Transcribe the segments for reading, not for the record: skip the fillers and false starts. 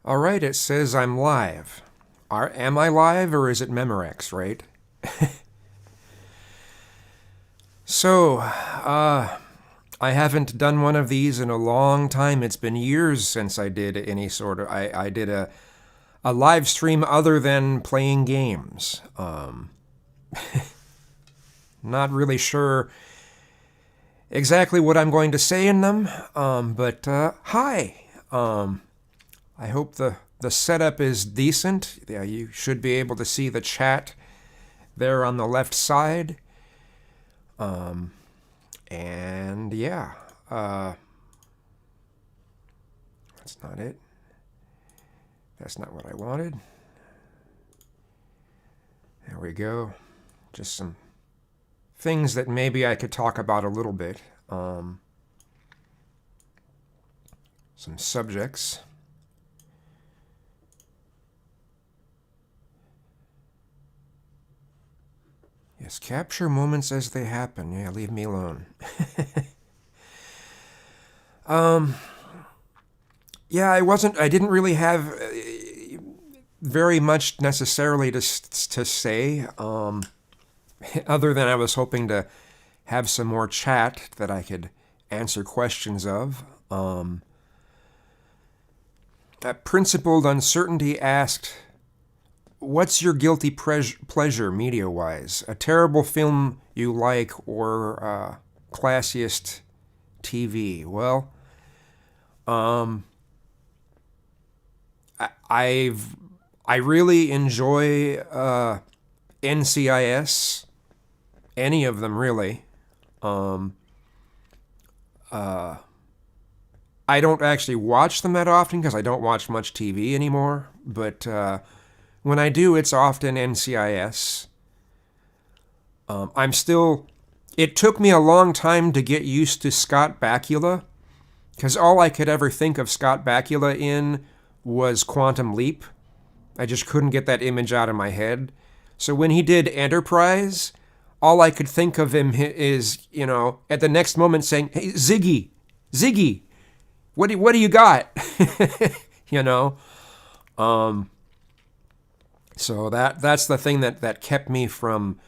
All right, it says I'm live. Am I live or is it Memorex, right? So, I haven't done one of these in a long time. It's been years since I did any sort of. I did a live stream other than playing games. Not really sure exactly what I'm going to say in them, but hi. I hope the setup is decent. Yeah, you should be able to see the chat there on the left side. And yeah, that's not it. That's not what I wanted. There we go. Just some things that maybe I could talk about a little bit. Some subjects. Yes, capture moments as they happen. Yeah, leave me alone. Yeah, I didn't really have very much necessarily to say, other than I was hoping to have some more chat that I could answer questions of. Principled Uncertainty asked, what's your guilty pleasure media-wise? A terrible film you like or classiest TV? Well, I really enjoy NCIS, any of them really. I don't actually watch them that often because I don't watch much TV anymore, but when I do, it's often NCIS. It took me a long time to get used to Scott Bakula, because all I could ever think of Scott Bakula in was Quantum Leap. I just couldn't get that image out of my head. So when he did Enterprise, all I could think of him is, at the next moment saying, "Hey, Ziggy, what do you got?" So that's the thing that kept me from.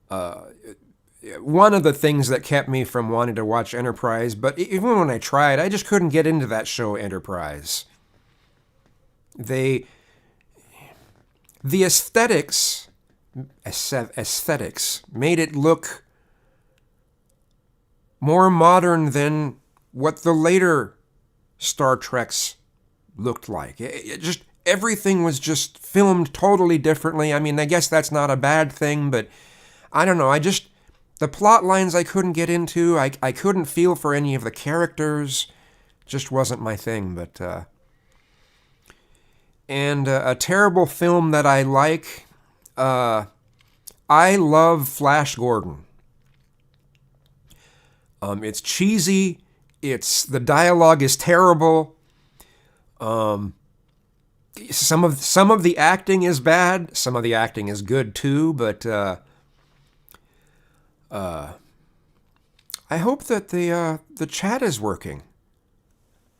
One of the things that kept me from wanting to watch Enterprise, but even when I tried, I just couldn't get into that show, Enterprise. The aesthetics made it look more modern than what the later Star Treks looked like. Everything was just filmed totally differently. I mean, I guess that's not a bad thing, but I don't know. The plot lines I couldn't get into. I couldn't feel for any of the characters. Just wasn't my thing, but... And a terrible film that I like, I love Flash Gordon. It's cheesy. The dialogue is terrible. Some of the acting is bad. Some of the acting is good too. But I hope that the chat is working.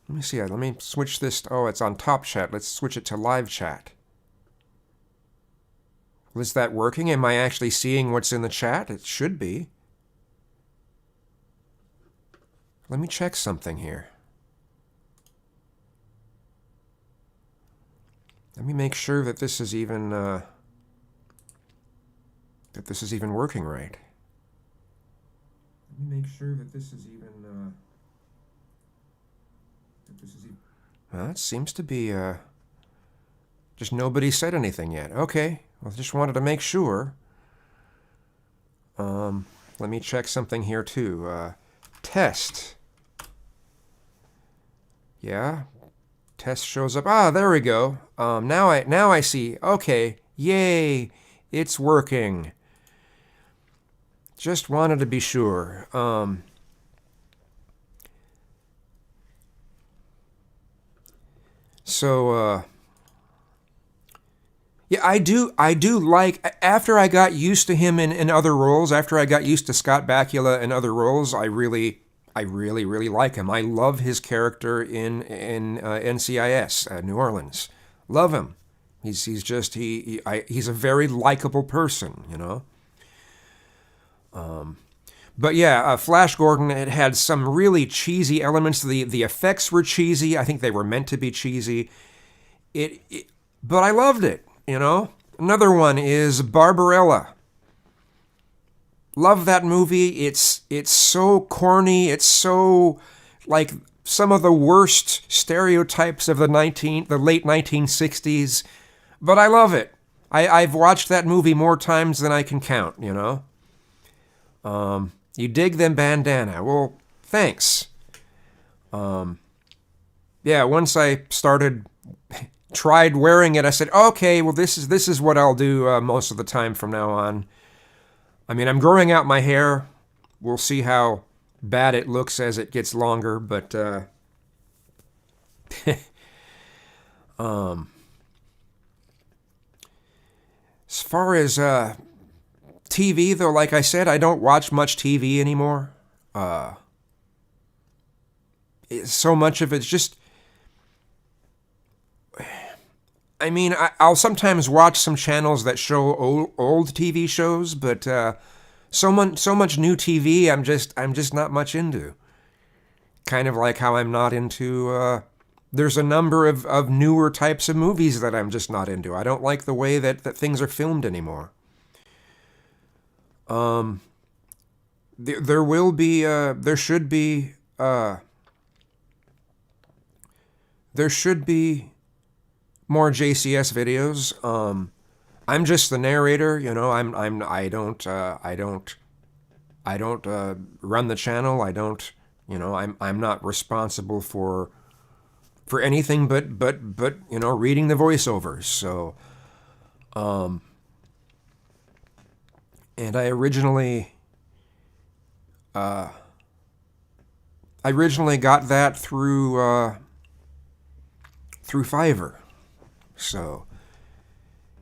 Let me see. Let me switch this. Oh, it's on top chat. Let's switch it to live chat. Well, is that working? Am I actually seeing what's in the chat? It should be. Let me check something here. Let me make sure that this is even working right. Let me make sure that this is even. Well, it seems to be, just nobody said anything yet. Okay, well, just wanted to make sure. Let me check something here, too. Test. Yeah, test shows up. Ah, there we go. Now I see. Okay, yay, it's working. Just wanted to be sure. So, yeah, I do like, after I got used to him in other roles, after I got used to Scott Bakula in other roles, I I really, really like him. I love his character in NCIS, New Orleans. Love him. He's just he's a very likable person, you know. But yeah, Flash Gordon, it had some really cheesy elements. The effects were cheesy. I think they were meant to be cheesy. But I loved it, you know. Another one is Barbarella. Love that movie. It's so corny. It's so like some of the worst stereotypes of the late 1960s. But I love it. I've watched that movie more times than I can count, you know. You dig them bandana. Well, thanks. Yeah, once I tried wearing it, I said, okay, well, this is what I'll do most of the time from now on. I mean, I'm growing out my hair. We'll see how bad it looks as it gets longer, but as far as TV, though, like I said, I don't watch much TV anymore. So much of it's just... I mean, I'll sometimes watch some channels that show old TV shows, but so much new TV, I'm just not much into. Kind of like how I'm not into. There's a number of newer types of movies that I'm just not into. I don't like the way that things are filmed anymore. There will be. There should be. There should be more JCS videos. I'm just the narrator, you know. I don't run the channel. I don't, you know. I'm not responsible for anything but you know, reading the voiceovers. So, and I originally got that through Fiverr. So,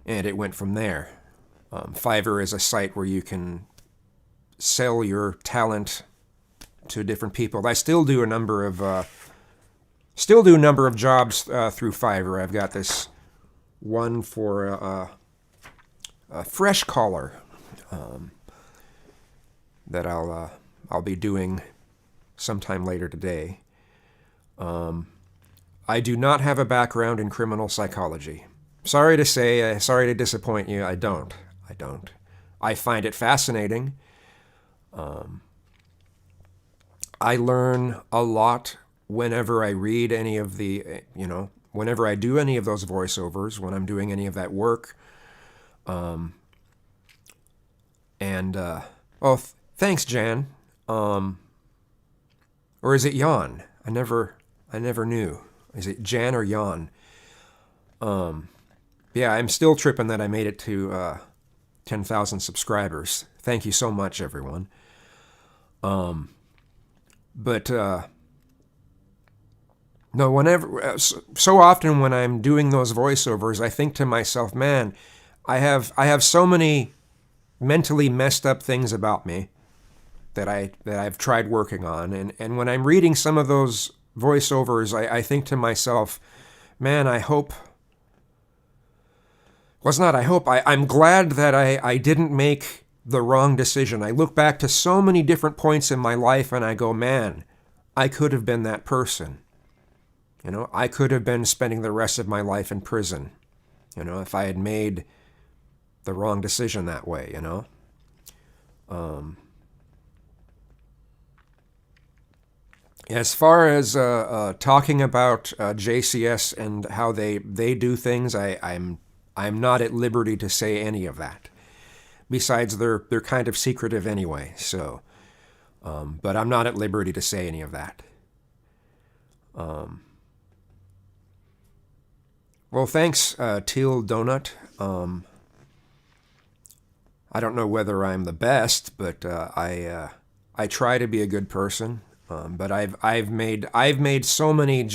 and it went from there. Fiverr is a site where you can sell your talent to different people. I still do a number of jobs through Fiverr. I've got this one for a fresh collar that I'll be doing sometime later today. I do not have a background in criminal psychology. Sorry to say, sorry to disappoint you. I don't. I find it fascinating. I learn a lot whenever I read any of the, you know, whenever I do any of those voiceovers, when I'm doing any of that work. Thanks, Jan. Or is it Jan? I never knew. Is it Jan or Jan? Yeah, I'm still tripping that I made it to 10,000 subscribers. Thank you so much, everyone. No, whenever, so often when I'm doing those voiceovers, I think to myself, man, I have so many mentally messed up things about me that I've tried working on, and when I'm reading some of those voiceovers, I think to myself, man, I'm glad that I didn't make the wrong decision. I look back to so many different points in my life and I go, man, I could have been that person. You know, I could have been spending the rest of my life in prison, you know, if I had made the wrong decision that way, you know. As far as talking about JCS and how they do things, I'm not at liberty to say any of that. Besides, they're kind of secretive anyway. So, but I'm not at liberty to say any of that. Well, thanks, Teal Donut. I don't know whether I'm the best, but I try to be a good person. But I've made so many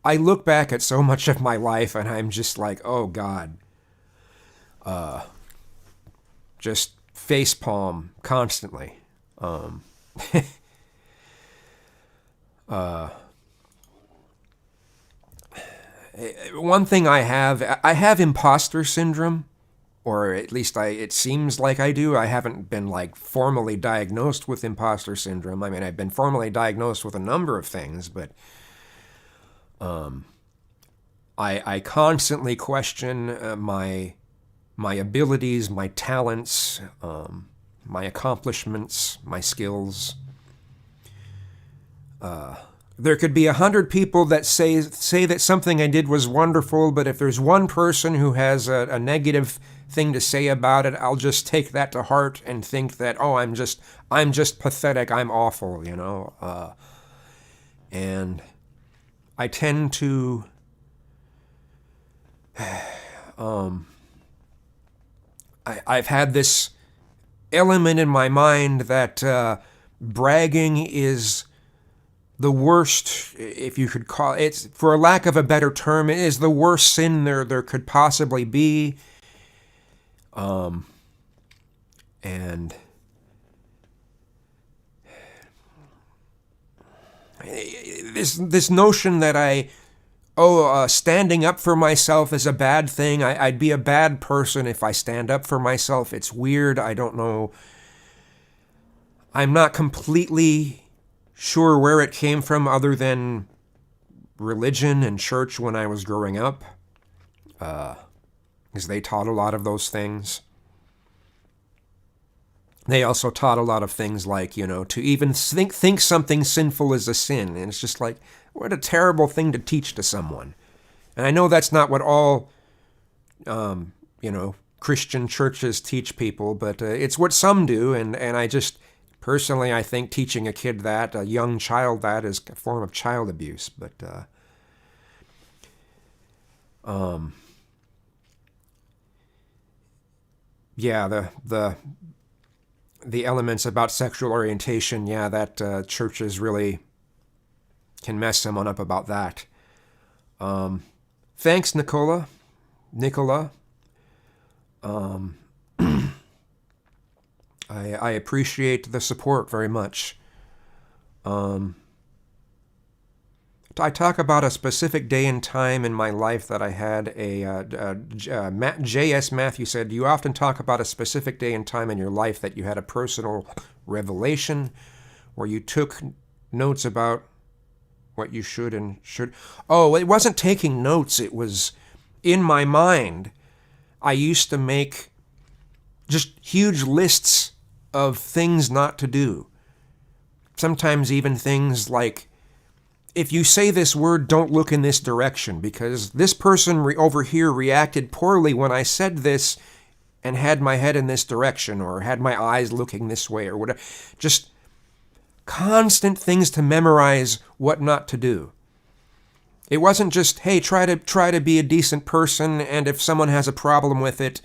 I look back at so much of my life and I'm just like, oh God. Just facepalm constantly. One thing I have imposter syndrome, or at least it seems like I do. I haven't been like formally diagnosed with imposter syndrome. I mean, I've been formally diagnosed with a number of things, but I constantly question my abilities, my talents, my accomplishments, my skills. There could be 100 people that say that something I did was wonderful, but if there's one person who has a negative thing to say about it, I'll just take that to heart and think that, oh, I'm just pathetic, I'm awful, you know. And I tend to I've had this element in my mind that bragging is the worst, if you could call it, for a lack of a better term, it is the worst sin there could possibly be. And this notion that standing up for myself is a bad thing. I'd be a bad person if I stand up for myself. It's weird. I don't know. I'm not completely sure where it came from other than religion and church when I was growing up, because they taught a lot of those things. They also taught a lot of things like, you know, to even think something sinful is a sin. And it's just like, what a terrible thing to teach to someone. And I know that's not what all, Christian churches teach people, but it's what some do. And I just, personally, I think teaching a kid that, a young child that, is a form of child abuse. But, yeah, the elements about sexual orientation, yeah, that churches really can mess someone up about that. Thanks, Nicola. I appreciate the support very much. I talk about a specific day and time in my life that I had J.S. Matthew said, you often talk about a specific day and time in your life that you had a personal revelation where you took notes about what you should and should. Oh, it wasn't taking notes. It was in my mind. I used to make just huge lists of things not to do. Sometimes even things like, if you say this word, don't look in this direction, because this person over here reacted poorly when I said this and had my head in this direction or had my eyes looking this way or whatever. Just constant things to memorize what not to do. It wasn't just, hey, try to be a decent person, and if someone has a problem with it,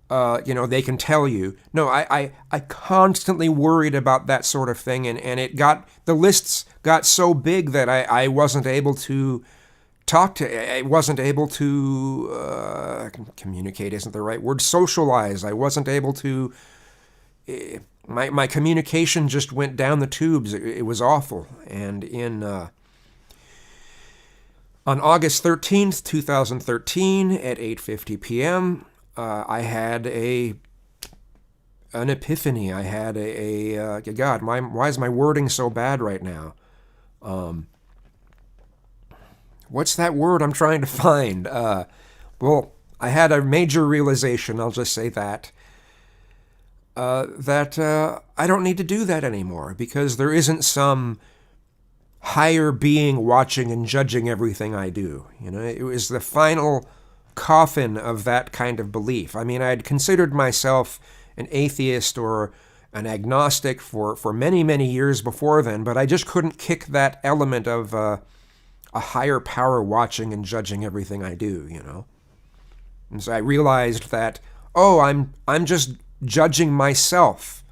they can tell you. No, I constantly worried about that sort of thing, and the lists got so big that I wasn't able to I wasn't able to, communicate isn't the right word, socialize. I wasn't able to, my communication just went down the tubes. It was awful. And on August 13th, 2013, at 8:50 p.m., I had an epiphany. I had God, why is my wording so bad right now? What's that word I'm trying to find? Well, I had a major realization, I'll just say that, that I don't need to do that anymore, because there isn't some higher being watching and judging everything I do. You know, it was the final coffin of that kind of belief. I mean, I had considered myself an atheist or an agnostic for many, many years before then, but I just couldn't kick that element of a higher power watching and judging everything I do, you know. And so I realized that, I'm just judging myself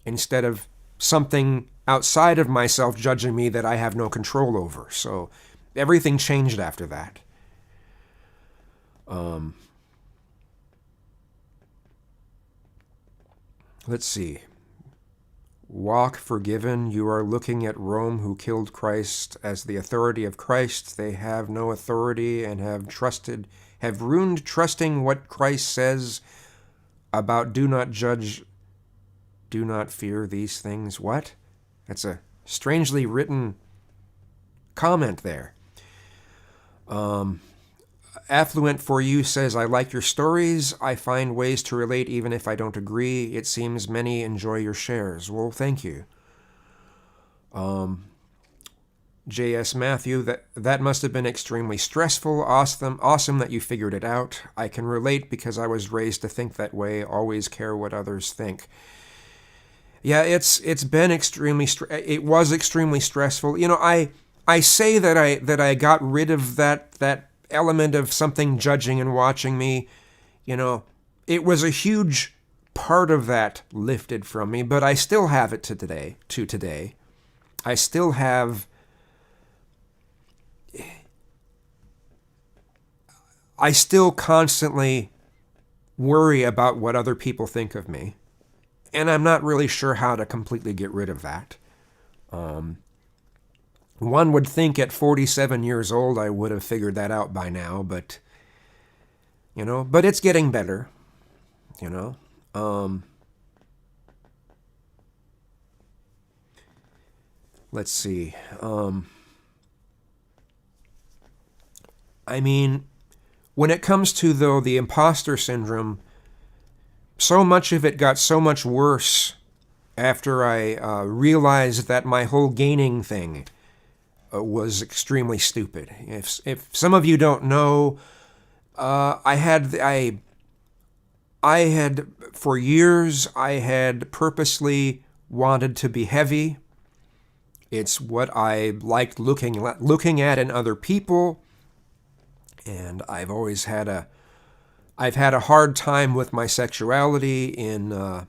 instead of something outside of myself judging me that I have no control over. So everything changed after that. Let's see. walk forgiven. You are looking at Rome, who killed Christ, as the authority of Christ. They have no authority and have ruined trusting what Christ says about do not judge, do not fear these things. What? That's a strangely written comment there. Affluent for You says, I like your stories. I find ways to relate even if I don't agree. It seems many enjoy your shares. Well, thank you. J.S. Matthew, that must have been extremely stressful. Awesome that you figured it out. I can relate because I was raised to think that way. Always care what others think. Yeah, it's been it was extremely stressful. You know, I say that I got rid of that element of something judging and watching me. You know, it was a huge part of that lifted from me, but I still have it to today. I still have I still constantly worry about what other people think of me, and I'm not really sure how to completely get rid of that. One would think at 47 years old I would have figured that out by now, but it's getting better, Let's see. I mean, when it comes to, though, the imposter syndrome, so much of it got so much worse after I realized that my whole gaining thing was extremely stupid. If some of you don't know, I had for years I had purposely wanted to be heavy. It's what I liked looking at in other people, and I've had a hard time with my sexuality in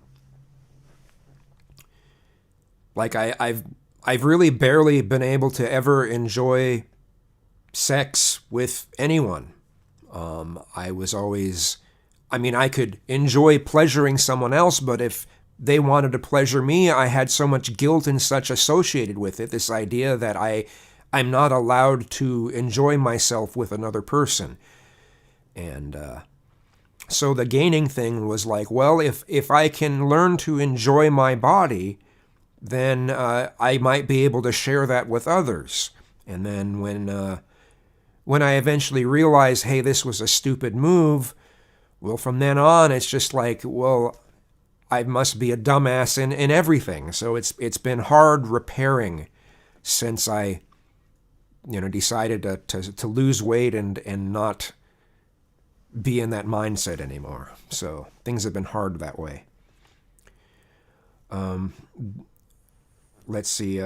I've really barely been able to ever enjoy sex with anyone. I could enjoy pleasuring someone else, but if they wanted to pleasure me, I had so much guilt and such associated with it, this idea that I'm not allowed to enjoy myself with another person. And so the gaining thing was like, well, if I can learn to enjoy my body, then I might be able to share that with others. And then when I eventually realized, hey, this was a stupid move, well, from then on, it's just like, well, I must be a dumbass in everything. So it's been hard repairing since I decided to lose weight and not be in that mindset anymore. So things have been hard that way. Let's see.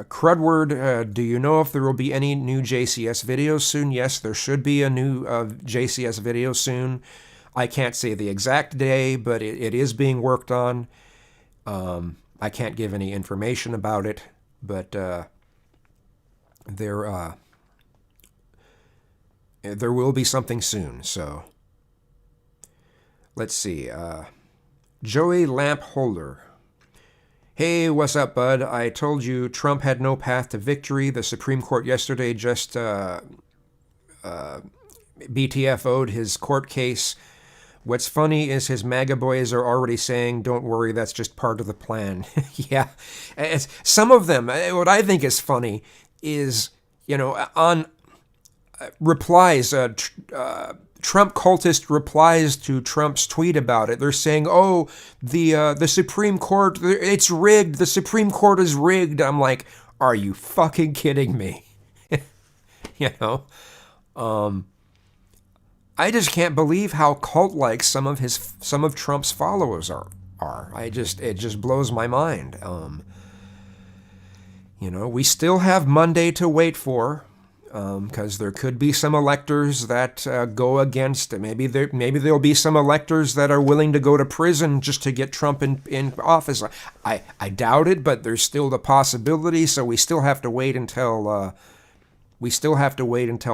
Crudward, do you know if there will be any new JCS videos soon? Yes, there should be a new JCS video soon. I can't say the exact day, but it is being worked on. I can't give any information about it, but there will be something soon. So let's see. Joey Lampholder. Hey, what's up, bud? I told you Trump had no path to victory. The Supreme Court yesterday just BTFO'd his court case. What's funny is his MAGA boys are already saying, don't worry, that's just part of the plan. Yeah. Some of them, what I think is funny is, on replies, Trump cultist replies to Trump's tweet about it. They're saying, oh, the Supreme Court, it's rigged. The Supreme Court is rigged. I'm like, are you fucking kidding me? I just can't believe how cult-like some of Trump's followers are. It just blows my mind. We still have Monday to wait for, because there could be some electors that go against it. Maybe there'll be some electors that are willing to go to prison just to get Trump in office. I doubt it, but there's still the possibility. So we still have to wait until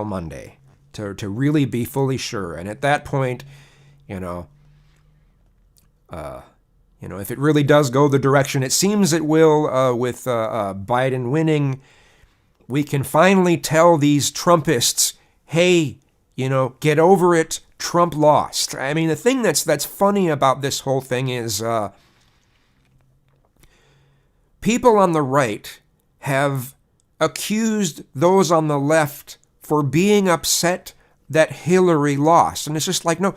Monday to really be fully sure. And at that point, If it really does go the direction it seems it will with Biden winning, we can finally tell these Trumpists, hey, get over it. Trump lost. I mean, the thing that's funny about this whole thing is people on the right have accused those on the left for being upset that Hillary lost. And it's just like, no,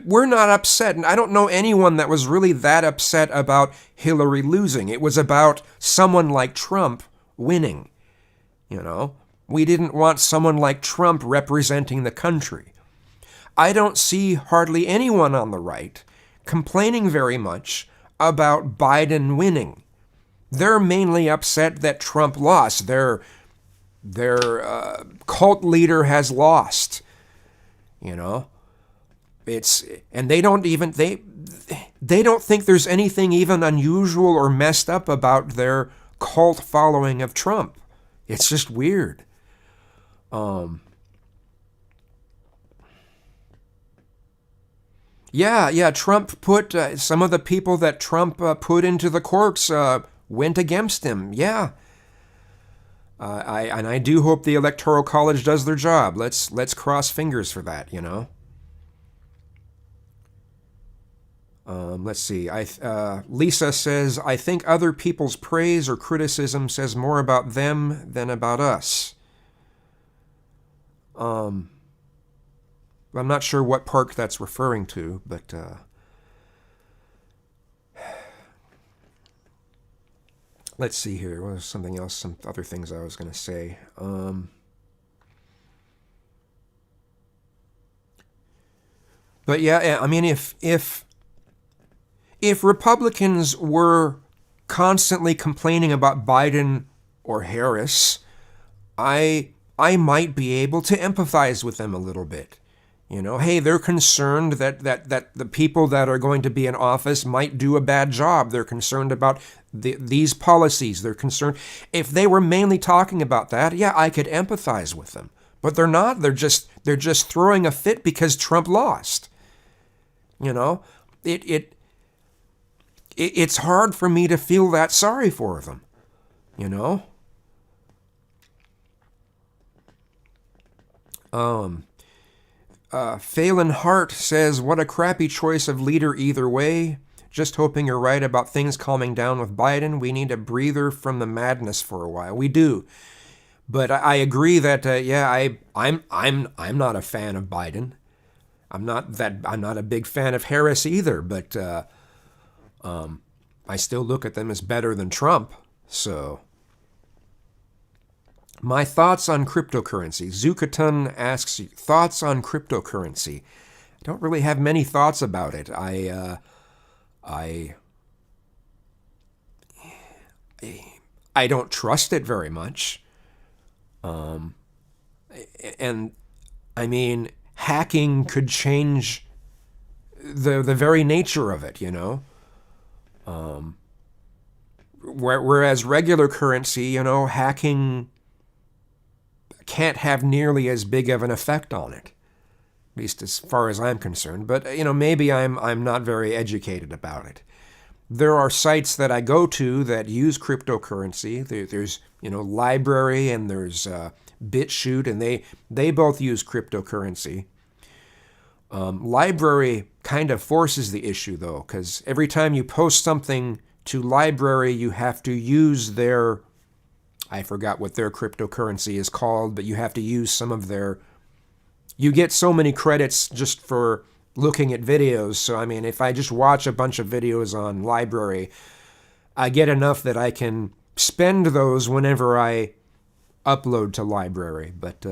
we're not upset. And I don't know anyone that was really that upset about Hillary losing. It was about someone like Trump winning. We didn't want someone like Trump representing the country. I don't see hardly anyone on the right complaining very much about Biden winning. They're mainly upset that Trump lost. Their cult leader has lost. It's, and they don't think there's anything even unusual or messed up about their cult following of Trump. It's just weird. Yeah, Trump put, some of the people that Trump put into the courts went against him, yeah. I do hope the Electoral College does their job. Let's cross fingers for that, Let's see. Lisa says, I think other people's praise or criticism says more about them than about us. I'm not sure what park that's referring to, but let's see here. What was something else? Some other things I was going to say. But yeah, I mean, if Republicans were constantly complaining about Biden or Harris, I might be able to empathize with them a little bit. Hey, they're concerned that the people that are going to be in office might do a bad job. They're concerned about these policies. They're concerned. If they were mainly talking about that, yeah, I could empathize with them. But they're not. They're just throwing a fit because Trump lost. It's hard for me to feel that sorry for them. Phelan Hart says, what a crappy choice of leader either way. Just hoping you're right about things calming down with Biden. We need a breather from the madness for a while. We do. But I agree that, I'm not a fan of Biden. I'm not a big fan of Harris either, but I still look at them as better than Trump. So my thoughts on cryptocurrency. Zucatan asks, thoughts on cryptocurrency. I don't really have many thoughts about it. I don't trust it very much. And I mean, hacking could change the very nature of it, Whereas regular currency, hacking can't have nearly as big of an effect on it, at least as far as I'm concerned. But, maybe I'm not very educated about it. There are sites that I go to that use cryptocurrency. There's, Library and there's BitChute, and they both use cryptocurrency. Library kind of forces the issue, though, because every time you post something to Library, you have to use their, I forgot what their cryptocurrency is called, but you have to use some of their, you get so many credits just for looking at videos. So, I mean, if I just watch a bunch of videos on Library, I get enough that I can spend those whenever I upload to Library. But,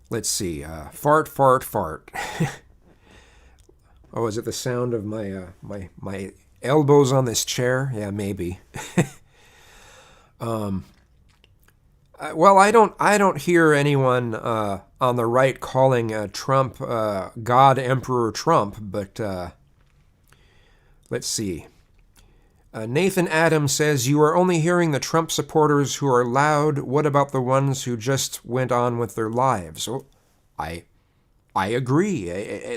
let's see, fart. Oh, is it the sound of my my elbows on this chair? Yeah, maybe. Well, I don't hear anyone on the right calling Trump God Emperor Trump, but let's see. Nathan Adams says, you are only hearing the Trump supporters who are loud. What about the ones who just went on with their lives? Oh, I agree.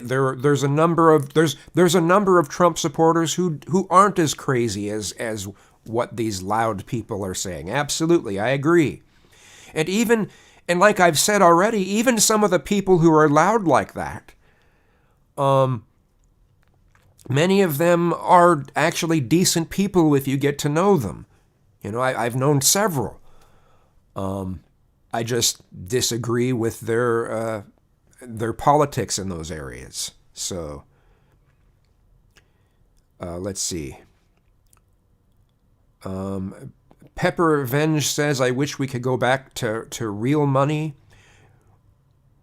There's a number of Trump supporters who aren't as crazy as what these loud people are saying. Absolutely, I agree. And like I've said already, even some of the people who are loud like that, many of them are actually decent people if you get to know them. I've known several. I just disagree with their politics in those areas. So let's see. Pepper Revenge says, I wish we could go back to real money,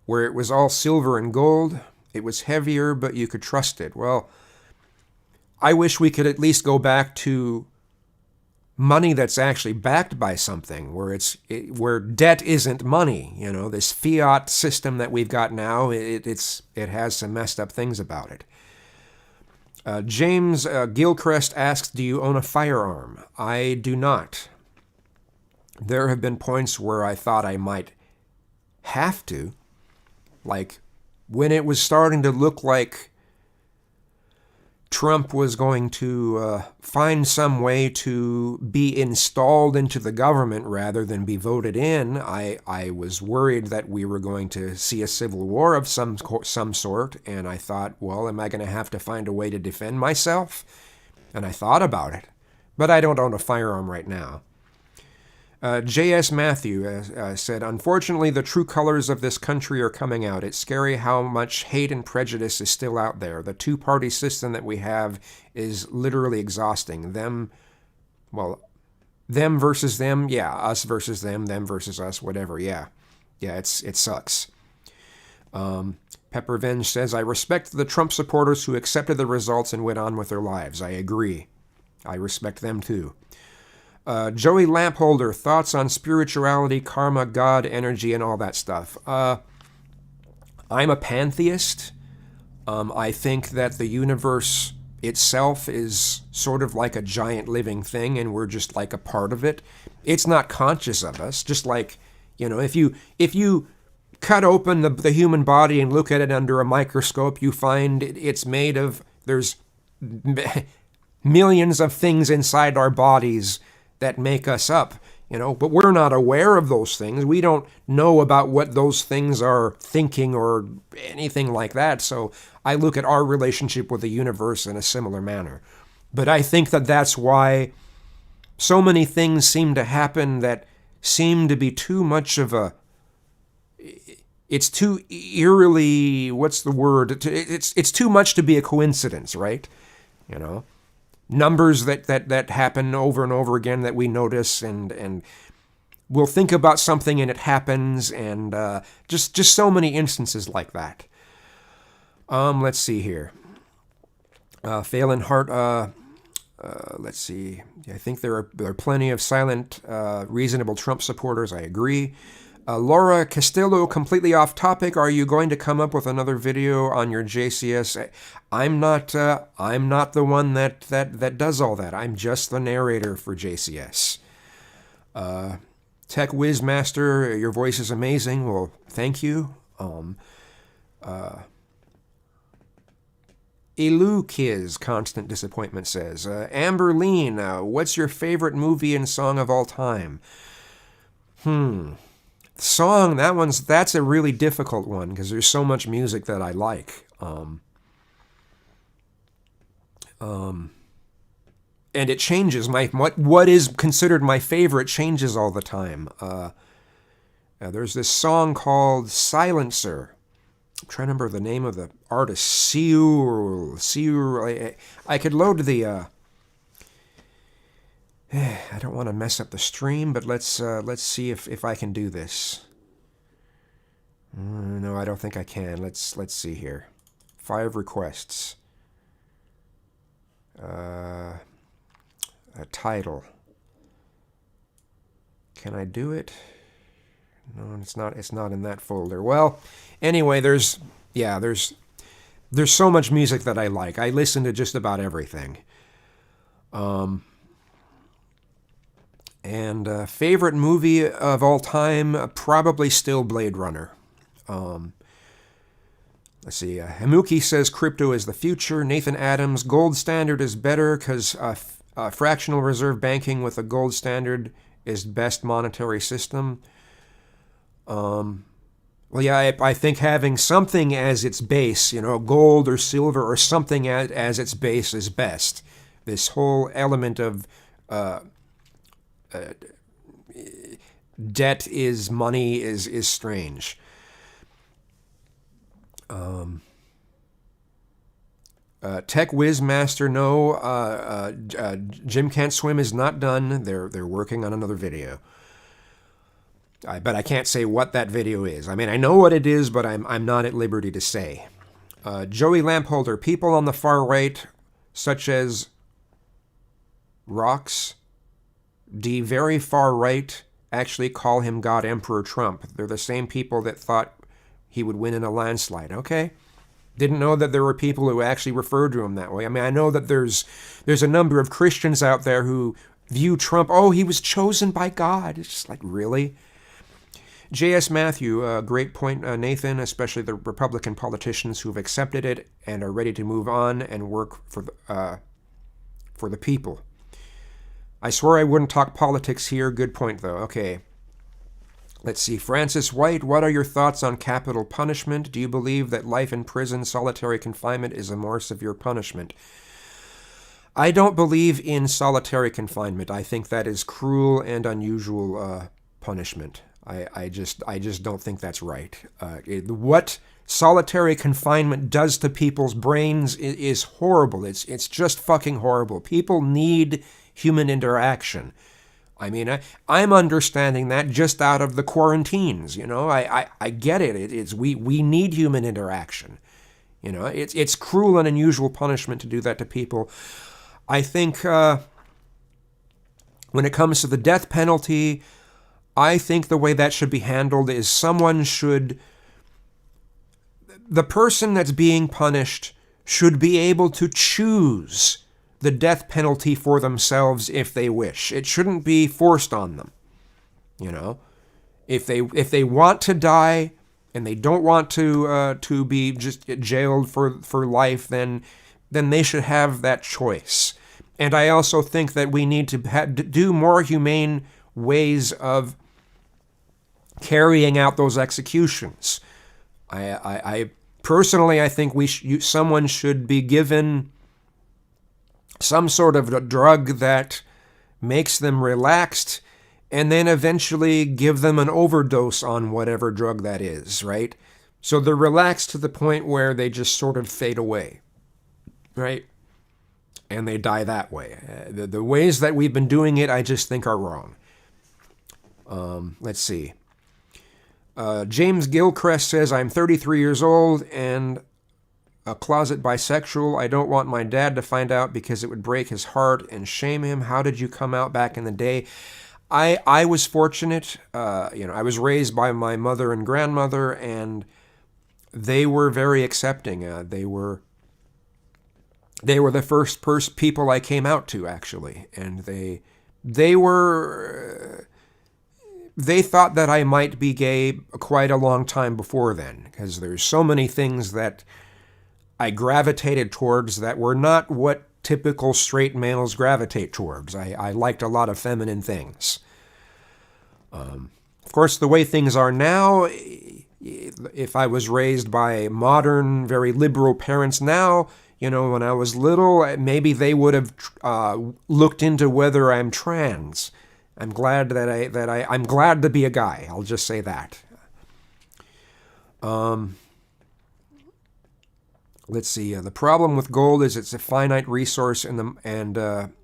where it was all silver and gold. It was heavier, but you could trust it. Well, I wish we could at least go back to money that's actually backed by something, where debt isn't money. This fiat system that we've got now, it has some messed up things about it. James Gilchrist asks, do you own a firearm? I do not. There have been points where I thought I might have to, like when it was starting to look like Trump was going to find some way to be installed into the government rather than be voted in. I was worried that we were going to see a civil war of some sort, and I thought, well, am I going to have to find a way to defend myself? And I thought about it, but I don't own a firearm right now. J.S. Matthew said, unfortunately, the true colors of this country are coming out. It's scary how much hate and prejudice is still out there. The two-party system that we have is literally exhausting. Them versus them, yeah. Us versus them versus us, whatever, yeah. Yeah, it sucks. Pepper Venge says, I respect the Trump supporters who accepted the results and went on with their lives. I agree. I respect them, too. Joey Lampholder, thoughts on spirituality, karma, God, energy, and all that stuff. I'm a pantheist. I think that the universe itself is sort of like a giant living thing, and we're just like a part of it. It's not conscious of us. Just like, if you cut open the human body and look at it under a microscope, you find it's made of, there's millions of things inside our bodies that make us up, but we're not aware of those things. We don't know about what those things are thinking or anything like that. So I look at our relationship with the universe in a similar manner. But I think that that's why so many things seem to happen that seem to be too much of it's too eerily, what's the word? It's too much to be a coincidence, right? Numbers that happen over and over again that we notice, and we'll think about something and it happens, and just so many instances like that. Let's see here. Phelan Hart, let's see. I think there are plenty of silent, reasonable Trump supporters. I agree. Laura Castillo, completely off topic. Are you going to come up with another video on your JCS? I'm not the one that does all that. I'm just the narrator for JCS. Tech Whiz Master, your voice is amazing. Well, thank you. Elu Kiz, Constant Disappointment says, Amber Lean, what's your favorite movie and song of all time? Song, that's a really difficult one because there's so much music that I like. And it changes. What is considered my favorite changes all the time. There's this song called Silencer. I'm trying to remember the name of the artist. Siur. I could load the. I don't want to mess up the stream, but let's see if I can do this. No, I don't think I can. Let's see here. 5 requests. A title. Can I do it? No, it's not. It's not in that folder. Well, anyway, there's so much music that I like. I listen to just about everything. And favorite movie of all time, probably still Blade Runner. Let's see. Hamuki says crypto is the future. Nathan Adams, gold standard is better because fractional reserve banking with a gold standard is best monetary system. Well, yeah, I think having something as its base, gold or silver or something as its base is best. This whole element of debt is money is strange. Tech Whiz Master, no. Jim Can't Swim is not done. They're working on another video. But I can't say what that video is. I mean, I know what it is, but I'm not at liberty to say. Joey Lampholder, people on the far right, such as Rocks, the very far right, actually call him God Emperor Trump. They're the same people that thought he would win in a landslide. Okay. Didn't know that there were people who actually referred to him that way. I mean, I know that there's a number of Christians out there who view Trump, oh, he was chosen by God. It's just like, really? J.S. Matthew, great point, Nathan, especially the Republican politicians who've accepted it and are ready to move on and work for the people. I swear I wouldn't talk politics here. Good point, though. Okay. Let's see. Francis White, what are your thoughts on capital punishment? Do you believe that life in prison, solitary confinement is a more severe punishment? I don't believe in solitary confinement. I think that is cruel and unusual punishment. I just don't think that's right. What solitary confinement does to people's brains is horrible. It's just fucking horrible. People need human interaction. I mean, I'm understanding that just out of the quarantines. I get it. We need human interaction. It's cruel and unusual punishment to do that to people. I think when it comes to the death penalty, I think the way that should be handled is the person that's being punished should be able to choose the death penalty for themselves if they wish. It shouldn't be forced on them. If they want to die and they don't want to be just jailed for life, then they should have that choice. And I also think that we need to do more humane ways of carrying out those executions. I personally, I think someone should be given some sort of a drug that makes them relaxed, and then eventually give them an overdose on whatever drug that is, right? So they're relaxed to the point where they just sort of fade away, right? And they die that way. The ways that we've been doing it, I just think are wrong. Let's see. James Gilchrist says, I'm 33 years old and a closet bisexual. I don't want my dad to find out because it would break his heart and shame him. How did you come out back in the day? I was fortunate. I was raised by my mother and grandmother, and they were very accepting. They were the first people I came out to, actually, and they thought that I might be gay quite a long time before then, because there's so many things that I gravitated towards that were not what typical straight males gravitate towards. I liked a lot of feminine things. Of course, the way things are now, if I was raised by modern, very liberal parents now, when I was little, maybe they would have looked into whether I'm trans. I'm glad I'm glad to be a guy. I'll just say that. Let's see. The problem with gold is it's a finite resource, and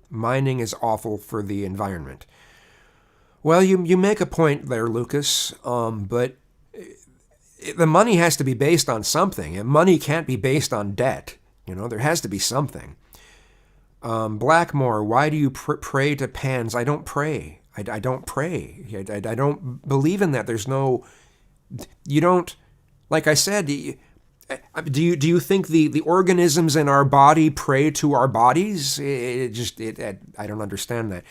mining is awful for the environment. Well, you make a point there, Lucas. But the money has to be based on something, and money can't be based on debt. There has to be something. Blackmore, why do you pray to pans? I don't pray. I don't pray. I don't believe in that. You don't, like I said, do you think the organisms in our body pray to our bodies? I don't understand that.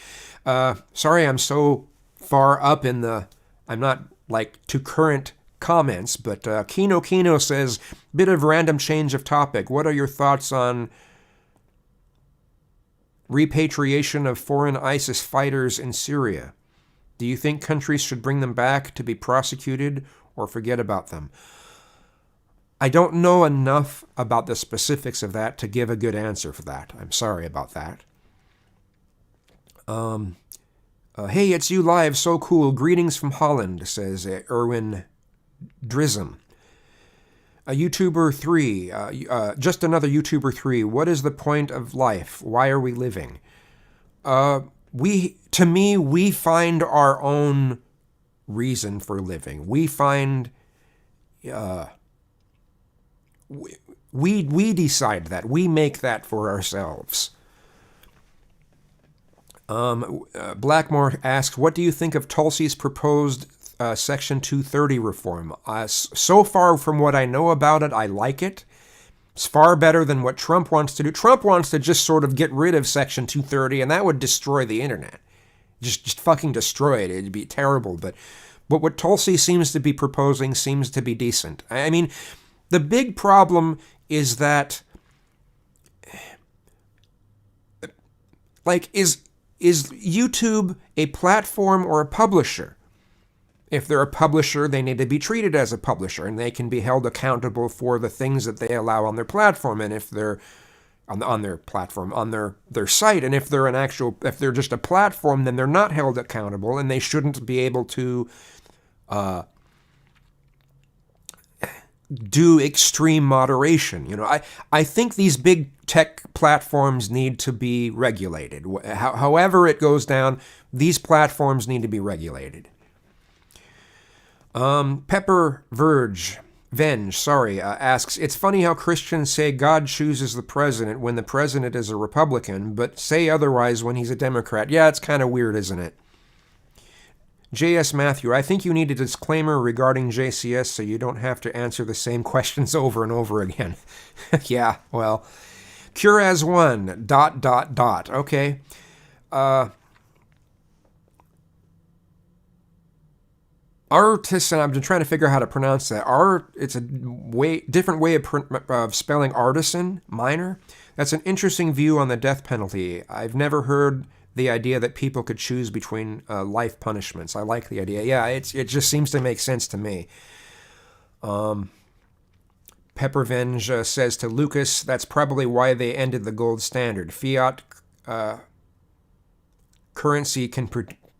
Sorry, I'm so far up I'm not like too current comments, but Kino Kino says, bit of random change of topic. What are your thoughts on repatriation of foreign ISIS fighters in Syria? Do you think countries should bring them back to be prosecuted or forget about them? I don't know enough about the specifics of that to give a good answer for that. I'm sorry about that. Hey, it's you live, so cool. Greetings from Holland, says Erwin Drism. A YouTuber 3, just another YouTuber 3. What is the point of life? Why are we living? We find our own reason for living. We find, we decide that. We make that for ourselves. Blackmore asks, what do you think of Tulsi's proposed Section 230 reform? So far from what I know about it, I like it. It's far better than what Trump wants to do. Trump wants to just sort of get rid of Section 230, and that would destroy the internet. Just fucking destroy it. It'd be terrible. But what Tulsi seems to be proposing seems to be decent. I mean, the big problem is that, like, is YouTube a platform or a publisher? If they're a publisher, they need to be treated as a publisher, and they can be held accountable for the things that they allow on their platform. And if they're on their platform, on their site, and if they're just a platform, then they're not held accountable, and they shouldn't be able to do extreme moderation. You know, I think these big tech platforms need to be regulated. However it goes down, these platforms need to be regulated. Pepper Venge asks, it's funny how Christians say God chooses the president when the president is a Republican, but say otherwise when he's a Democrat. Yeah, it's kind of weird, isn't it? J.S. Matthew, I think you need a disclaimer regarding JCS so you don't have to answer the same questions over and over again. Yeah, well, cure as one, ... Okay. Artisan, I've been trying to figure out how to pronounce that. It's a different way of spelling artisan, minor. That's an interesting view on the death penalty. I've never heard the idea that people could choose between life punishments. I like the idea. Yeah, it just seems to make sense to me. Peppervenge says to Lucas, that's probably why they ended the gold standard. Fiat currency can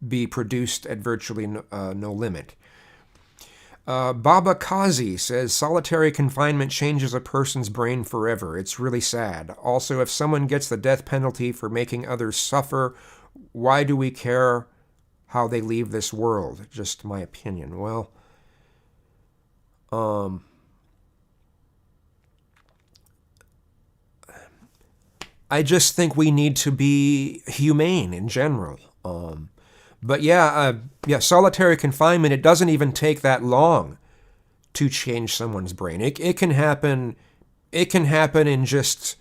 be produced at virtually no limit. Baba Kazi says, solitary confinement changes a person's brain forever. It's really sad. Also, if someone gets the death penalty for making others suffer, why do we care how they leave this world? Just my opinion. Well, I just think we need to be humane in general. But yeah, solitary confinement, it doesn't even take that long to change someone's brain. It can happen in just,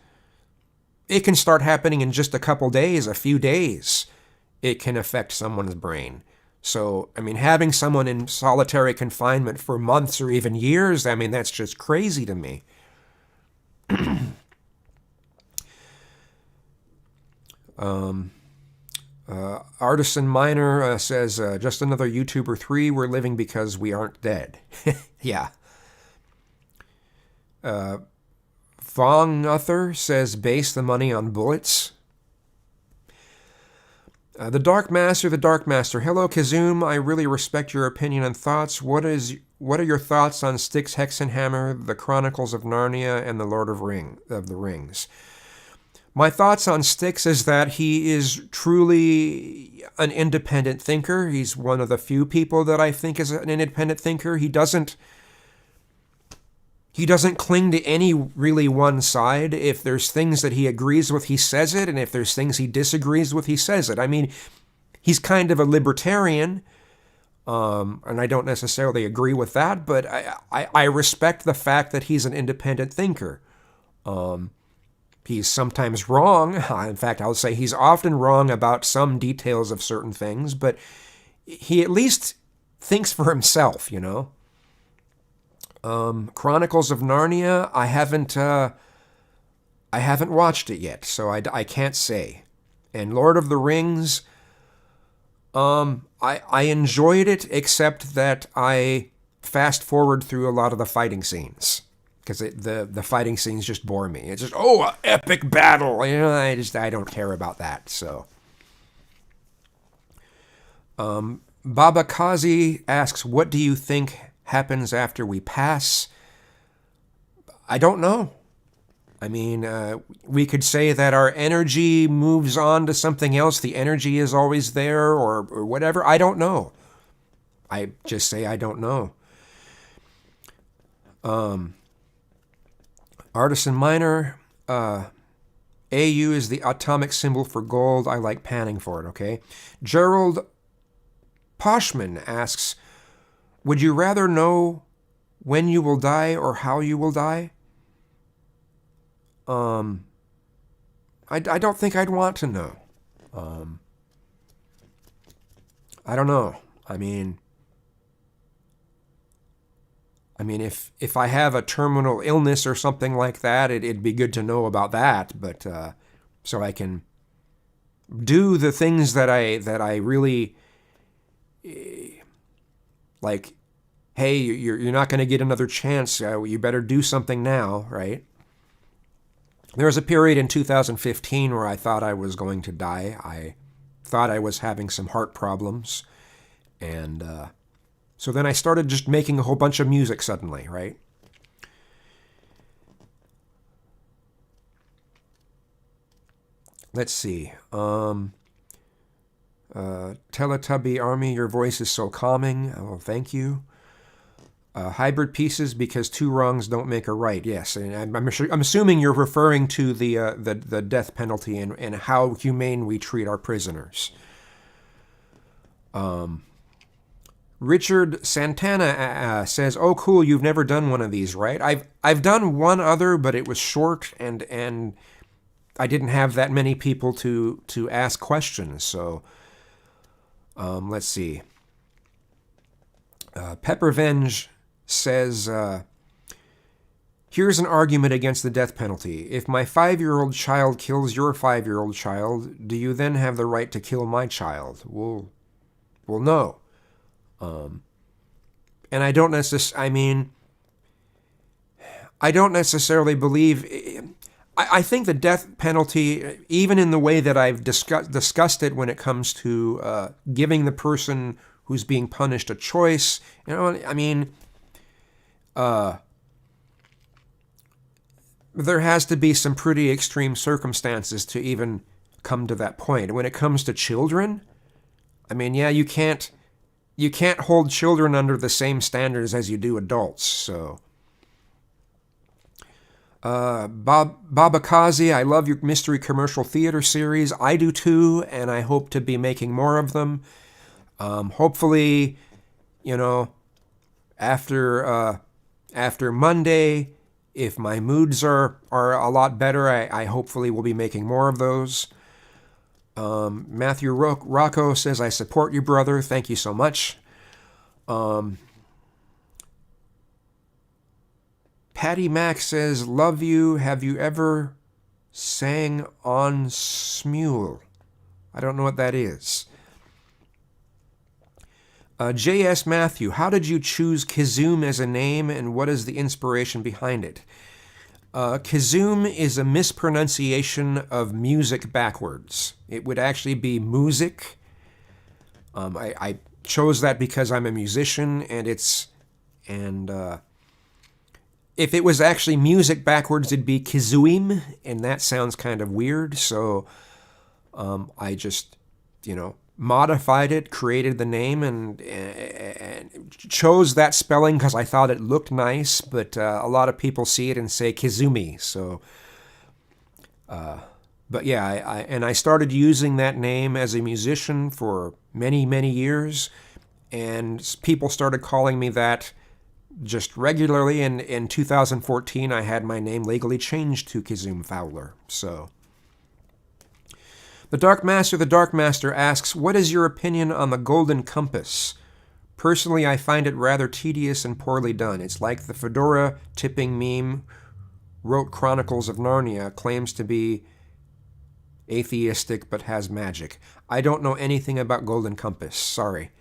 it can start happening in just a couple days, a few days. It can affect someone's brain. So, I mean, having someone in solitary confinement for months or even years, I mean, that's just crazy to me. Artisan Minor says, just another YouTuber 3, we're living because we aren't dead. Yeah. Vonuther says, base the money on bullets. The Dark Master. Hello, Kazoom. I really respect your opinion and thoughts. What are your thoughts on Styx Hexenhammer, The Chronicles of Narnia, and The Lord of the Rings? My thoughts on Styx is that he is truly an independent thinker. He's one of the few people that I think is an independent thinker. He doesn't cling to any really one side. If there's things that he agrees with, he says it, and if there's things he disagrees with, he says it. I mean, he's kind of a libertarian, and I don't necessarily agree with that, but I respect the fact that he's an independent thinker. He's sometimes wrong. In fact, I would say he's often wrong about some details of certain things, but he at least thinks for himself, you know? Chronicles of Narnia, I haven't watched it yet, so I can't say. And Lord of the Rings, I enjoyed it, except that I fast forward through a lot of the fighting scenes because the fighting scenes just bore me. It's just epic battle. I don't care about that. So, Baba Kazi asks, "What do you think happens after we pass?" I don't know. I mean, we could say that our energy moves on to something else. The energy is always there, or whatever. I don't know. I just say I don't know. Artisan Miner, AU is the atomic symbol for gold. I like panning for it, okay? Gerald Poshman asks, would you rather know when you will die or how you will die? I don't think I'd want to know. I don't know. I mean, if I have a terminal illness or something like that, it'd be good to know about that. But so I can do the things that I really like. Hey, you're not going to get another chance. You better do something now, right? There was a period in 2015 where I thought I was going to die. I thought I was having some heart problems. And so then I started just making a whole bunch of music suddenly, right? Let's see. Teletubby Army, your voice is so calming. Oh, thank you. Hybrid pieces, because two wrongs don't make a right. Yes, and I'm assuming you're referring to the death penalty and how humane we treat our prisoners. Richard Santana says, "Oh, cool! You've never done one of these, right?" I've done one other, but it was short, and I didn't have that many people to ask questions. So let's see. Peppervenge says, here's an argument against the death penalty. If my 5-year-old child kills your 5-year-old child, do you then have the right to kill my child? Well, no. And I don't necessarily believe. I think the death penalty, even in the way that I've discussed it when it comes to giving the person who's being punished a choice, there has to be some pretty extreme circumstances to even come to that point. When it comes to children, you can't hold children under the same standards as you do adults. So, Baba Kazi, I love your mystery commercial theater series. I do too, and I hope to be making more of them. Hopefully, after Monday, if my moods are a lot better, I hopefully will be making more of those. Matthew Rocco says, I support you, brother. Thank you so much. Patty Mack says, love you. Have you ever sang on Smule? I don't know what that is. J.S. Matthew, how did you choose Kizoom as a name, and what is the inspiration behind it? Kizoom is a mispronunciation of music backwards. It would actually be music. I chose that because I'm a musician, and if it was actually music backwards, it'd be Kizooim, and that sounds kind of weird. So I just, modified it, created the name, and chose that spelling because I thought it looked nice. But a lot of people see it and say Kizumi. So, but yeah, I started using that name as a musician for many, many years, and people started calling me that just regularly. And in 2014, I had my name legally changed to Kizoom Fowler. So. The Dark Master asks, what is your opinion on the Golden Compass? Personally, I find it rather tedious and poorly done. It's like the fedora tipping meme wrote Chronicles of Narnia, claims to be atheistic but has magic. I don't know anything about Golden Compass. Sorry.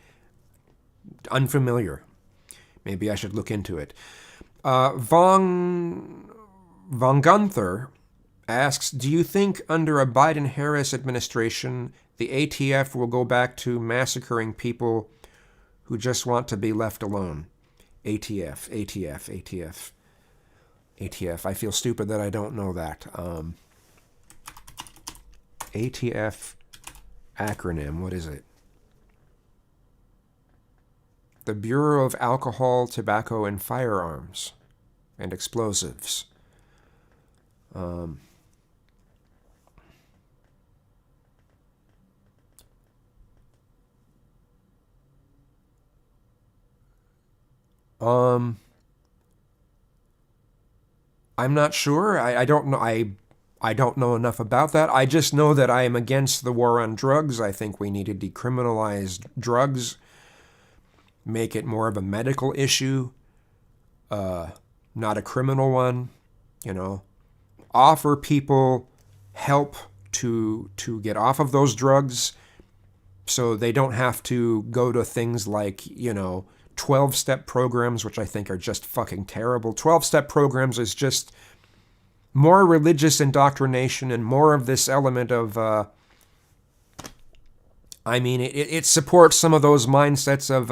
Unfamiliar. Maybe I should look into it. Von Gunther asks, do you think under a Biden-Harris administration, the ATF will go back to massacring people who just want to be left alone? ATF, ATF, ATF, ATF. I feel stupid that I don't know that. ATF acronym, what is it? The Bureau of Alcohol, Tobacco, and Firearms and Explosives. I'm not sure. I don't know. I don't know enough about that. I just know that I am against the war on drugs. I think we need to decriminalize drugs, make it more of a medical issue, not a criminal one. Offer people help to get off of those drugs, so they don't have to go to things like 12-step programs, which I think are just fucking terrible. 12-step programs is just more religious indoctrination and more of this element of, it supports some of those mindsets of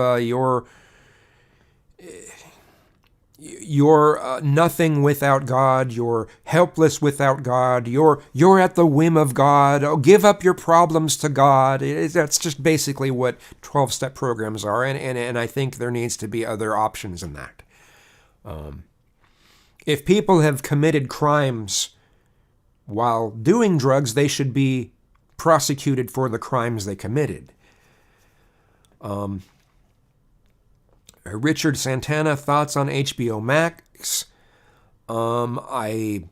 you're nothing without God, you're helpless without God, you're at the whim of God, give up your problems to God. That's just basically what 12-step programs are, and I think there needs to be other options in that. If people have committed crimes while doing drugs, they should be prosecuted for the crimes they committed. Richard Santana, thoughts on HBO Max? I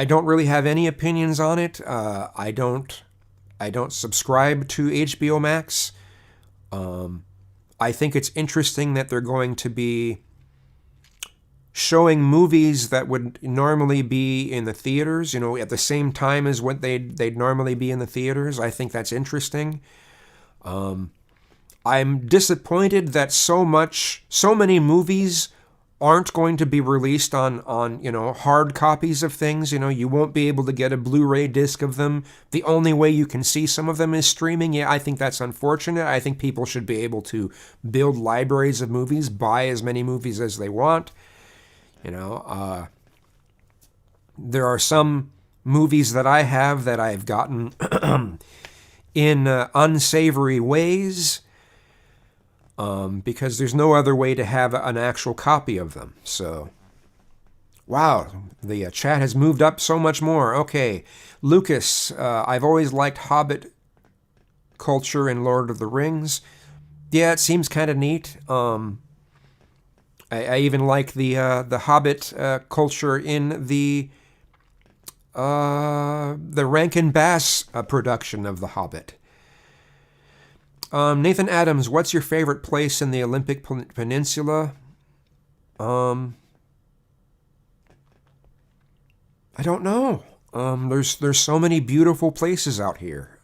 don't really have any opinions on it. I don't subscribe to HBO Max. I think it's interesting that they're going to be showing movies that would normally be in the theaters, at the same time as what they'd normally be in the theaters. I think that's interesting. I'm disappointed that so many movies aren't going to be released on hard copies of things. You won't be able to get a Blu-ray disc of them. The only way you can see some of them is streaming. Yeah, I think that's unfortunate. I think people should be able to build libraries of movies, buy as many movies as they want. There are some movies that I have that I've gotten in unsavory ways, because there's no other way to have an actual copy of them. So, wow, the chat has moved up so much more. Okay, Lucas, I've always liked Hobbit culture in Lord of the Rings. Yeah, it seems kind of neat. I even like the Hobbit culture in the Rankin Bass production of The Hobbit. Nathan Adams, what's your favorite place in the Olympic Peninsula? I don't know. There's so many beautiful places out here.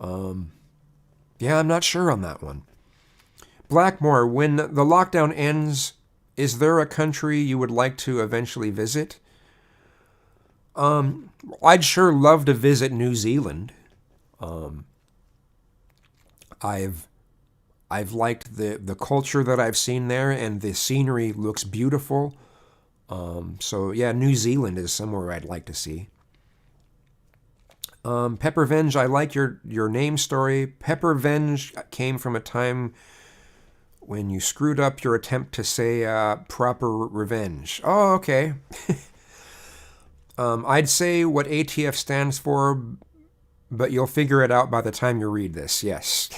Yeah, I'm not sure on that one. Blackmore, when the lockdown ends, is there a country you would like to eventually visit? I'd sure love to visit New Zealand. I've liked the culture that I've seen there, and the scenery looks beautiful. So yeah, New Zealand is somewhere I'd like to see. Peppervenge, I like your name story. Peppervenge came from a time when you screwed up your attempt to say proper revenge. Oh, okay. I'd say what ATF stands for, but you'll figure it out by the time you read this. Yes.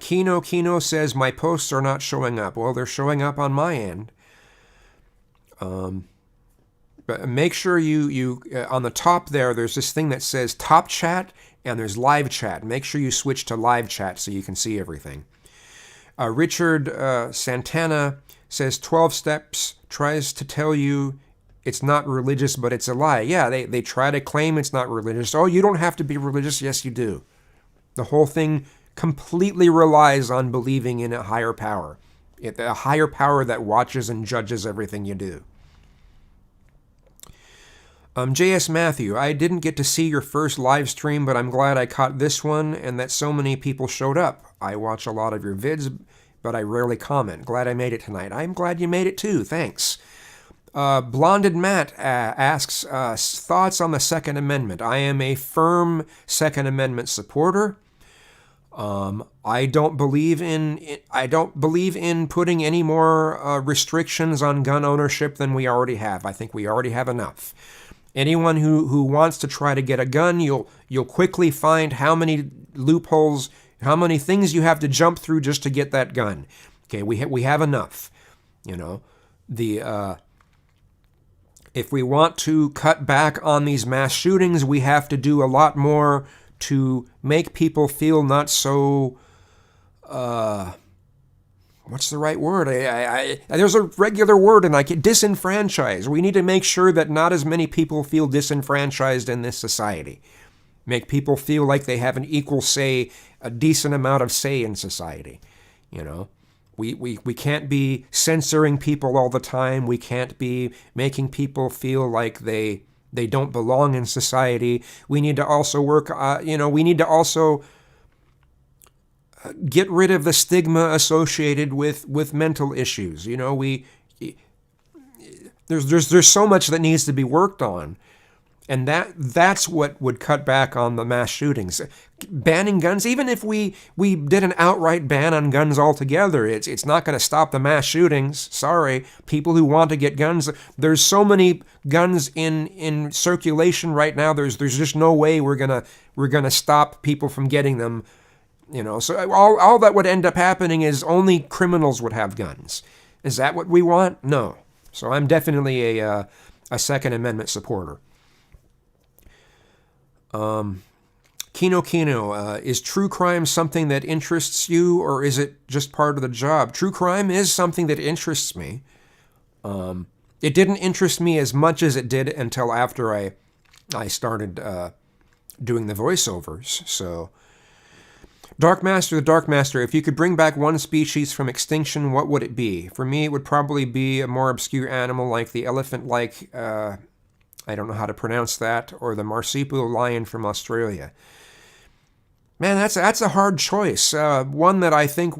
Kino says, my posts are not showing up. Well, they're showing up on my end. But make sure you on the top there's this thing that says top chat, and there's live chat. Make sure you switch to live chat so you can see everything. Richard Santana says 12 Steps tries to tell you it's not religious, but it's a lie. Yeah, they try to claim it's not religious. Oh, you don't have to be religious. Yes, you do. The whole thing completely relies on believing in a higher power. A higher power that watches and judges everything you do. J.S. Matthew, I didn't get to see your first live stream, but I'm glad I caught this one and that so many people showed up. I watch a lot of your vids, but I rarely comment. Glad I made it tonight. I'm glad you made it too. Thanks. Blonded Matt asks, thoughts on the Second Amendment. I am a firm Second Amendment supporter. I don't believe in putting any more restrictions on gun ownership than we already have. I think we already have enough. Anyone who wants to try to get a gun, you'll quickly find how many loopholes, how many things you have to jump through just to get that gun. Okay, we have enough. You know, if we want to cut back on these mass shootings, we have to do a lot more to make people feel not so, what's the right word? There's a regular word and I get disenfranchised. We need to make sure that not as many people feel disenfranchised in this society. Make people feel like they have an equal say, a decent amount of say in society. You know, we can't be censoring people all the time. We can't be making people feel like they don't belong in society. We need to also work, we need to also get rid of the stigma associated with mental issues. You know, there's so much that needs to be worked on. And that's what would cut back on the mass shootings. Banning guns, even if we did an outright ban on guns altogether, it's not going to stop the mass shootings. Sorry, people who want to get guns. There's so many guns in circulation right now. There's just no way we're gonna stop people from getting them. You know, so all that would end up happening is only criminals would have guns. Is that what we want? No. So I'm definitely a Second Amendment supporter. Kino, is true crime something that interests you, or is it just part of the job? True crime is something that interests me. It didn't interest me as much as it did until after I started doing the voiceovers. So, the Dark Master, if you could bring back one species from extinction, what would it be? For me, it would probably be a more obscure animal like the elephant-like, I don't know how to pronounce that, or the marsupial lion from Australia. Man, that's a hard choice. One that I think,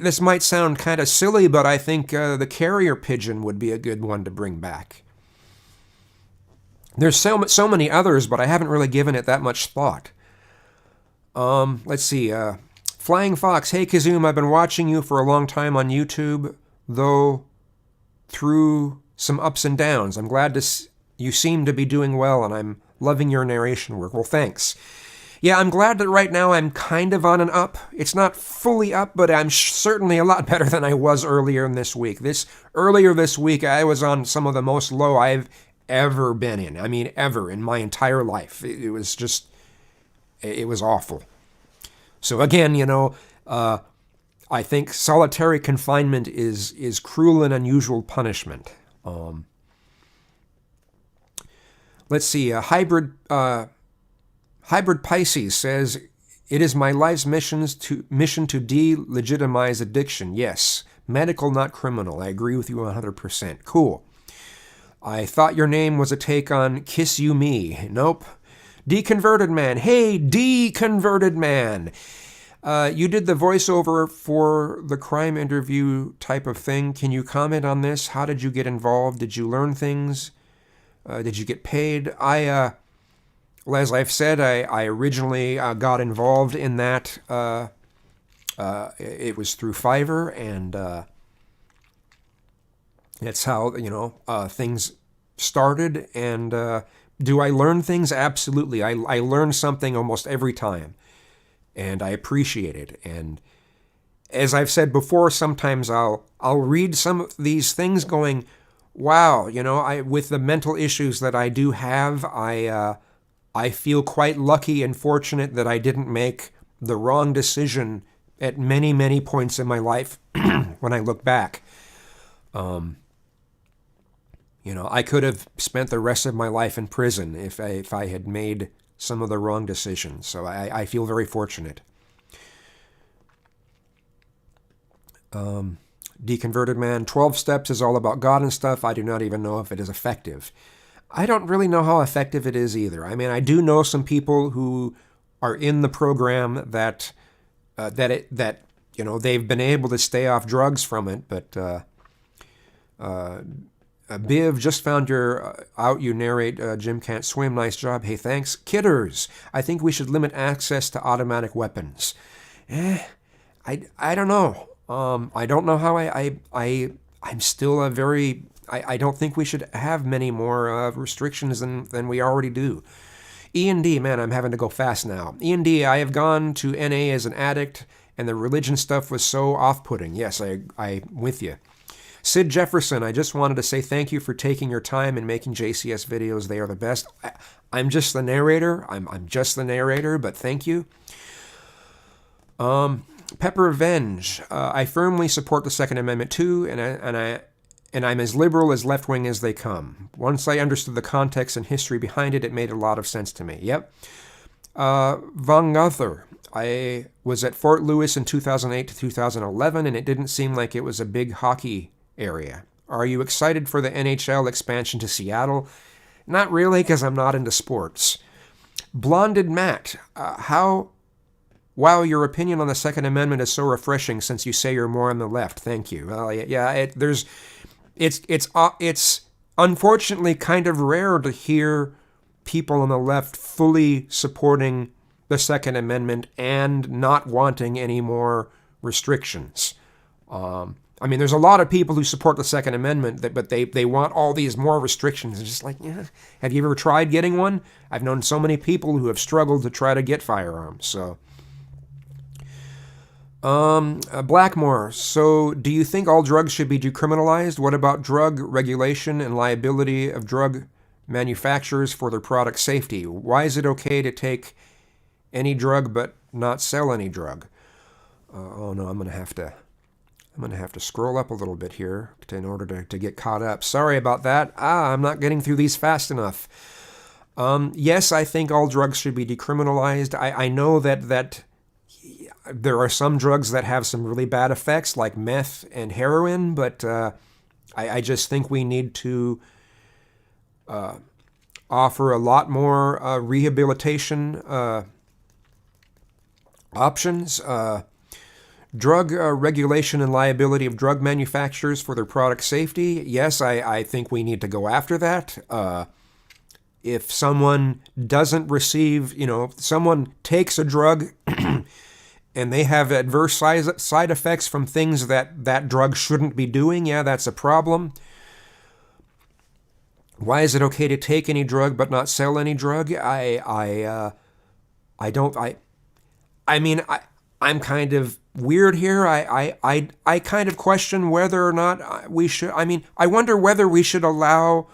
this might sound kind of silly, but I think the carrier pigeon would be a good one to bring back. There's so many others, but I haven't really given it that much thought. Let's see. Flying Fox, hey Kazoom, I've been watching you for a long time on YouTube, though through some ups and downs. I'm glad you seem to be doing well, and I'm loving your narration work. Well, thanks. Yeah, I'm glad that right now I'm kind of on an up. It's not fully up, but I'm certainly a lot better than I was earlier in this week. Earlier this week, I was on some of the most low I've ever been in. I mean, ever in my entire life. It was awful. So again, I think solitary confinement is cruel and unusual punishment. Let's see. Hybrid Pisces says, "It is my life's mission to delegitimize addiction." Yes, medical, not criminal. I agree with you 100%. Cool. I thought your name was a take on Kiss You Me. Nope. Deconverted Man. Hey, Deconverted Man. You did the voiceover for the crime interview type of thing. Can you comment on this? How did you get involved? Did you learn things? Did you get paid? Well, as I've said, I originally got involved in that. It was through Fiverr, and that's how, things started. And do I learn things? Absolutely. I learn something almost every time, and I appreciate it. And as I've said before, sometimes I'll read some of these things going, wow, with the mental issues that I do have, I feel quite lucky and fortunate that I didn't make the wrong decision at many, many points in my life when I look back. I could have spent the rest of my life in prison if I had made some of the wrong decisions. So I feel very fortunate. Deconverted man, 12 steps is all about God and stuff. I do not even know if it is effective. I don't really know how effective it is either. I mean, I do know some people who are in the program that they've been able to stay off drugs from it, but Biv, just found your out. You narrate Jim Can't Swim. Nice job. Hey, thanks. Kidders, I think we should limit access to automatic weapons. I don't know. I don't know how I'm still a very... I don't think we should have many more restrictions than we already do. E&D, man, I'm having to go fast now. E&D, I have gone to NA as an addict, and the religion stuff was so off-putting. Yes, I'm with you. Sid Jefferson, I just wanted to say thank you for taking your time and making JCS videos. They are the best. I'm just the narrator. I'm just the narrator, but thank you. Pepper Revenge, I firmly support the Second Amendment too, and I'm as liberal as left-wing as they come. Once I understood the context and history behind it, it made a lot of sense to me. Yep. Von Gother, I was at Fort Lewis in 2008 to 2011, and it didn't seem like it was a big hockey area. Are you excited for the NHL expansion to Seattle? Not really, because I'm not into sports. Blonded Matt, wow, your opinion on the Second Amendment is so refreshing since you say you're more on the left. Thank you. Well, yeah, it's unfortunately kind of rare to hear people on the left fully supporting the Second Amendment and not wanting any more restrictions. I mean, there's a lot of people who support the Second Amendment, but they want all these more restrictions. It's just like, yeah, have you ever tried getting one? I've known so many people who have struggled to try to get firearms, so... Blackmore, so do you think all drugs should be decriminalized? What about drug regulation and liability of drug manufacturers for their product safety? Why is it okay to take any drug but not sell any drug? Oh no, I'm gonna have to scroll up a little bit here in order to get caught up. Sorry about that. I'm not getting through these fast enough. Yes, I think all drugs should be decriminalized. I know that there are some drugs that have some really bad effects, like meth and heroin, but I just think we need to offer a lot more rehabilitation options. Drug regulation and liability of drug manufacturers for their product safety. Yes, I think we need to go after that. If someone doesn't receive, someone takes a drug and they have adverse side effects from things that drug shouldn't be doing, yeah, that's a problem. Why is it okay to take any drug but not sell any drug? I'm kind of weird here. I kind of question whether or not we should. I wonder whether we should allow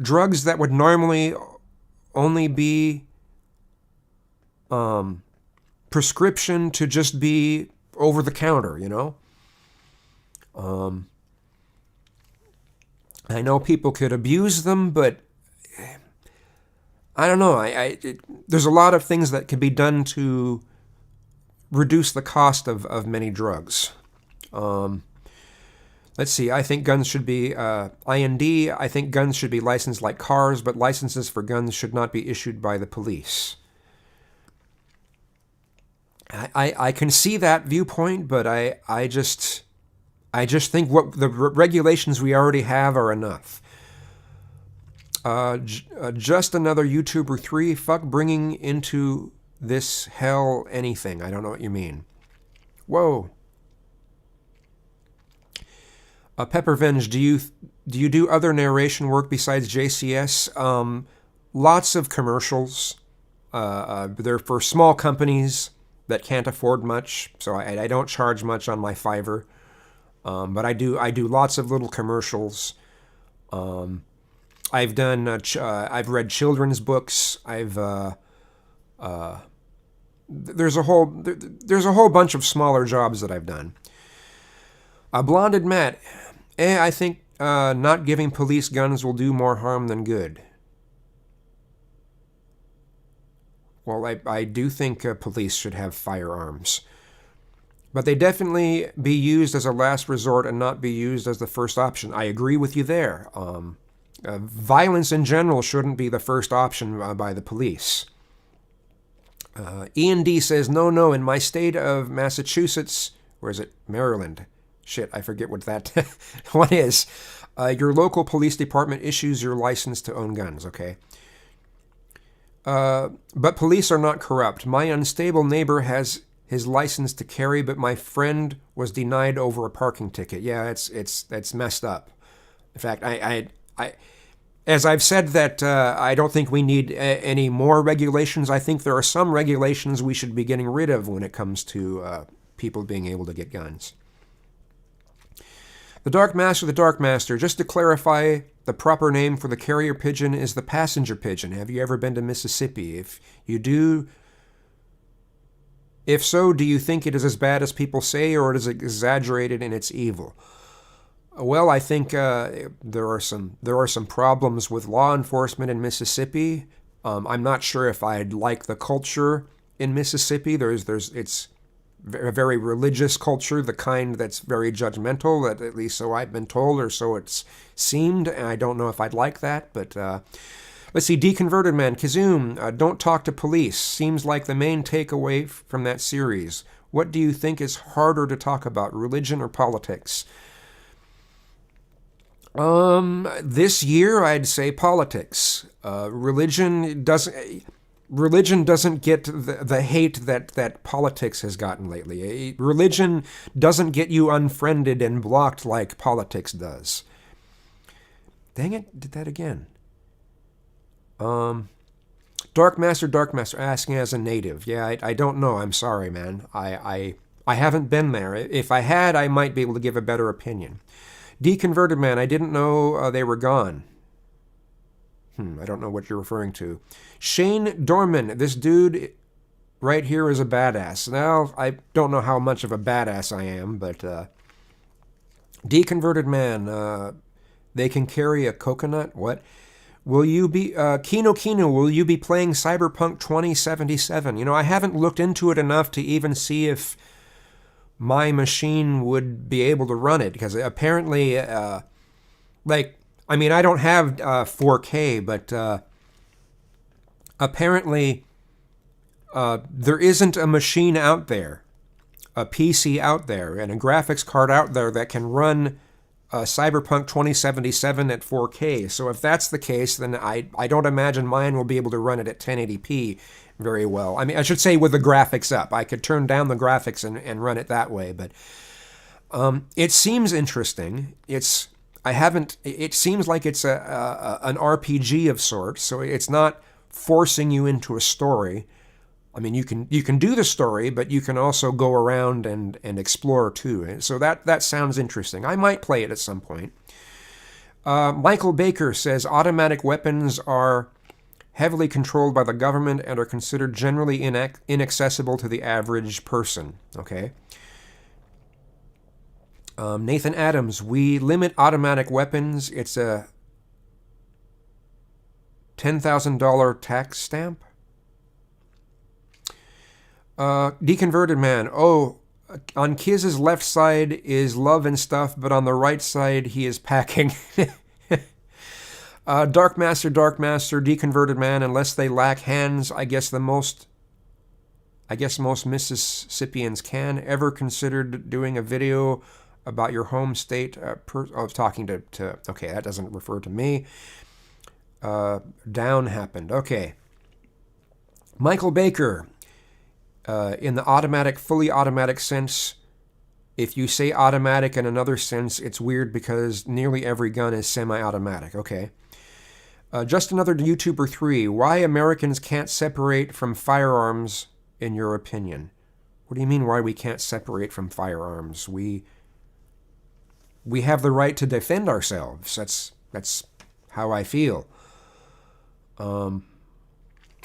drugs that would normally only be prescription to just be over the counter, I know people could abuse them, but I don't know. There's a lot of things that could be done to reduce the cost of many drugs. Let's see. I think guns should be IND. I think guns should be licensed like cars, but licenses for guns should not be issued by the police. I can see that viewpoint, but I just think what the regulations we already have are enough. Just another YouTuber 3. Fuck bringing into this hell anything. I don't know what you mean. Whoa. Peppervenge, do you do other narration work besides JCS? Lots of commercials. They're for small companies that can't afford much, so I don't charge much on my Fiverr. But I do lots of little commercials. I've done I've read children's books. I've there's a whole bunch of smaller jobs that I've done. Blonded Matt, I think not giving police guns will do more harm than good. Well, I do think police should have firearms. But they definitely be used as a last resort and not be used as the first option. I agree with you there. Violence in general shouldn't be the first option by the police. Ian D says, no, in my state of Massachusetts, or is it Maryland? Shit, I forget what that one is. Your local police department issues your license to own guns, okay? But police are not corrupt. My unstable neighbor has his license to carry, but my friend was denied over a parking ticket. Yeah, it's messed up. In fact, I as I've said that I don't think we need any more regulations. I think there are some regulations we should be getting rid of when it comes to people being able to get guns. The Dark Master, just to clarify, the proper name for the carrier pigeon is the passenger pigeon. Have you ever been to Mississippi? If you do, if so, do you think it is as bad as people say, or is it exaggerated in its evil? Well, I think there are some problems with law enforcement in Mississippi. I'm not sure if I'd like the culture in Mississippi. It's a very religious culture, the kind that's very judgmental, that at least so I've been told, or so it's seemed, and I don't know if I'd like that, but let's see, Deconverted Man, Kazoom, don't talk to police, seems like the main takeaway from that series. What do you think is harder to talk about, religion or politics? This year, I'd say politics. Religion doesn't get the hate that politics has gotten lately. Religion doesn't get you unfriended and blocked like politics does. Dang it, did that again. Dark Master, asking as a native. Yeah, I don't know. I'm sorry, man. I haven't been there. If I had, I might be able to give a better opinion. Deconverted Man, I didn't know they were gone. I don't know what you're referring to. Shane Dorman, this dude right here is a badass. Now, I don't know how much of a badass I am, but Deconverted Man, they can carry a coconut? What? Will you be, Kino, will you be playing Cyberpunk 2077? You know, I haven't looked into it enough to even see if my machine would be able to run it, because apparently, I don't have 4K, but apparently there isn't a machine out there, a PC out there, and a graphics card out there that can run Cyberpunk 2077 at 4K. So if that's the case, then I don't imagine mine will be able to run it at 1080p very well. I mean, I should say with the graphics up. I could turn down the graphics and run it that way, but it seems interesting. It seems like it's an RPG of sorts, so it's not forcing you into a story. I mean, you can do the story, but you can also go around and explore too. So that sounds interesting. I might play it at some point. Michael Baker says automatic weapons are heavily controlled by the government and are considered generally inaccessible to the average person. Okay. Nathan Adams, we limit automatic weapons. It's a $10,000 tax stamp. Deconverted Man, on Kiz's left side is love and stuff, but on the right side he is packing. Dark Master, Deconverted Man, unless they lack hands, I guess most Mississippians can. Ever considered doing a video about your home state? Talking to okay, that doesn't refer to me. Down happened. Okay. Michael Baker, in the fully automatic sense, if you say automatic in another sense, it's weird because nearly every gun is semi-automatic. Okay. Just another YouTuber 3. Why Americans can't separate from firearms, in your opinion? What do you mean why we can't separate from firearms? We have the right to defend ourselves. That's how I feel. Did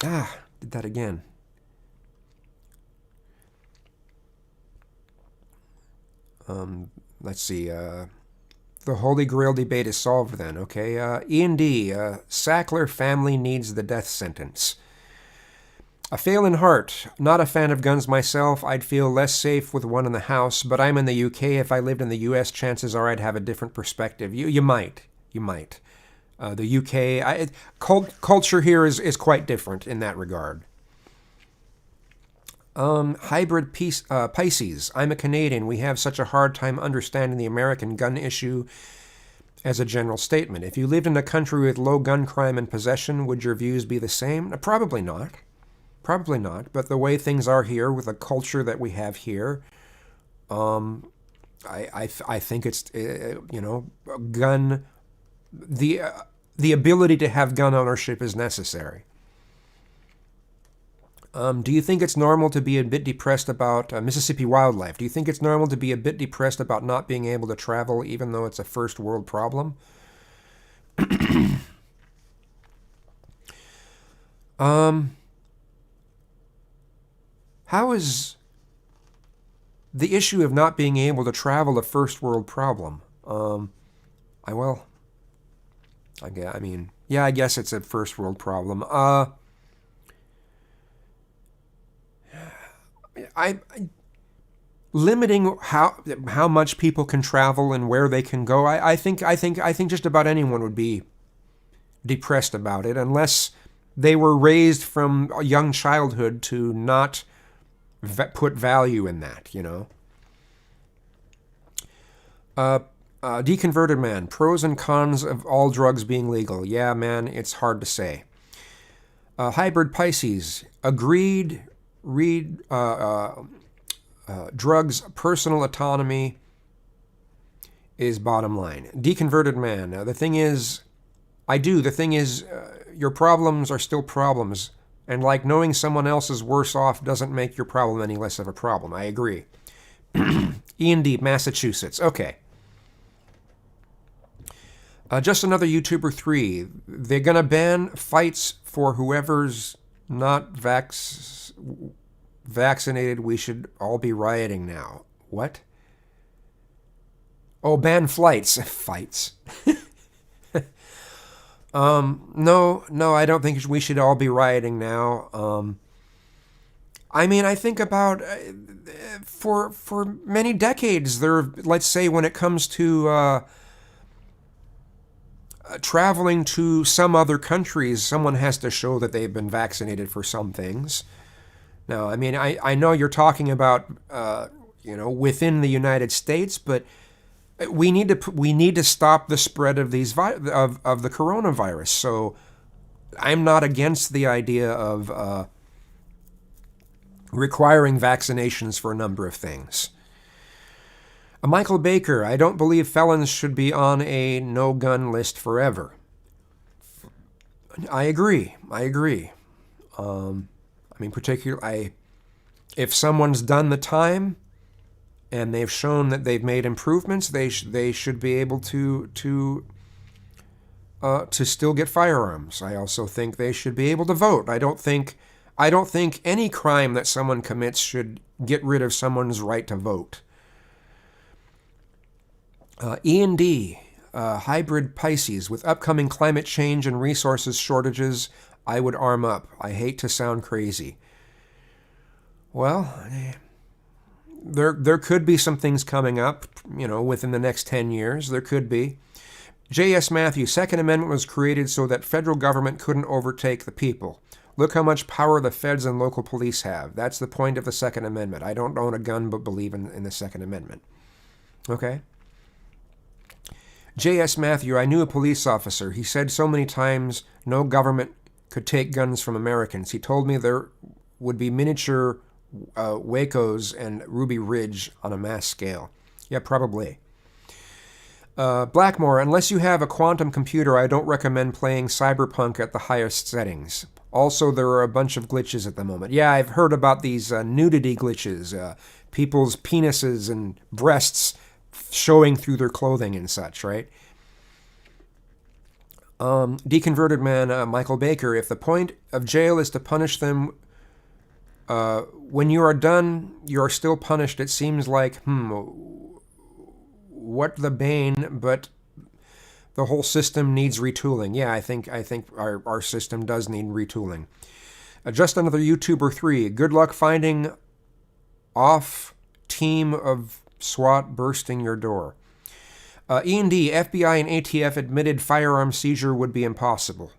that again. Let's see. The Holy Grail debate is solved then, okay? E&D, Sackler family needs the death sentence. A fail in heart. Not a fan of guns myself. I'd feel less safe with one in the house, but I'm in the UK. If I lived in the US, chances are I'd have a different perspective. You might. You might. The UK, culture here is quite different in that regard. Hybrid Pisces. I'm a Canadian. We have such a hard time understanding the American gun issue as a general statement. If you lived in a country with low gun crime and possession, would your views be the same? Probably not. Probably not. But the way things are here, with the culture that we have here, I think it's gun. The ability to have gun ownership is necessary. Do you think it's normal to be a bit depressed about Mississippi wildlife? Do you think it's normal to be a bit depressed about not being able to travel, even though it's a first world problem? How is the issue of not being able to travel a first world problem? I guess it's a first world problem. Limiting how much people can travel and where they can go. I think just about anyone would be depressed about it, unless they were raised from a young childhood to not put value in that, Deconverted man. Pros and cons of all drugs being legal. Yeah, man, it's hard to say. Hybrid Pisces. Agreed. Read drugs, personal autonomy is bottom line. Deconverted man. The thing is, your problems are still problems. And like knowing someone else is worse off doesn't make your problem any less of a problem. I agree. E&D, Massachusetts. Okay. Just another YouTuber 3. They're going to ban fights for whoever's not vaccinated. We should all be rioting now. What? Oh, ban flights. Fights. No, I don't think we should all be rioting now. I think about for many decades let's say when it comes to traveling to some other countries, someone has to show that they've been vaccinated for some things. Now, I know you're talking about within the United States, but we need to stop the spread of these of the coronavirus. So I'm not against the idea of requiring vaccinations for a number of things. Michael Baker, I don't believe felons should be on a no-gun list forever. I agree. Particularly, if someone's done the time and they've shown that they've made improvements, they should be able to still get firearms. I also think they should be able to vote. I don't think any crime that someone commits should get rid of someone's right to vote. E&D, Hybrid Pisces. With upcoming climate change and resources shortages, I would arm up. I hate to sound crazy. Well, there could be some things coming up, within the next 10 years. There could be. J.S. Matthews, Second Amendment was created so that federal government couldn't overtake the people. Look how much power the feds and local police have. That's the point of the Second Amendment. I don't own a gun but believe in the Second Amendment. Okay? J.S. Matthew, I knew a police officer. He said so many times no government could take guns from Americans. He told me there would be miniature Wacos and Ruby Ridge on a mass scale. Yeah, probably. Blackmore, unless you have a quantum computer, I don't recommend playing Cyberpunk at the highest settings. Also, there are a bunch of glitches at the moment. Yeah, I've heard about these nudity glitches, people's penises and breasts showing through their clothing and such, right? Deconverted man, Michael Baker, if the point of jail is to punish them, when you are done, you are still punished. It seems like, what the bane, but the whole system needs retooling. Yeah, I think our system does need retooling. Just another YouTuber 3. Good luck finding off team of SWAT bursting your door. E&D, FBI and ATF admitted firearm seizure would be impossible.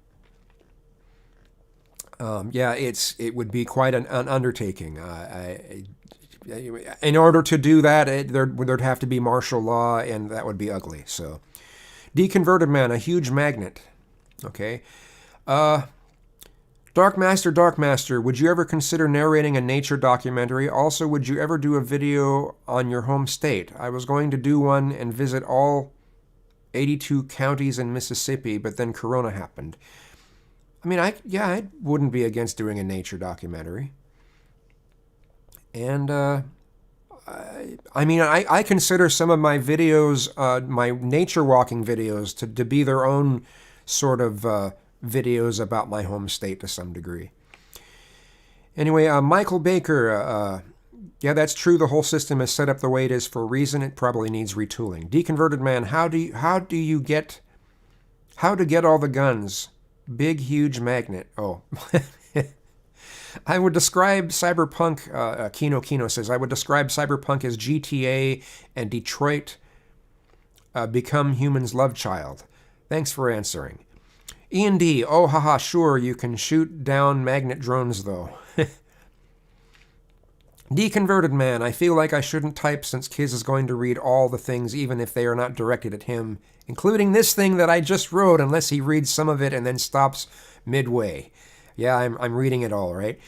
Yeah, it would be quite an undertaking. In order to do that, there'd have to be martial law, and that would be ugly. So, Deconverted Man, a huge magnet. Okay. Dark Master, would you ever consider narrating a nature documentary? Also, would you ever do a video on your home state? I was going to do one and visit all 82 counties in Mississippi, but then Corona happened. I mean, I wouldn't be against doing a nature documentary. And, I consider some of my videos, my nature walking videos, to be their own sort of videos about my home state to some degree. Anyway, Michael Baker, yeah, that's true. The whole system is set up the way it is for a reason. It probably needs retooling. Deconverted Man, how to get all the guns? Big, huge magnet. Oh. I would describe Cyberpunk, Kino says, I would describe Cyberpunk as GTA and Detroit Become Human's love child. Thanks for answering. E&D, oh haha, sure, you can shoot down magnet drones though. Deconverted Man, I feel like I shouldn't type since Kiz is going to read all the things even if they are not directed at him, including this thing that I just wrote, unless he reads some of it and then stops midway. Yeah, I'm reading it all, right?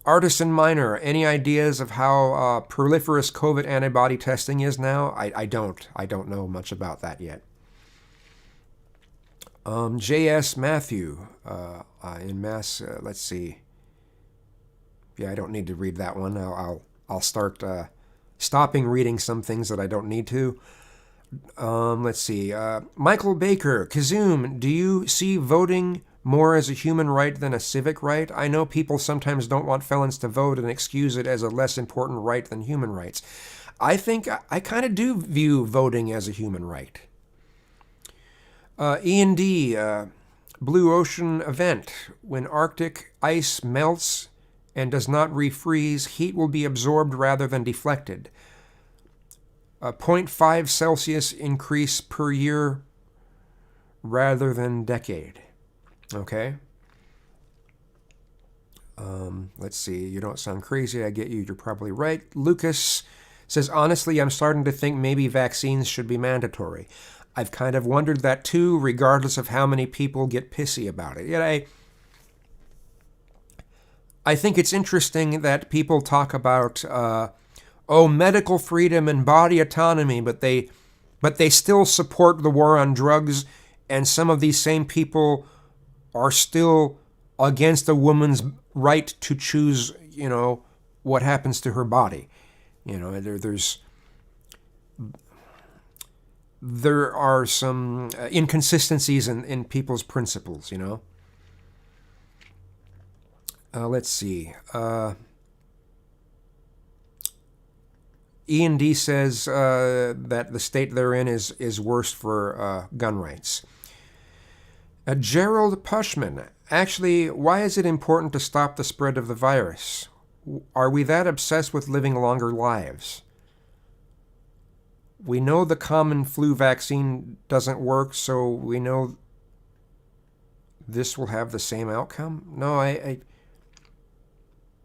Artisan Miner, any ideas of how proliferous COVID antibody testing is now? I don't know much about that yet. J.S. Matthew, in Mass, let's see. Yeah, I don't need to read that one. I'll start stopping reading some things that I don't need to. Let's see. Michael Baker, Kazoom, do you see voting more as a human right than a civic right? I know people sometimes don't want felons to vote and excuse it as a less important right than human rights. I think I kind of do view voting as a human right. E&D, Blue Ocean Event. When Arctic ice melts and does not refreeze, heat will be absorbed rather than deflected. 0.5 Celsius increase per year rather than decade. Okay? Let's see. You don't sound crazy. I get you. You're probably right. Lucas says, honestly, I'm starting to think maybe vaccines should be mandatory. I've kind of wondered that too, regardless of how many people get pissy about it. Yet I think it's interesting that people talk about medical freedom and body autonomy, but they still support the war on drugs, and some of these same people are still against a woman's right to choose, what happens to her body. There are some inconsistencies in people's principles, Let's see. E&D says that the state they're in is worse for gun rights. Gerald Pushman, actually, why is it important to stop the spread of the virus? Are we that obsessed with living longer lives? We know the common flu vaccine doesn't work, so we know this will have the same outcome? No,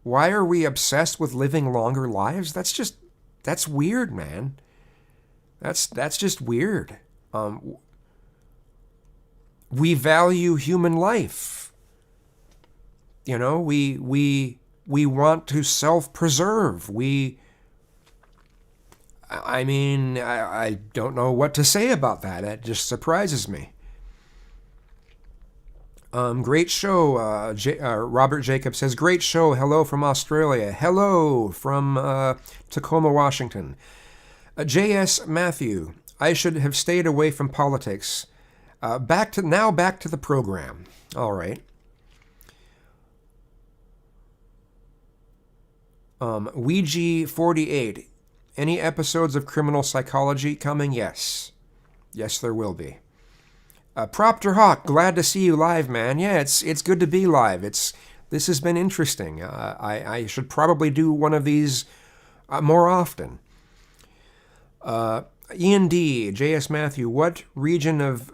why are we obsessed with living longer lives? That's weird, man. That's just weird. We value human life. We want to self-preserve. I don't know what to say about that. That just surprises me. Great show. Robert Jacob says, great show. Hello from Australia. Hello from Tacoma, Washington. J.S. Matthew, I should have stayed away from politics. Back to the program. All right. Ouija 48. Any episodes of Criminal Psychology coming? Yes. Yes, there will be. Propter Hawk, glad to see you live, man. Yeah, it's good to be live. This has been interesting. I should probably do one of these more often. Ian D, J.S. Matthew, what region of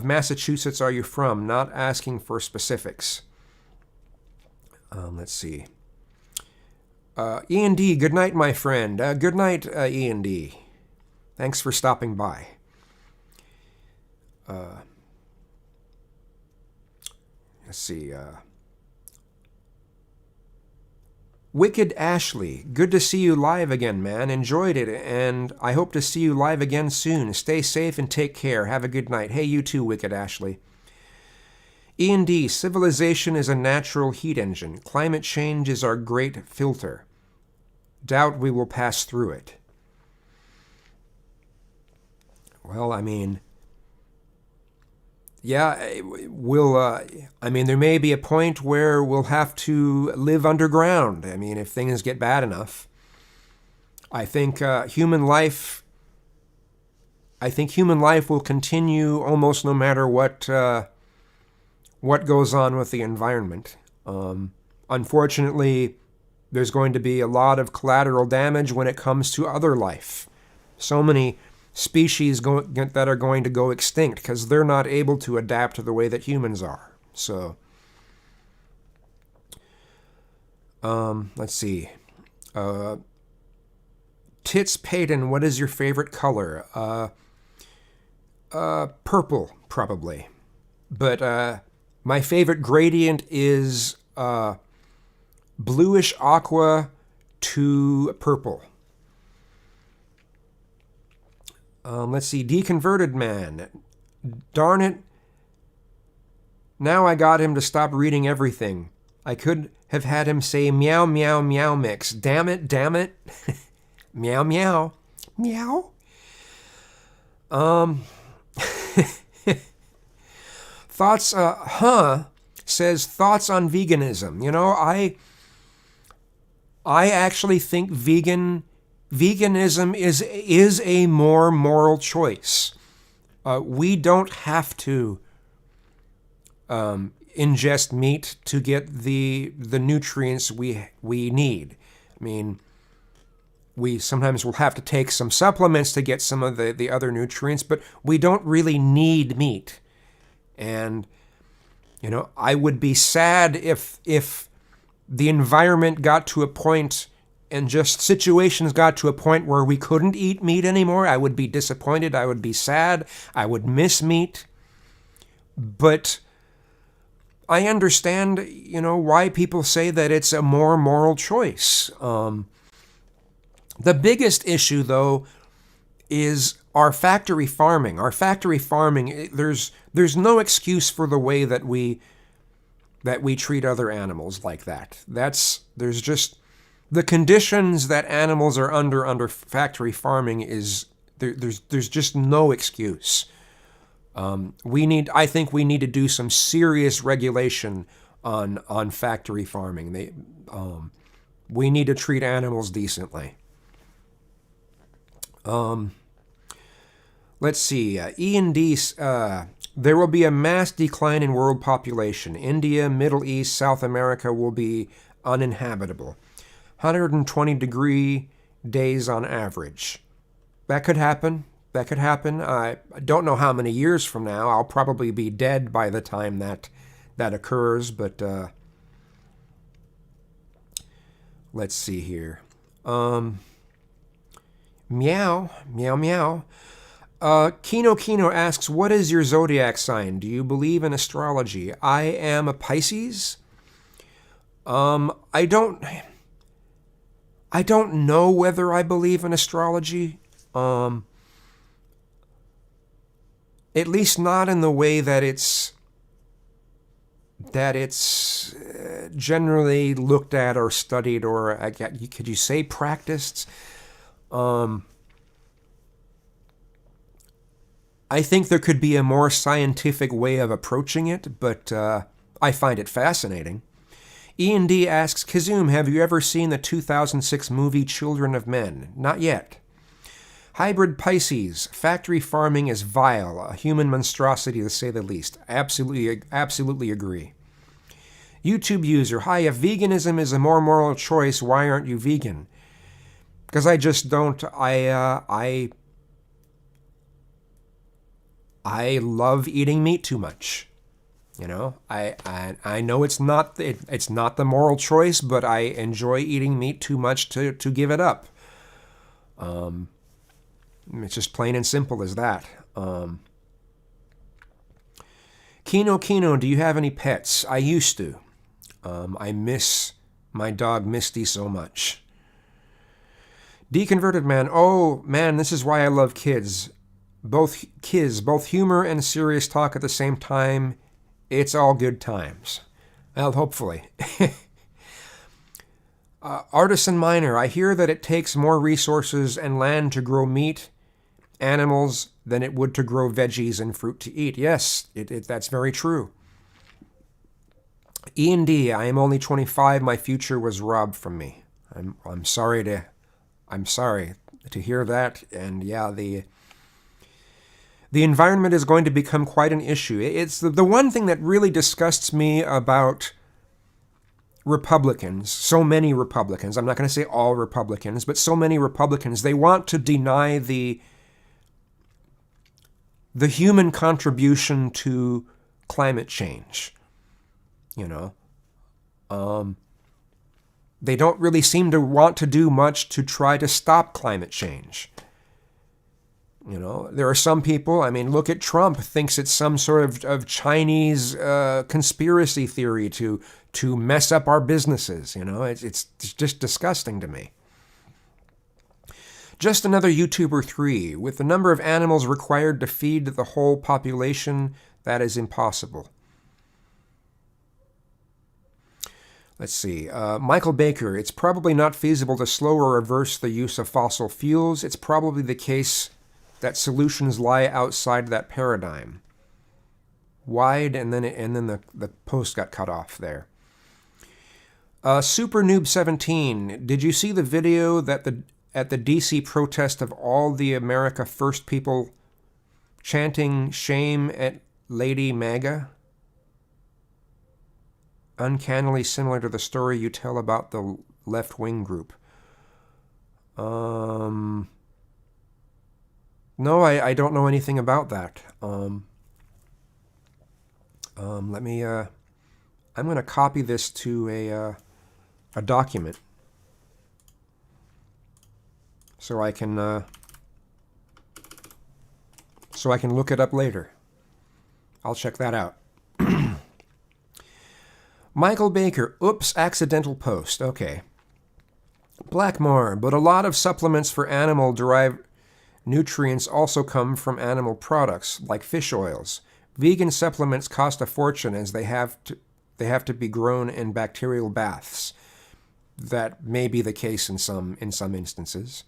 Massachusetts are you from? Not asking for specifics. Let's see. Ian D, good night, my friend. Good night, Ian D. Thanks for stopping by. Let's see. Wicked Ashley, good to see you live again, man. Enjoyed it, and I hope to see you live again soon. Stay safe and take care. Have a good night. Hey, you too, Wicked Ashley. Ian D, civilization is a natural heat engine. Climate change is our great filter. Doubt we will pass through it. Well, I mean, yeah, there may be a point where we'll have to live underground. I mean, if things get bad enough. I think human life will continue almost no matter what goes on with the environment. Unfortunately, there's going to be a lot of collateral damage when it comes to other life. So many species that are going to go extinct because they're not able to adapt to the way that humans are. So, let's see. Tits Payton, what is your favorite color? Purple, probably. But my favorite gradient is bluish aqua to purple. Let's see. Deconverted Man. Darn it. Now I got him to stop reading everything. I could have had him say meow, meow, meow mix. Damn it, damn it. Meow, meow. Meow. Thoughts, says thoughts on veganism. You know, I actually think veganism is a more moral choice. We don't have to ingest meat to get the nutrients we need. I mean, we sometimes will have to take some supplements to get some of the other nutrients, but we don't really need meat. And, you know, I would be sad if the environment got to a point and just situations got to a point where we couldn't eat meat anymore. I would be disappointed. I would be sad. I would miss meat. But I understand, you know, why people say that it's a more moral choice. The biggest issue, though, is our factory farming. Our factory farming, there's no excuse for the way that we treat other animals like that. There's just the conditions that animals are under factory farming is there's just no excuse. I think we need to do some serious regulation on factory farming. We need to treat animals decently. Let's see. Ian D. There will be a mass decline in world population. India, Middle East, South America will be uninhabitable. 120-degree days on average. That could happen. I don't know how many years from now. I'll probably be dead by the time that occurs, but let's see here. Meow, meow, meow. Kino asks, what is your zodiac sign? Do you believe in astrology? I am a Pisces. I don't know whether I believe in astrology. At least not in the way that it's generally looked at or studied or, could you say, practiced? I think there could be a more scientific way of approaching it, but I find it fascinating. Ian D. asks, Kazoom, have you ever seen the 2006 movie Children of Men? Not yet. Hybrid Pisces. Factory farming is vile, a human monstrosity to say the least. Absolutely agree. YouTube user. Hi, if veganism is a more moral choice, why aren't you vegan? Because I just don't. I love eating meat too much. You know, I know it's not the moral choice, but I enjoy eating meat too much to give it up. It's just plain and simple as that. Kino, do you have any pets? I used to. I miss my dog Misty so much. Deconverted man. Oh man, this is why I love kids. Both humor and serious talk at the same time. It's all good times. Well, hopefully. Artisan miner. I hear that it takes more resources and land to grow meat, animals, than it would to grow veggies and fruit to eat. Yes, that's very true. Ian D. I am only 25. My future was robbed from me. I'm sorry to hear that. And yeah, the environment is going to become quite an issue. It's the one thing that really disgusts me about Republicans, so many Republicans. I'm not going to say all Republicans, but so many Republicans. They want to deny the human contribution to climate change. You know, they don't really seem to want to do much to try to stop climate change. You know, there are some people, I mean, look at Trump, thinks it's some sort of Chinese conspiracy theory to mess up our businesses. You know, it's just disgusting to me. Just another YouTuber 3. With the number of animals required to feed the whole population, that is impossible. Let's see. Michael Baker. It's probably not feasible to slow or reverse the use of fossil fuels. It's probably the case that solutions lie outside that paradigm. Wide, and then the post got cut off there. Super Noob 17. Did you see the video that at the DC protest of all the America First people chanting shame at Lady MAGA? Uncannily similar to the story you tell about the left-wing group. No, I don't know anything about that. Let me. I'm going to copy this to a document so I can look it up later. I'll check that out. Michael Baker. Oops, accidental post. Okay. Blackmore. But a lot of supplements for animal-derived nutrients also come from animal products, like fish oils. Vegan supplements cost a fortune as they have to be grown in bacterial baths. That may be the case in some instances.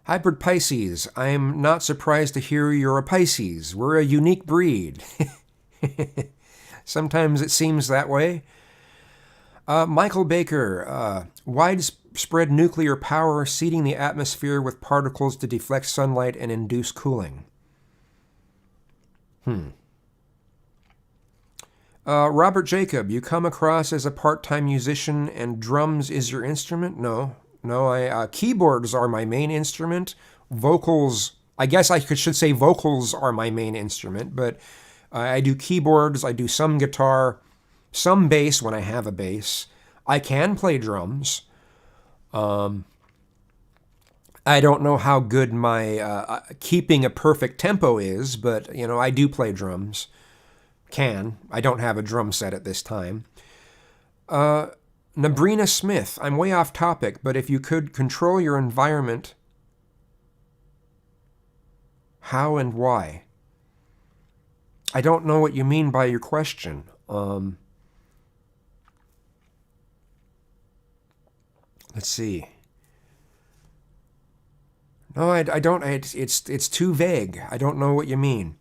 Hybrid Pisces. I'm not surprised to hear you're a Pisces. We're a unique breed. Sometimes it seems that way. Michael Baker. Widespread nuclear power seeding the atmosphere with particles to deflect sunlight and induce cooling. Robert Jacob. You come across as a part-time musician and drums is your instrument? No. Keyboards are my main instrument. Vocals, I guess I should say vocals are my main instrument, but I do keyboards, I do some guitar, some bass when I have a bass. I can play drums. I don't know how good my keeping a perfect tempo is, but, you know, I do play drums. I don't have a drum set at this time. Nabrina Smith. I'm way off topic, but if you could control your environment, how and why? I don't know what you mean by your question. Let's see. No, I don't. It's too vague. I don't know what you mean.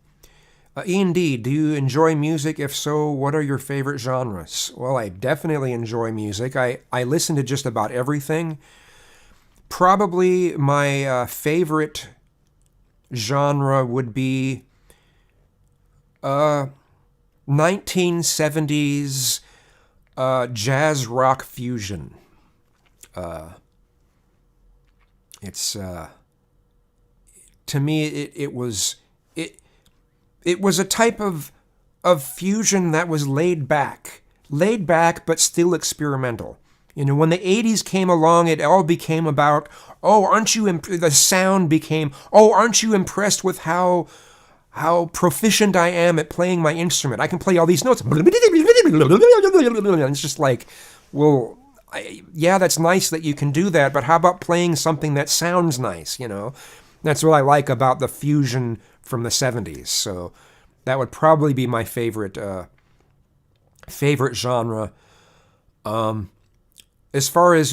Ian D, do you enjoy music? If so, what are your favorite genres? Well, I definitely enjoy music. I listen to just about everything. Probably my favorite genre would be 1970s jazz rock fusion. It's to me it was a type of fusion that was laid back but still experimental. When the 80s came along, it all became about, the sound became, aren't you impressed with how proficient I am at playing my instrument? I can play all these notes. It's just like, well, yeah, that's nice that you can do that, but how about playing something that sounds nice, That's what I like about the fusion from the 70s. So that would probably be my favorite genre. As far as,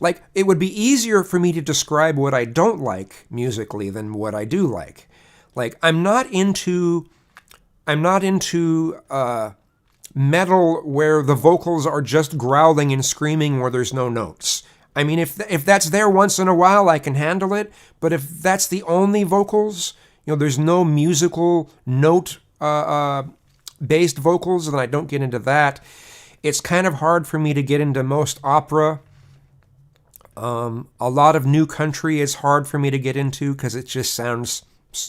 like, it would be easier for me to describe what I don't like musically than what I do like. Like, I'm not into metal where the vocals are just growling and screaming where there's no notes. I mean, if that's there once in a while, I can handle it. But if that's the only vocals, there's no musical note based vocals, then I don't get into that. It's kind of hard for me to get into most opera. A lot of new country is hard for me to get into because it just sounds,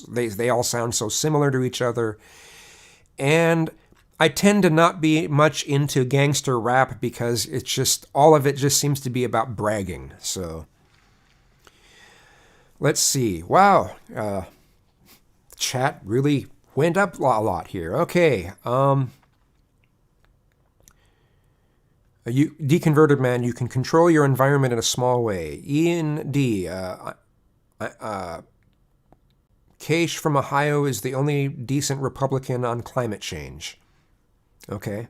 they all sound so similar to each other. And I tend to not be much into gangster rap because it's just, all of it just seems to be about bragging. So let's see. Wow. Chat really went up a lot here. Okay. You deconverted man, you can control your environment in a small way. Ian D. Case from Ohio is the only decent Republican on climate change. Okay.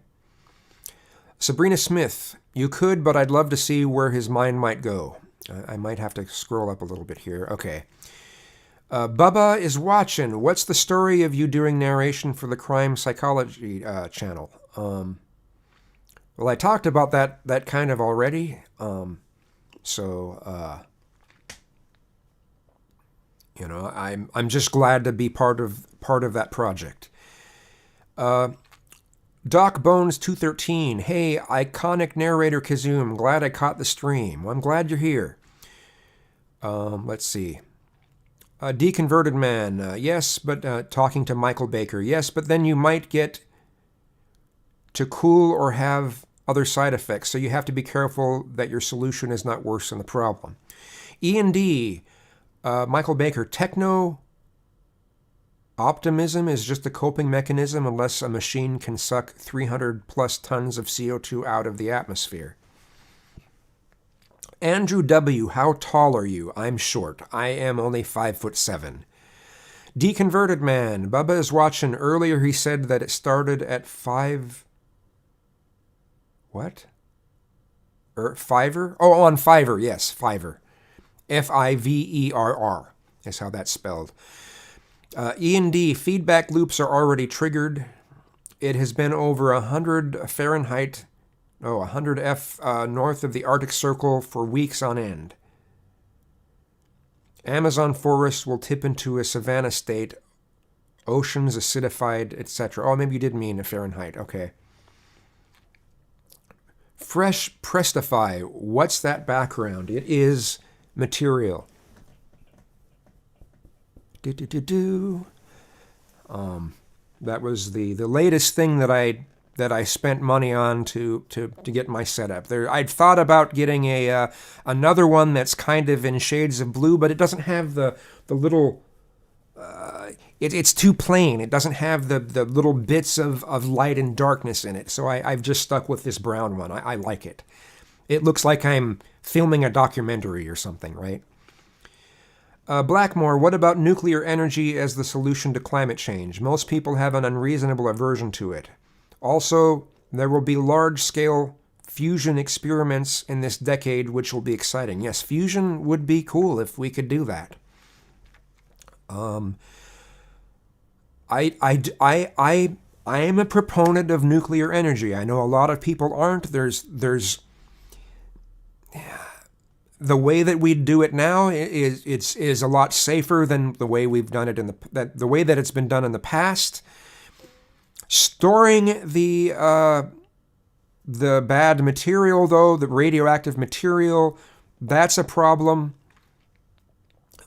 Sabrina Smith, you could, but I'd love to see where his mind might go. I might have to scroll up a little bit here. Okay. Bubba is watching. What's the story of you doing narration for the Crime Psychology channel? Well, I talked about that kind of already. I'm just glad to be part of that project. Doc Bones 213. Hey, iconic narrator Kazoom. Glad I caught the stream. Well, I'm glad you're here. Let's see. Deconverted man. Yes, but talking to Michael Baker. Yes, but then you might get to cool or have other side effects, so you have to be careful that your solution is not worse than the problem. E&D, Michael Baker, techno-optimism is just a coping mechanism unless a machine can suck 300 plus tons of CO2 out of the atmosphere. Andrew W., how tall are you? I'm short. I am only 5'7". Deconverted man, Bubba is watching. Earlier he said that it started at 5... What? Fiverr? Oh, on Fiverr, yes, Fiverr. Fiverr is how that's spelled. E&D, feedback loops are already triggered. It has been over 100 Fahrenheit, 100 F north of the Arctic Circle for weeks on end. Amazon forests will tip into a savanna state, oceans acidified, etc. Oh, maybe you did mean a Fahrenheit, okay. Fresh Prestify, what's that background? It is material. That was the latest thing that I spent money on to get my setup. I'd thought about getting another one that's kind of in shades of blue, but it doesn't have the little. It's too plain. It doesn't have the little bits of light and darkness in it. So I've just stuck with this brown one. I like it. It looks like I'm filming a documentary or something, right? Blackmore, what about nuclear energy as the solution to climate change? Most people have an unreasonable aversion to it. Also, there will be large-scale fusion experiments in this decade, which will be exciting. Yes, fusion would be cool if we could do that. I am a proponent of nuclear energy. I know a lot of people aren't. There's the way that we do it now is a lot safer than the way we've done it the way that it's been done in the past. Storing the bad material, though, the radioactive material, that's a problem.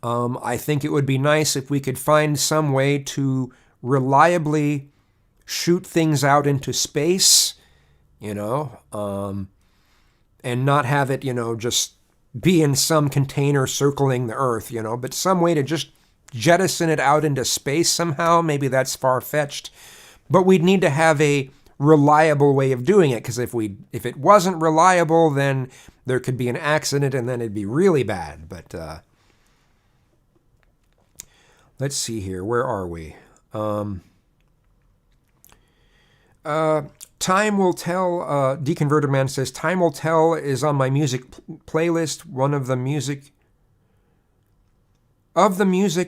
I think it would be nice if we could find some way to reliably shoot things out into space, and not have it, just be in some container circling the Earth, but some way to just jettison it out into space somehow. Maybe that's far-fetched, but we'd need to have a reliable way of doing it, because if it wasn't reliable, then there could be an accident and then it'd be really bad. But let's see here. Where are we? Time Will Tell, Deconverted Man says, Time Will Tell is on my music playlist. One of the music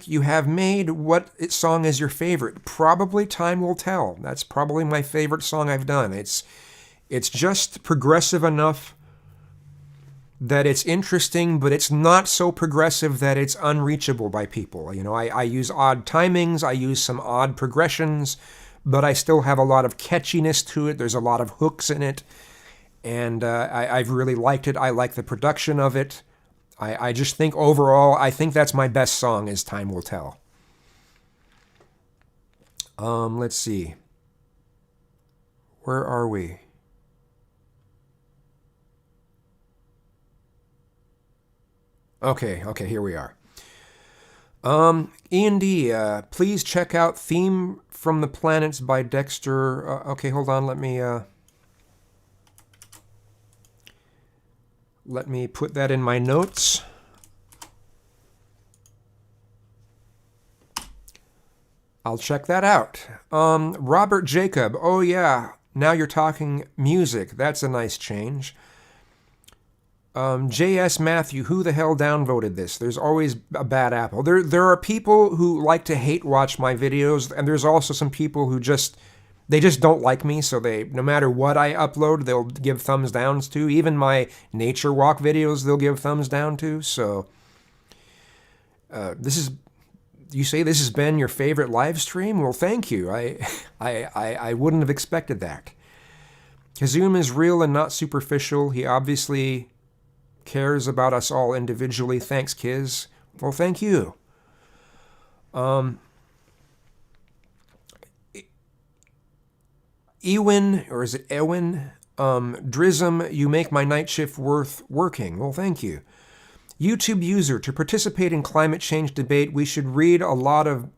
you have made, what song is your favorite? Probably Time Will Tell. That's probably my favorite song I've done. It's just progressive enough that it's interesting, but it's not so progressive that it's unreachable by people. I use odd timings, I use some odd progressions, but I still have a lot of catchiness to it. There's a lot of hooks in it, and I've really liked it. I like the production of it. I just think overall, I think that's my best song, is Time Will Tell. Let's see. Where are we? Okay, here we are. Ian D, please check out Theme from the Planets by Dexter. Okay, hold on, let me put that in my notes. I'll check that out. Robert Jacob, oh yeah, now you're talking music. That's a nice change. J.S. Matthew, who the hell downvoted this? There's always a bad apple. There are people who like to hate watch my videos, and there's also some people who just don't like me, so no matter what I upload, they'll give thumbs downs to. Even my nature walk videos, they'll give thumbs down to. So, you say this has been your favorite live stream? Well, thank you. I wouldn't have expected that. Kazum is real and not superficial. He obviously cares about us all individually. Thanks, Kiz. Well, thank you. Ewin, or is it Ewin? Drism, you make my night shift worth working. Well, thank you. YouTube user, to participate in climate change debate, we should read a lot of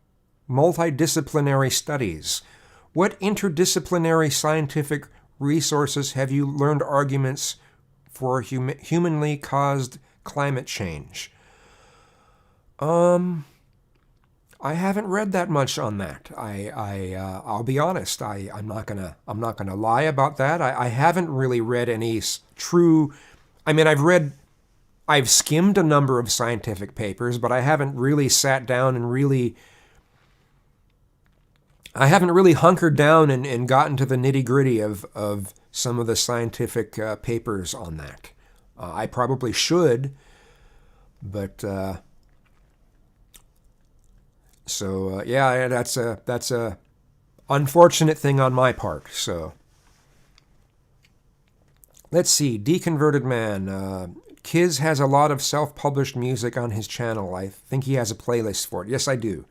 multidisciplinary studies. What interdisciplinary scientific resources have you learned arguments for humanly caused climate change? I haven't read that much on that. I'll be honest. I'm not gonna lie about that. I haven't really read any true. I mean, I've skimmed a number of scientific papers, but I haven't really sat down and I haven't really hunkered down and gotten to the nitty-gritty of some of the scientific papers on that. I probably should, but yeah, that's a unfortunate thing on my part. So let's see, Deconverted Man. Kiz has a lot of self-published music on his channel. I think he has a playlist for it. Yes, I do.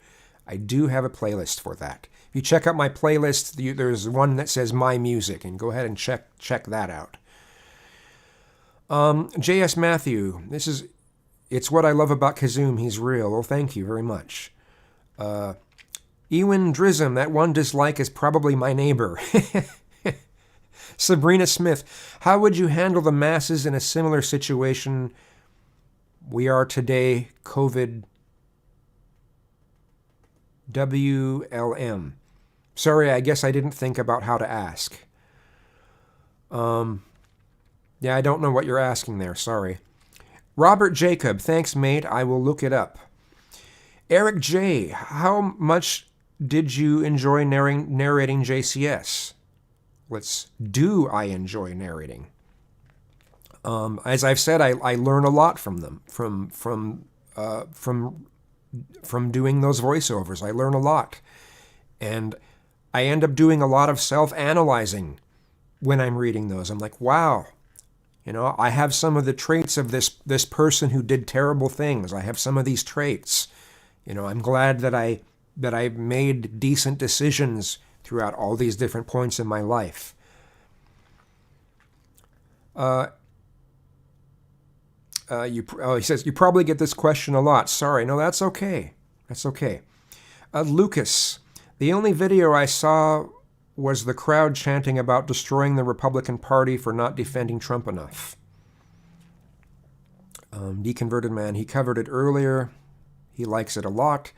I do have a playlist for that. If you check out my playlist, there's one that says My Music, and go ahead and check that out. J.S. Matthew, it's what I love about Kazum. He's real. Well, thank you very much. Ewan Drism, that one dislike is probably my neighbor. Sabrina Smith, how would you handle the masses in a similar situation we are today, COVID WLM? Sorry, I guess I didn't think about how to ask. Yeah, I don't know what you're asking there, sorry. Robert Jacob, thanks mate, I will look it up. Eric J, how much did you enjoy narrating JCS? Do I enjoy narrating? As I've said, I learn a lot from them, from doing those voiceovers. I learn a lot. And I end up doing a lot of self-analyzing when I'm reading those. I'm like, wow, I have some of the traits of this person who did terrible things. I have some of these traits. I'm glad that I made decent decisions throughout all these different points in my life. He says, you probably get this question a lot. Sorry. No, that's okay. That's okay. Lucas, the only video I saw was the crowd chanting about destroying the Republican Party for not defending Trump enough. Deconverted Man, he covered it earlier. He likes it a lot.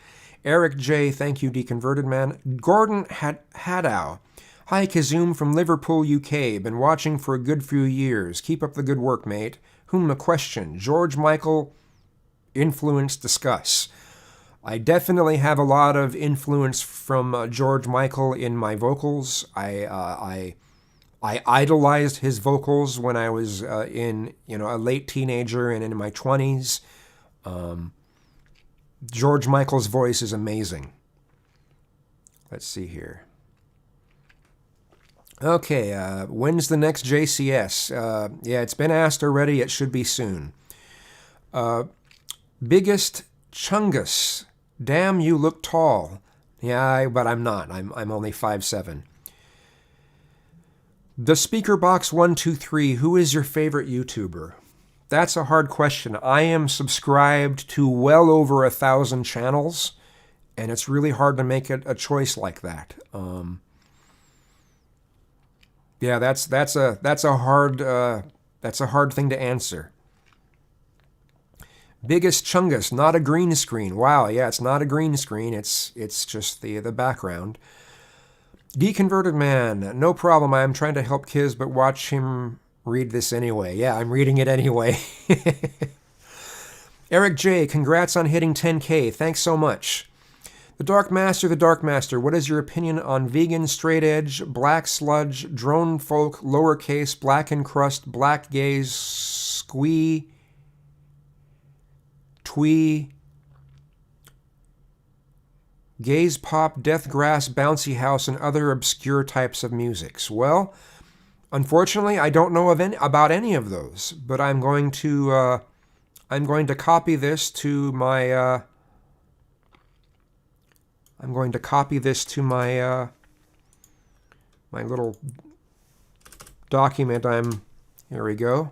Eric J., thank you, Deconverted Man. Gordon Hadow. Hi, Kazoom from Liverpool, UK. Been watching for a good few years. Keep up the good work, mate. A question. George Michael influence, discuss. I definitely have a lot of influence from George Michael in my vocals. I idolized his vocals when I was a late teenager and in my 20s. George Michael's voice is amazing. Let's see here. Okay, when's the next JCS? Yeah, it's been asked already. It should be soon. Biggest Chungus. Damn, you look tall. Yeah, but I'm not. I'm only 5'7". The Speaker Box 123. Who is your favorite YouTuber? That's a hard question. I am subscribed to well over 1,000 channels, and it's really hard to make a choice like that. Yeah, that's a hard thing to answer. Biggest Chungus, not a green screen. Wow, yeah, it's not a green screen. It's just the background. Deconverted Man, no problem. I am trying to help Kiz, but watch him read this anyway. Yeah, I'm reading it anyway. Eric J., congrats on hitting 10K. Thanks so much. The Dark Master, what is your opinion on vegan, straight edge, black sludge, drone folk, lowercase, black encrust, black gaze, squee, twee, gaze pop, death grass, bouncy house, and other obscure types of musics? Well, unfortunately, I don't know about any of those, but I'm going to copy this to my my little document. Here we go.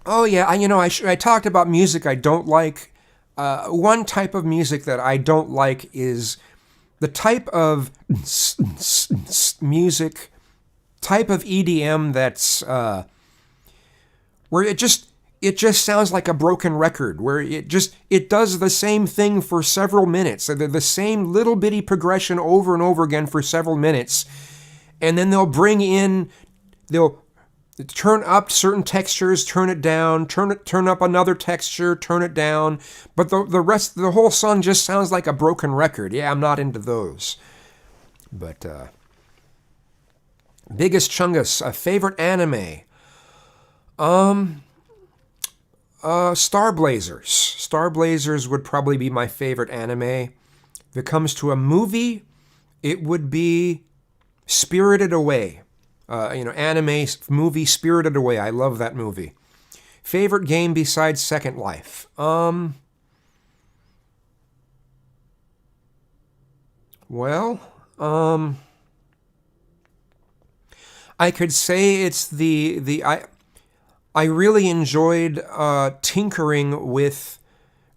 Oh yeah, I talked about music I don't like. One type of music that I don't like is the type of music, type of EDM that's where it just sounds like a broken record, where it does the same thing for several minutes, the same little bitty progression over and over again for several minutes, and then they'll turn up certain textures, turn it down, turn up another texture, turn it down, but the whole song just sounds like a broken record. Yeah, I'm not into those. But Biggest Chungus, a favorite anime. Star Blazers. Star Blazers would probably be my favorite anime. If it comes to a movie, it would be Spirited Away. Anime movie Spirited Away. I love that movie. Favorite game besides Second Life. I could say it's I really enjoyed tinkering with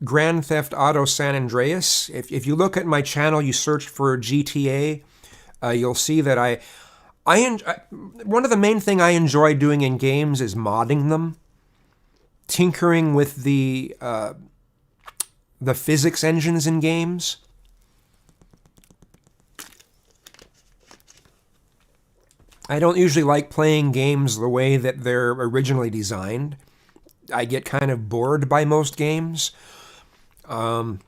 Grand Theft Auto San Andreas. If you look at my channel, you search for GTA, you'll see that one of the main thing I enjoy doing in games is modding them, tinkering with the physics engines in games. I don't usually like playing games the way that they're originally designed. I get kind of bored by most games. I've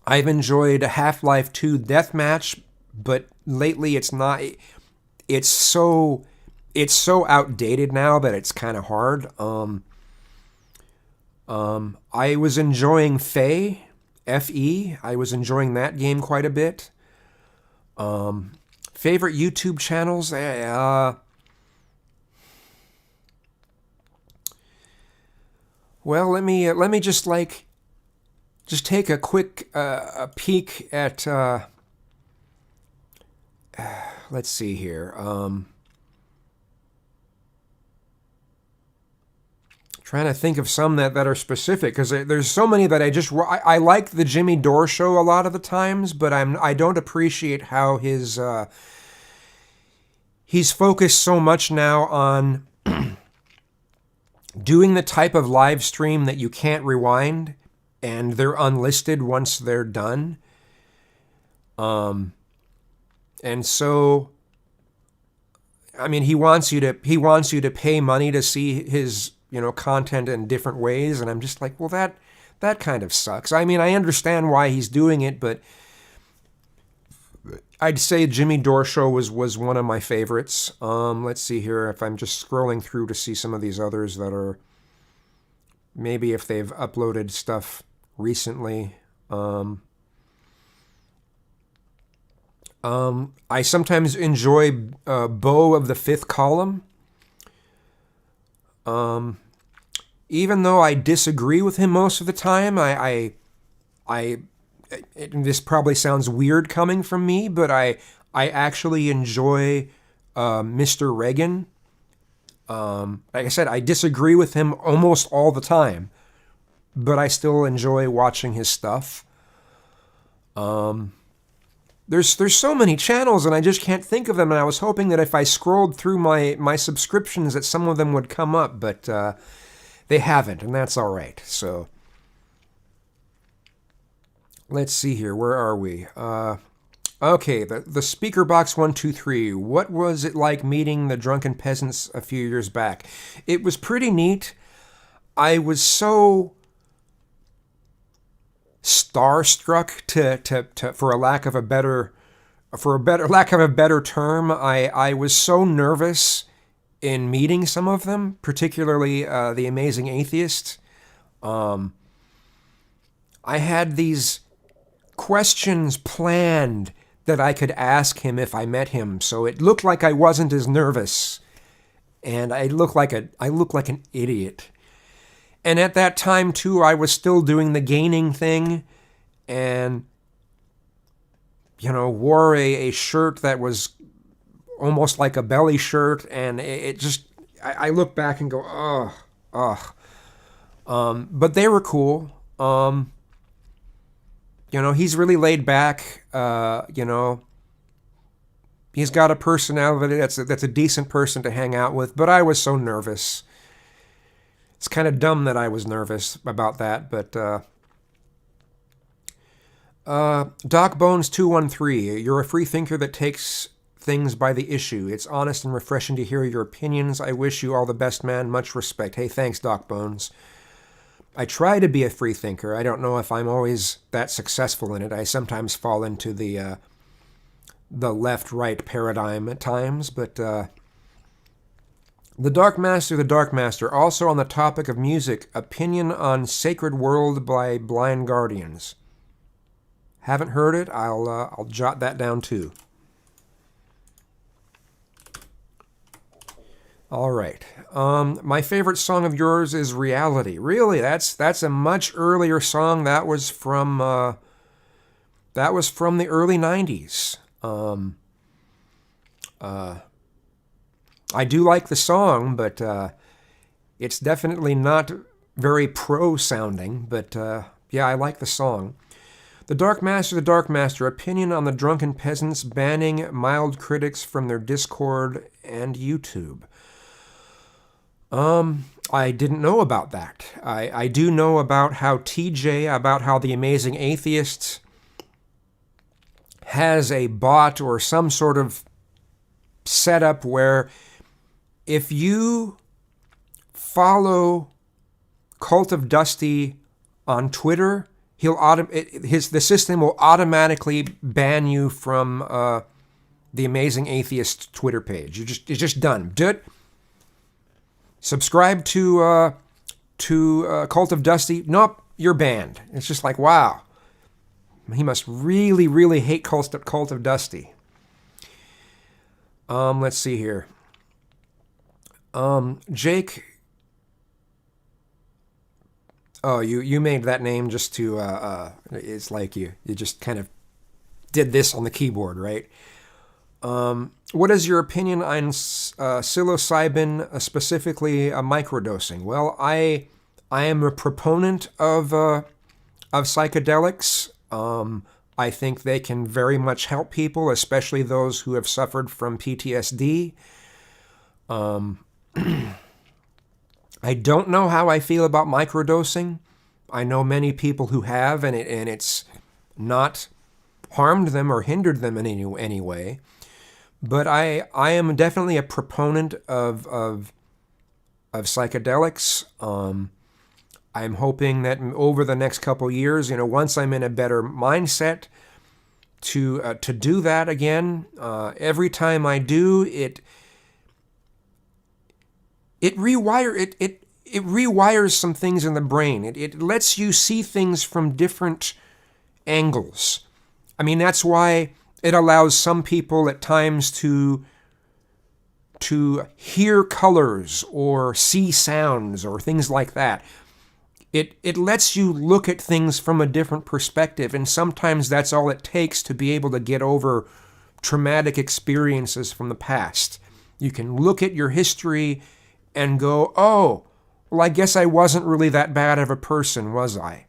enjoyed Half-Life 2 Deathmatch, but lately it's it's so outdated now that it's kind of hard. I was enjoying Fe, F-E. I was enjoying that game quite a bit. Favorite YouTube channels? Well, let me just take a quick peek at. Let's see here. Trying to think of some that are specific, because there's so many that I like the Jimmy Dore show a lot of the times, but I don't appreciate how he's focused so much now on doing the type of live stream that you can't rewind and they're unlisted once they're done. And so, I mean, he wants you to pay money to see his, content in different ways, and I'm just like, well, that kind of sucks. I mean, I understand why he's doing it, but I'd say Jimmy Dore show was one of my favorites. Let's see here if I'm just scrolling through to see some of these others that are maybe if they've uploaded stuff recently. I sometimes enjoy Beau of the Fifth Column. Even though I disagree with him most of the time, this probably sounds weird coming from me, but I actually enjoy Mr. Reagan. Like I said, I disagree with him almost all the time, but I still enjoy watching his stuff. There's so many channels, and I just can't think of them, and I was hoping that if I scrolled through my subscriptions that some of them would come up, but they haven't, and that's all right. So let's see here. Where are we? Okay, the speaker box 123. What was it like meeting the drunken peasants a few years back? It was pretty neat. I was so starstruck to for lack of a better term. I was so nervous in meeting some of them, particularly the Amazing Atheist. I had these questions planned that I could ask him if I met him, so it looked like I wasn't as nervous, and I look like an idiot. And at that time too, I was still doing the gaining thing, and wore a shirt that was almost like a belly shirt, and it just I look back and go, ugh. But they were cool. He's really laid back. He's got a personality that's a decent person to hang out with. But I was so nervous. It's kind of dumb that I was nervous about that. But Doc Bones 213, you're a free thinker that takes things by the issue. It's honest and refreshing to hear your opinions. I wish you all the best, man. Much respect. Hey, thanks, Doc Bones. I try to be a free thinker. I don't know if I'm always that successful in it. I sometimes fall into the left-right paradigm at times, but the Dark Master, also on the topic of music, opinion on Sacred World by Blind Guardians. Haven't heard it. I'll jot that down too. All right. My favorite song of yours is Reality. Really, that's a much earlier song. That was from the early 90s. I do like the song, but it's definitely not very pro-sounding. But yeah, I like the song. The Dark Master, opinion on the drunken peasants banning mild critics from their Discord and YouTube. I didn't know about that. I do know about how the Amazing Atheist has a bot or some sort of setup where if you follow Cult of Dusty on Twitter, the system will automatically ban you from the Amazing Atheist Twitter page. It's just done. Do it. Subscribe to Cult of Dusty. Nope, you're banned. It's just like, wow. He must really, really hate Cult of Dusty. Let's see here. Jake. Oh, you made that name just to, it's like you just kind of did this on the keyboard, right? What is your opinion on psilocybin, specifically microdosing? Well, I am a proponent of psychedelics. I think they can very much help people, especially those who have suffered from PTSD. I don't know how I feel about microdosing. I know many people who have, and it's not harmed them or hindered them in any way. But I am definitely a proponent of psychedelics. I'm hoping that over the next couple years, once I'm in a better mindset to do that again. Every time I do, it rewires some things in the brain. It lets you see things from different angles. I mean, that's why it allows some people at times to hear colors or see sounds or things like that. It lets you look at things from a different perspective, and sometimes that's all it takes to be able to get over traumatic experiences from the past. You can look at your history and go, oh, well, I guess I wasn't really that bad of a person, was I?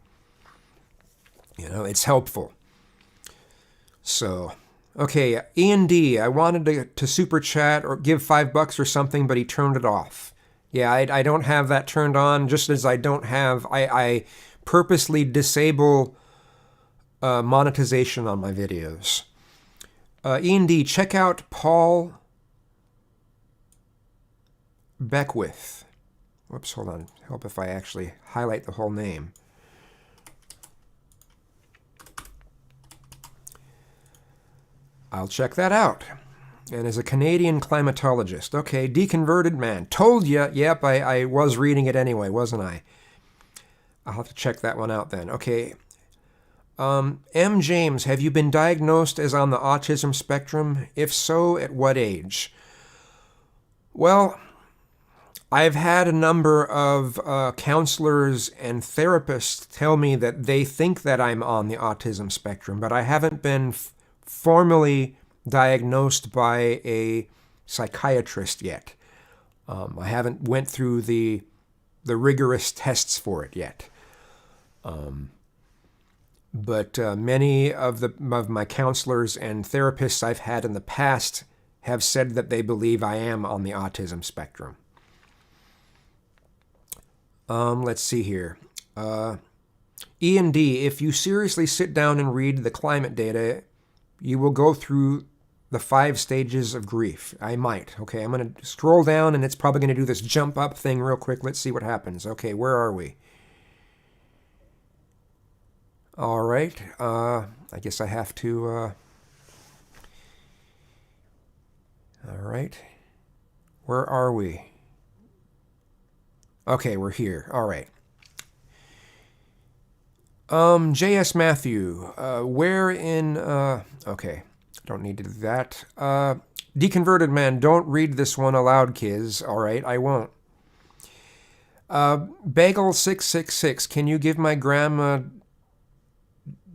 It's helpful. So, okay, Ian D., I wanted to super chat or give $5 or something, but he turned it off. Yeah, I don't have that turned on, just as I don't have, I purposely disable monetization on my videos. Ian D., check out Paul Beckwith. Whoops, hold on. Help if I actually highlight the whole name. I'll check that out. And is a Canadian climatologist. Okay, deconverted man. Told ya. Yep, I was reading it anyway, wasn't I? I'll have to check that one out then. Okay. M. James, have you been diagnosed as on the autism spectrum? If so, at what age? Well, I've had a number of counselors and therapists tell me that they think that I'm on the autism spectrum, but I haven't been formally diagnosed by a psychiatrist yet. I haven't went through the rigorous tests for it yet. But many of my counselors and therapists I've had in the past have said that they believe I am on the autism spectrum. Let's see here. Ian D., if you seriously sit down and read the climate data, you will go through the 5 stages of grief. I might. Okay, I'm going to scroll down, and it's probably going to do this jump up thing real quick. Let's see what happens. Okay, where are we? All right. I guess I have to... All right. Where are we? Okay, we're here. All right. J.S. Matthew, where in... okay, don't need to do that. Deconverted man, don't read this one aloud, kids. All right, I won't. Bagel666, can you give my grandma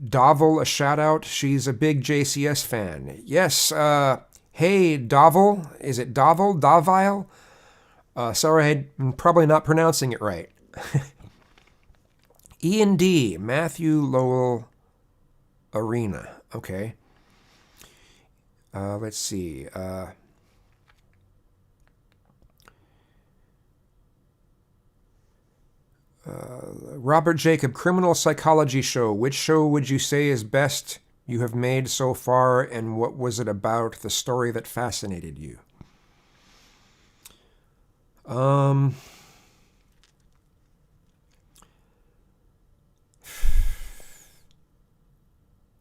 Dovel a shout-out? She's a big JCS fan. Yes, hey, Dovel. Is it Dovel? Davile? Sorry, I'm probably not pronouncing it right. Ian D., Matthew Lowell Arena. Okay. Let's see. Robert Jacob, Criminal Psychology Show. Which show would you say is best you have made so far, and what was it about, the story that fascinated you?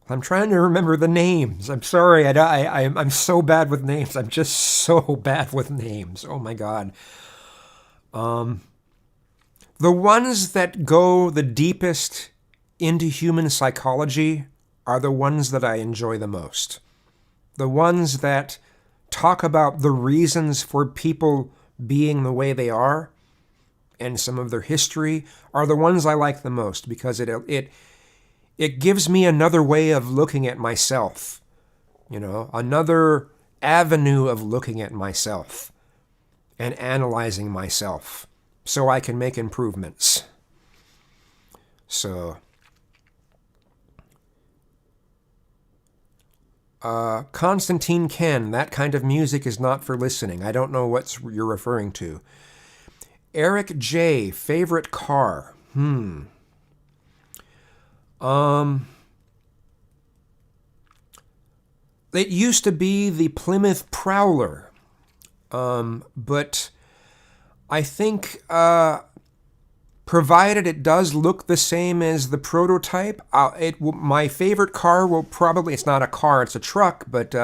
I'm trying to remember the names. I'm sorry. I'm so bad with names. I'm just so bad with names. Oh my God. The ones that go the deepest into human psychology are the ones that I enjoy the most. The ones that talk about the reasons for people being the way they are and some of their history are the ones I like the most because it gives me another way of looking at myself, another avenue of looking at myself and analyzing myself so I can make improvements. So, Constantine Ken, that kind of music is not for listening. I don't know what you're referring to. Eric J, favorite car. It used to be the Plymouth Prowler, but I think provided it does look the same as the prototype, my favorite car will probably, it's not a car, it's a truck, but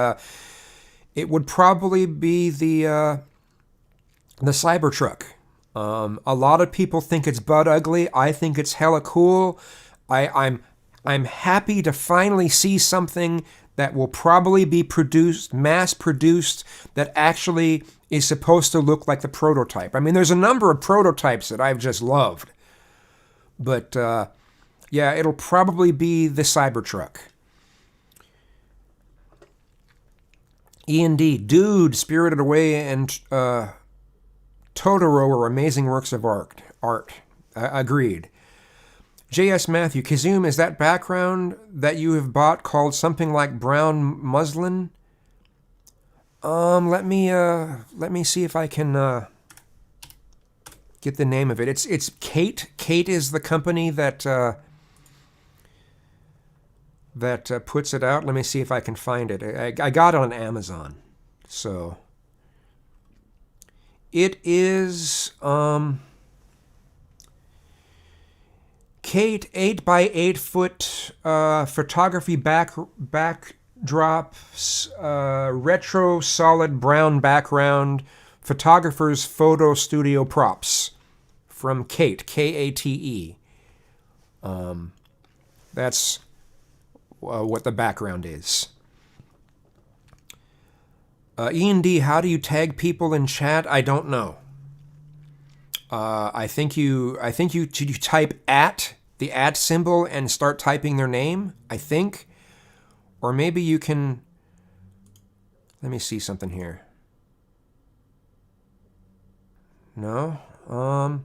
it would probably be the Cybertruck. A lot of people think it's butt ugly. I think it's hella cool. I'm happy to finally see something that will probably be mass produced, that actually is supposed to look like the prototype. I mean, there's a number of prototypes that I've just loved. But, yeah, it'll probably be the Cybertruck. E&D, Dude, Spirited Away, and Totoro are amazing works of art. Agreed. J.S. Matthew, Kazum, is that background that you have bought called something like brown muslin? Let me see if I can get the name of it. It's Kate. Kate is the company that puts it out. Let me see if I can find it. I got it on Amazon. So it is Kate 8 by 8 foot photography backdrops, retro solid brown background, photographer's photo studio props from Kate, Kate. That's what the background is. E&D, how do you tag people in chat? I don't know. I think you type the @ symbol and start typing their name, I think. Or maybe you can, let me see something here. No? I'm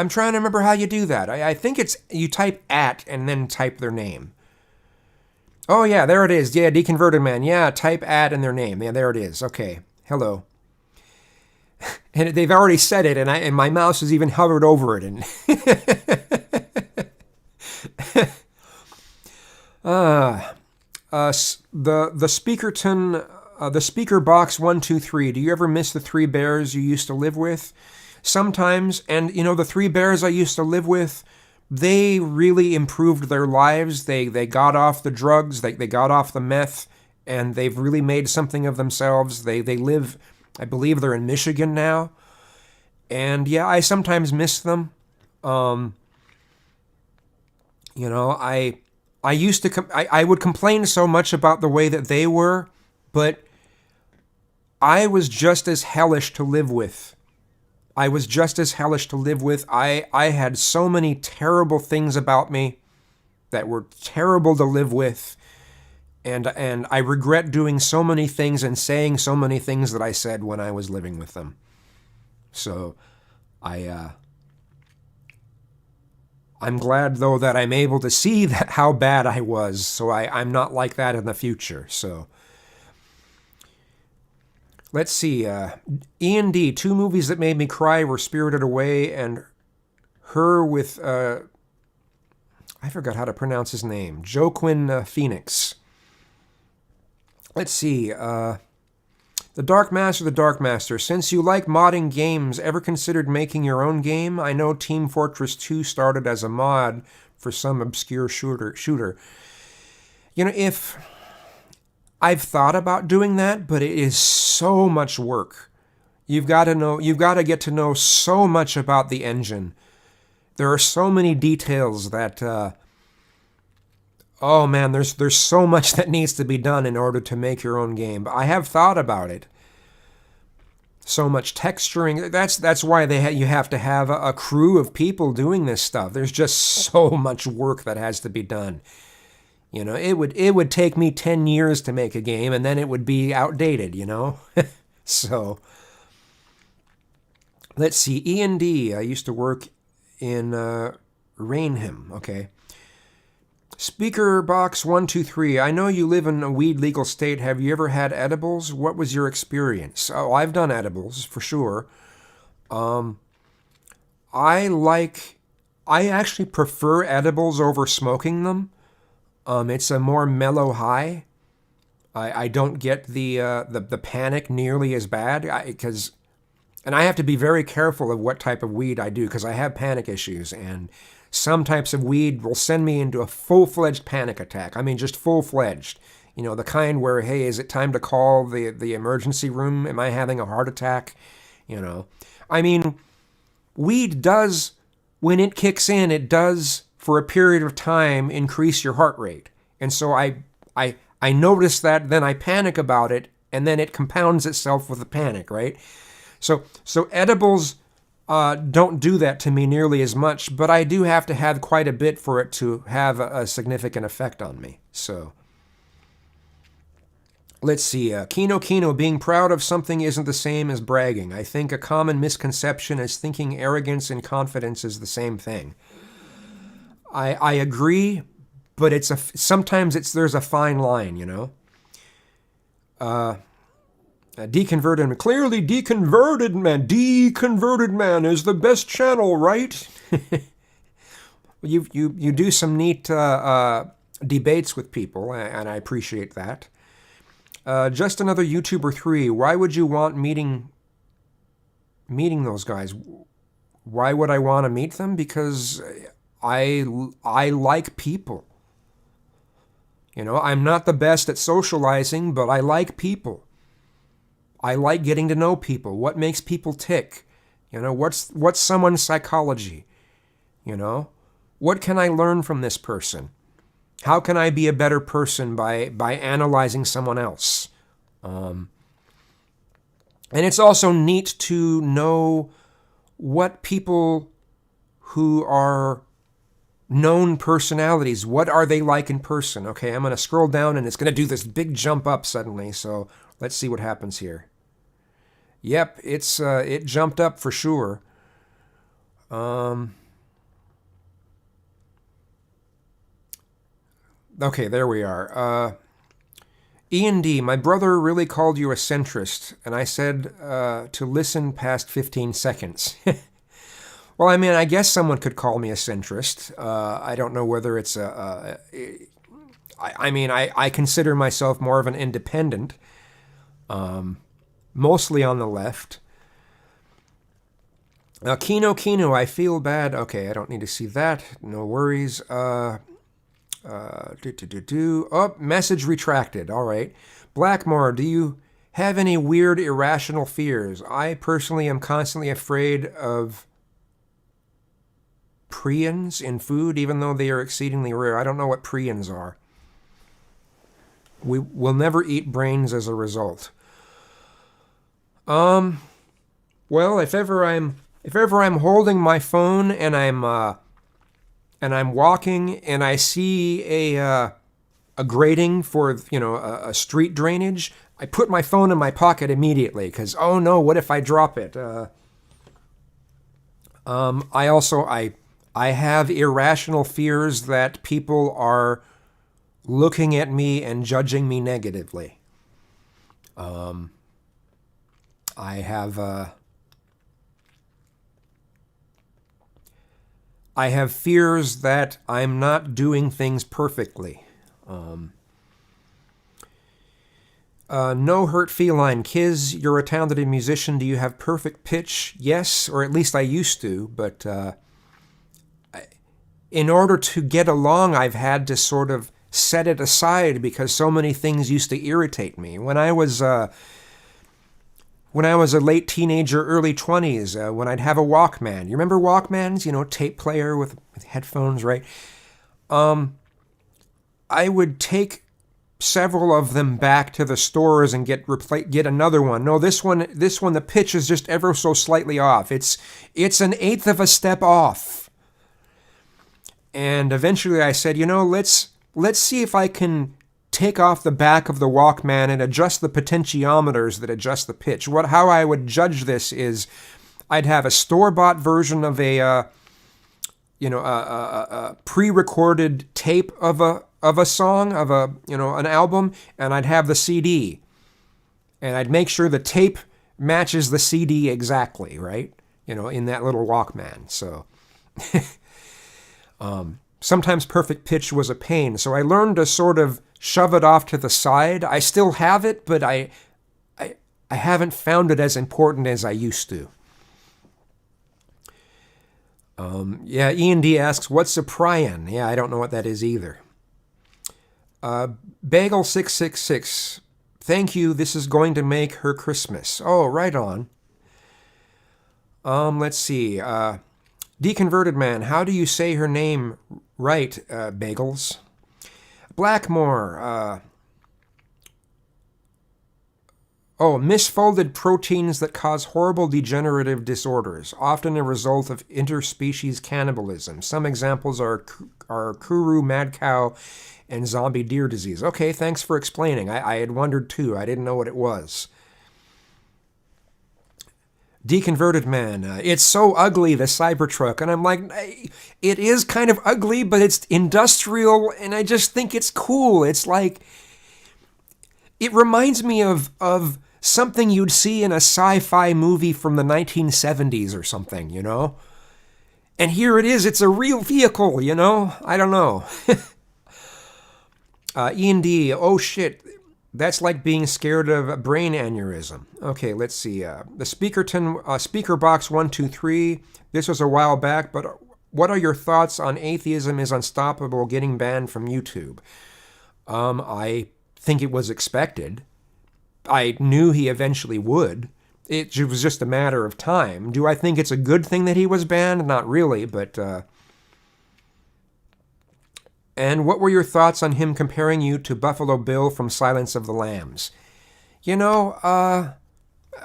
trying to remember how you do that. I think it's, you type @ and then type their name. Oh yeah, there it is. Yeah, Deconverted Man. Yeah, type @ and their name. Yeah, there it is. Okay. Hello. And they've already said it, and my mouse has even hovered over it. And the Speakerton, the Speaker Box 123. Do you ever miss the 3 bears you used to live with? Sometimes, and the 3 bears I used to live with, they really improved their lives. They got off the drugs, they got off the meth, and they've really made something of themselves. They live, I believe they're in Michigan now. And yeah, I sometimes miss them. I used to, I would complain so much about the way that they were, but I was just as hellish to live with. I had so many terrible things about me that were terrible to live with. And I regret doing so many things and saying so many things that I said when I was living with them. So I'm glad, though, that I'm able to see how bad I was, so I'm not like that in the future. So let's see. E&D, 2 movies that made me cry were Spirited Away and Her with, I forgot how to pronounce his name, Joaquin Phoenix. Let's see. The Dark Master. Since you like modding games, ever considered making your own game? I know Team Fortress 2 started as a mod for some obscure shooter. if I've thought about doing that, but it is so much work. You've got to get to know so much about the engine. There are so many details that, oh man, there's so much that needs to be done in order to make your own game. But I have thought about it. So much texturing. That's why you have to have a crew of people doing this stuff. There's just so much work that has to be done. It would take me 10 years to make a game, and then it would be outdated, So, let's see. E&D, I used to work in Rainham, okay. Speaker box 123, I know you live in a weed legal state. Have you ever had edibles? What was your experience? Oh, I've done edibles, for sure. I actually prefer edibles over smoking them. It's a more mellow high. I don't get the panic nearly as bad, and I have to be very careful of what type of weed I do, because I have panic issues, and some types of weed will send me into a full-fledged panic attack. I mean, just full-fledged. The kind where, hey, is it time to call the emergency room? Am I having a heart attack? I mean, weed does, when it kicks in, it does, for a period of time, increase your heart rate. And so I notice that, then I panic about it, and then it compounds itself with the panic, right? So edibles don't do that to me nearly as much, but I do have to have quite a bit for it to have a significant effect on me. So, let's see. Kino, being proud of something isn't the same as bragging. I think a common misconception is thinking arrogance and confidence is the same thing. I agree, but sometimes there's a fine line, Deconverted, clearly deconverted man is the best channel, right? You do some neat debates with people, and I appreciate that. Just another YouTuber 3. Why would you want meeting those guys? Why would I want to meet them? Because I like people. I'm not the best at socializing, but I like people. I like getting to know people. What makes people tick? What's someone's psychology? What can I learn from this person? How can I be a better person by analyzing someone else? And it's also neat to know what people who are known personalities, what are they like in person? Okay, I'm going to scroll down and it's going to do this big jump up suddenly, so let's see what happens here. Yep, it jumped up for sure. Okay, there we are. E&D, my brother really called you a centrist, and I said to listen past 15 seconds. Well, I mean, I guess someone could call me a centrist. I don't know whether it's I consider myself more of an independent, mostly on the left. Kino, I feel bad. Okay, I don't need to see that. No worries. Oh, message retracted. All right. Blackmore, do you have any weird, irrational fears? I personally am constantly afraid of prions in food, even though they are exceedingly rare. I don't know what prions are. We will never eat brains as a result. Well, if ever I'm holding my phone and I'm walking and I see a grating for a street drainage, I put my phone in my pocket immediately because oh no, what if I drop it? I have irrational fears that people are looking at me and judging me negatively. I have fears that I'm not doing things perfectly. No hurt feline. Kiz, you're a talented musician. Do you have perfect pitch? Yes, or at least I used to, but in order to get along, I've had to sort of set it aside because so many things used to irritate me. When I was a late teenager, early 20s, when I'd have a Walkman. You remember Walkmans? Tape player with headphones, right? I would take several of them back to the stores and get another one. No, this one, the pitch is just ever so slightly off. It's an eighth of a step off. And eventually I said, let's see if I can take off the back of the Walkman and adjust the potentiometers that adjust the pitch. How I would judge this is I'd have a store-bought version of a pre-recorded tape of a song, of an album, and I'd have the CD. And I'd make sure the tape matches the CD exactly, right? In that little Walkman. So sometimes perfect pitch was a pain. So I learned to sort of shove it off to the side. I still have it, but I haven't found it as important as I used to. Ian D asks, what's a prion? Yeah, I don't know what that is either. Bagel666, thank you, this is going to make her Christmas. Oh, right on. Let's see. Deconverted Man, how do you say her name right, Bagels? Blackmore, misfolded proteins that cause horrible degenerative disorders, often a result of interspecies cannibalism. Some examples are Kuru mad cow and zombie deer disease. Okay, thanks for explaining. I had wondered too. I didn't know what it was. Deconverted Man, it's so ugly, the Cybertruck. And I'm like, it is kind of ugly, but it's industrial, and I just think it's cool. It's like, it reminds me of something you'd see in a sci-fi movie from the 1970s or something, And here it is, it's a real vehicle, I don't know. Ian D, oh shit, that's like being scared of a brain aneurysm. Okay, let's see. The Speaker Box 123, this was a while back, but what are your thoughts on Atheism is Unstoppable getting banned from YouTube? I think it was expected. I knew he eventually would. It was just a matter of time. Do I think it's a good thing that he was banned? Not really, but... And what were your thoughts on him comparing you to Buffalo Bill from Silence of the Lambs?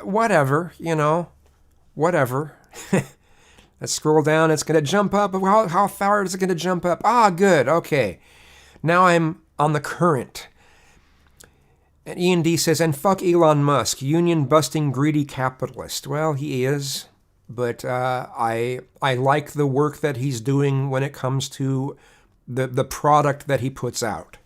Whatever, whatever. Let's scroll down. It's going to jump up. How far is it going to jump up? Good. Okay. Now I'm on the current. And Ian D says, and fuck Elon Musk, union-busting greedy capitalist. Well, he is, but I like the work that he's doing when it comes to the product that he puts out.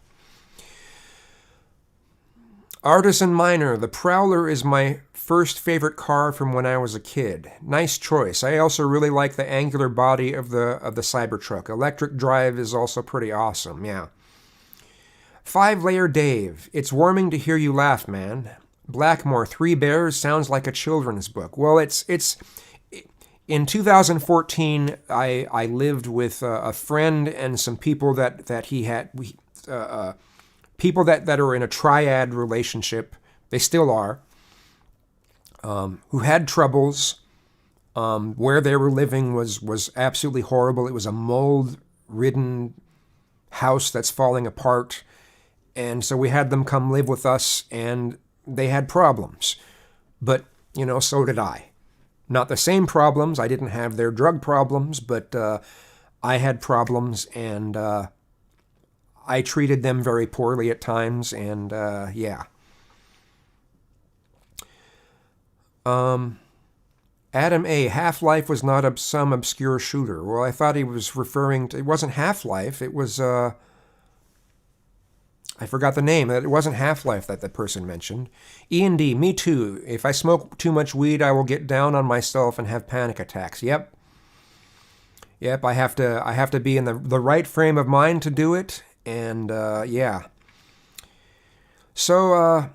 Artisan Miner, the Prowler is my first favorite car from when I was a kid. Nice choice. I also really like the angular body of the Cybertruck. Electric drive is also pretty awesome, yeah. 5-Layer Dave, it's warming to hear you laugh, man. Blackmore, Three Bears sounds like a children's book. Well, it's in 2014, I lived with a friend and some people that he had, people that are in a triad relationship, they still are, who had troubles. Where they were living was absolutely horrible. It was a mold-ridden house that's falling apart. And so we had them come live with us, and they had problems. But, so did I. Not the same problems. I didn't have their drug problems, but I had problems, and I treated them very poorly at times, and yeah. Adam A., Half-Life was not some obscure shooter. Well, I thought he was referring to... It wasn't Half-Life. It was... I forgot the name. It wasn't Half-Life that the person mentioned. Ian D., me too. If I smoke too much weed, I will get down on myself and have panic attacks. Yep, I have to be in the right frame of mind to do it, and yeah. So,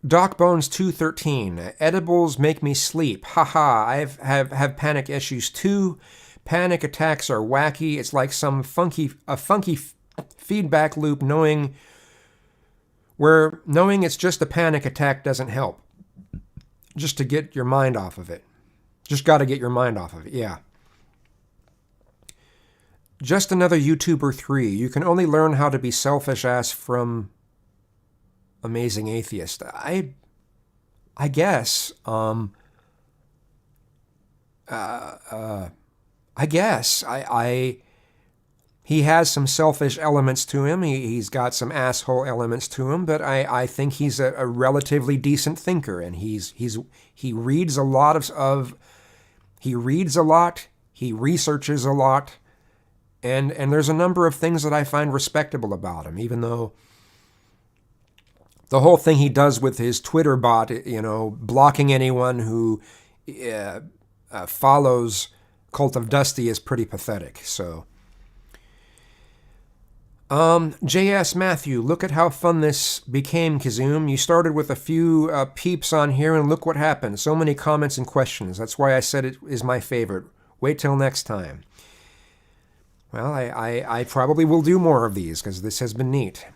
Docbones 213. Edibles make me sleep. Haha, I have panic issues too. Panic attacks are wacky. It's like some funky feedback loop, knowing it's just a panic attack doesn't help. Just to get your mind off of it. Just got to get your mind off of it, yeah. Just another YouTuber 3. You can only learn how to be selfish ass from Amazing Atheist. I guess. I guess. He has some selfish elements to him. He's got some asshole elements to him, but I think he's a relatively decent thinker, and he reads a lot he reads a lot, he researches a lot, and there's a number of things that I find respectable about him, even though the whole thing he does with his Twitter bot, blocking anyone who follows Cult of Dusty is pretty pathetic, so... J.S. Matthew, look at how fun this became, Kazoom. You started with a few peeps on here, and look what happened. So many comments and questions. That's why I said it is my favorite. Wait till next time. Well, I probably will do more of these, because this has been neat.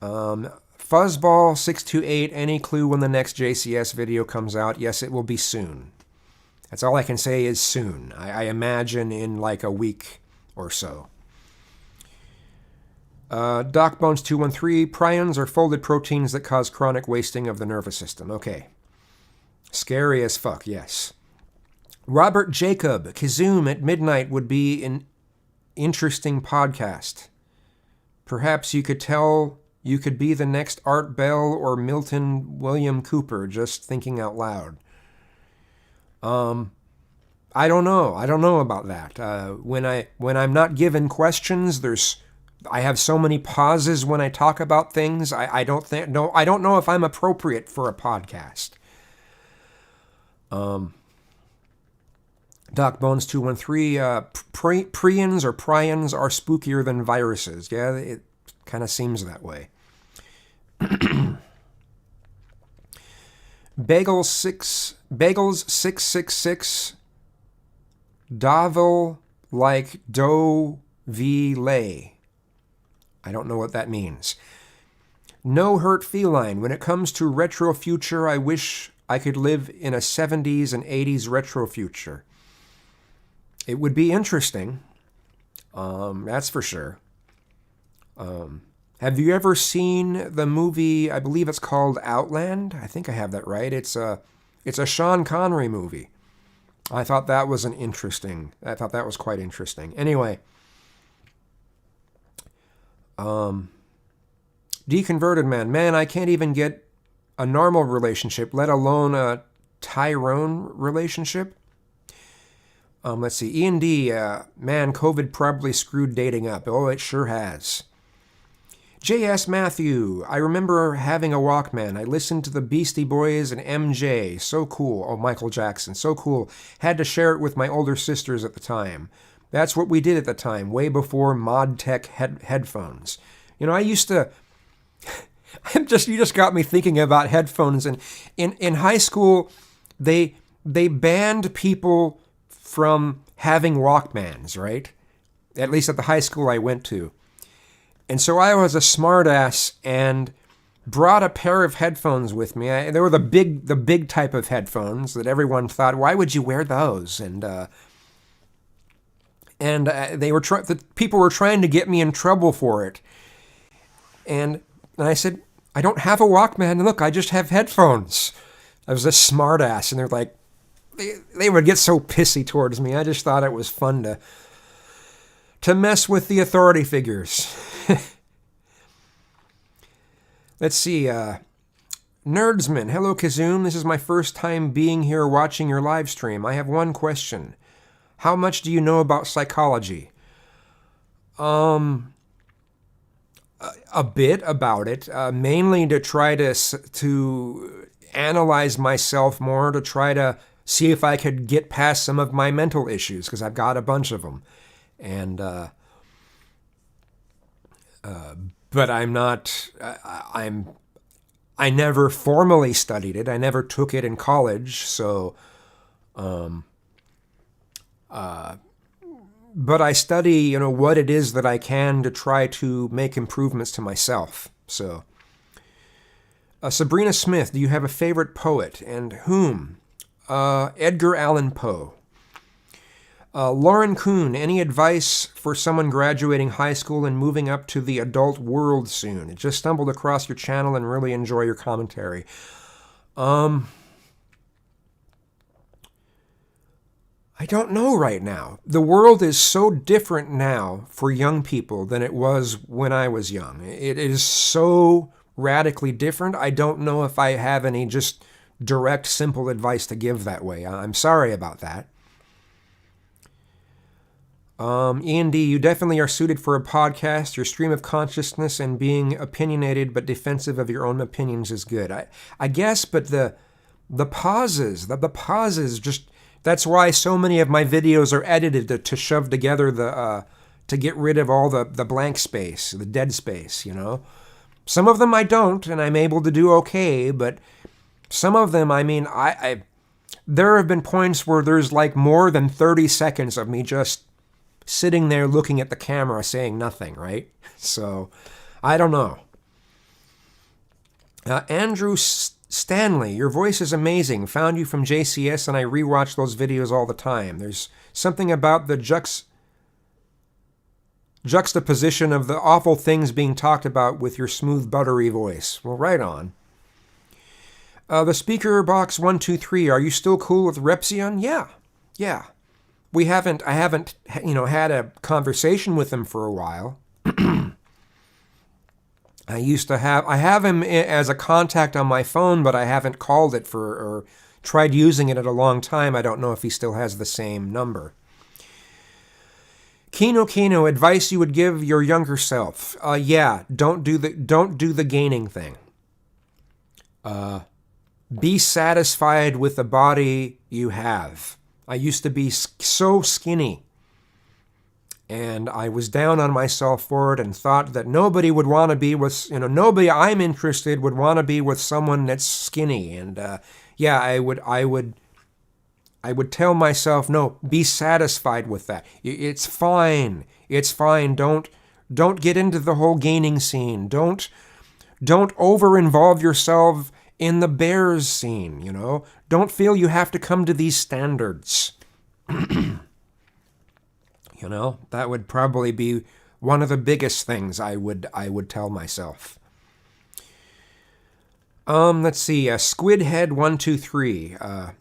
Fuzzball628, any clue when the next JCS video comes out? Yes, it will be soon. That's all I can say is soon. I imagine in like a week or so. DocBones213, prions are folded proteins that cause chronic wasting of the nervous system. Okay. Scary as fuck, yes. Robert Jacob, Kazoom at midnight would be an interesting podcast. Perhaps you could be the next Art Bell or Milton William Cooper, just thinking out loud. I don't know. I don't know about that. When I'm not given questions, I have so many pauses when I talk about things. I don't know if I'm appropriate for a podcast. DocBones213, prions or prions are spookier than viruses. Yeah, it kind of seems that way. Bagels666, Davil like do v lay. I don't know what that means. No hurt feline. When it comes to retro future, I wish I could live in a 70s and 80s retro future. It would be interesting. That's for sure. Have you ever seen the movie, I believe it's called Outland? I think I have that right. It's a Sean Connery movie. I thought that was quite interesting. Anyway. Deconverted man, I can't even get a normal relationship, let alone a Tyrone relationship. Let's see, Ian D, man, COVID probably screwed dating up. Oh, it sure has. J.S. Matthew, I remember having a Walkman. I listened to the Beastie Boys and MJ. So cool. Oh, Michael Jackson. So cool. Had to share it with my older sisters at the time. That's what we did at the time, way before mod tech headphones. I used to... you just got me thinking about headphones. And in high school, they banned people from having Walkmans, right? At least at the high school I went to. And so I was a smartass and brought a pair of headphones with me. They were the big type of headphones that everyone thought, why would you wear those? And the people were trying to get me in trouble for it. And I said, I don't have a Walkman. And look, I just have headphones. I was a smartass. And they're like, they would get so pissy towards me. I just thought it was fun to mess with the authority figures. Let's see. Nerdsman. Hello, Kazoom. This is my first time being here watching your live stream. I have one question. How much do you know about psychology? A bit about it, mainly to try to analyze myself more, to try to see if I could get past some of my mental issues, because I've got a bunch of them. And, but I'm not, I never formally studied it. I never took it in college, so, but I study, what it is that I can to try to make improvements to myself. So, Sabrina Smith, do you have a favorite poet, and whom? Edgar Allan Poe. Lauren Kuhn, any advice for someone graduating high school and moving up to the adult world soon? Just stumbled across your channel and really enjoy your commentary. I don't know right now. The world is so different now for young people than it was when I was young. It is so radically different. I don't know if I have any just direct, simple advice to give that way. I'm sorry about that. Ian D., you definitely are suited for a podcast. Your stream of consciousness and being opinionated but defensive of your own opinions is good. I guess, but the pauses, the pauses just, that's why so many of my videos are edited to shove together to get rid of all the blank space, the dead space, Some of them I don't, and I'm able to do okay, but some of them, there have been points where there's like more than 30 seconds of me just sitting there looking at the camera saying nothing, right? So, I don't know. Andrew Stanley, your voice is amazing. Found you from JCS and I rewatch those videos all the time. There's something about the juxtaposition of the awful things being talked about with your smooth, buttery voice. Well, right on. The speaker box 123, are you still cool with Repzion? Yeah. I haven't, had a conversation with him for a while. I have him as a contact on my phone, but I haven't called it or tried using it in a long time. I don't know if he still has the same number. Kino, advice you would give your younger self? Don't do the gaining thing. Be satisfied with the body you have. I used to be so skinny, and I was down on myself for it and thought that nobody would want to be with, nobody I'm interested would want to be with someone that's skinny. And I would tell myself, no, be satisfied with that. It's fine. It's fine. Don't get into the whole gaining scene. Don't over-involve yourself in the bears scene, Don't feel you have to come to these standards. That would probably be one of the biggest things I would tell myself. Let's see, Squidhead123.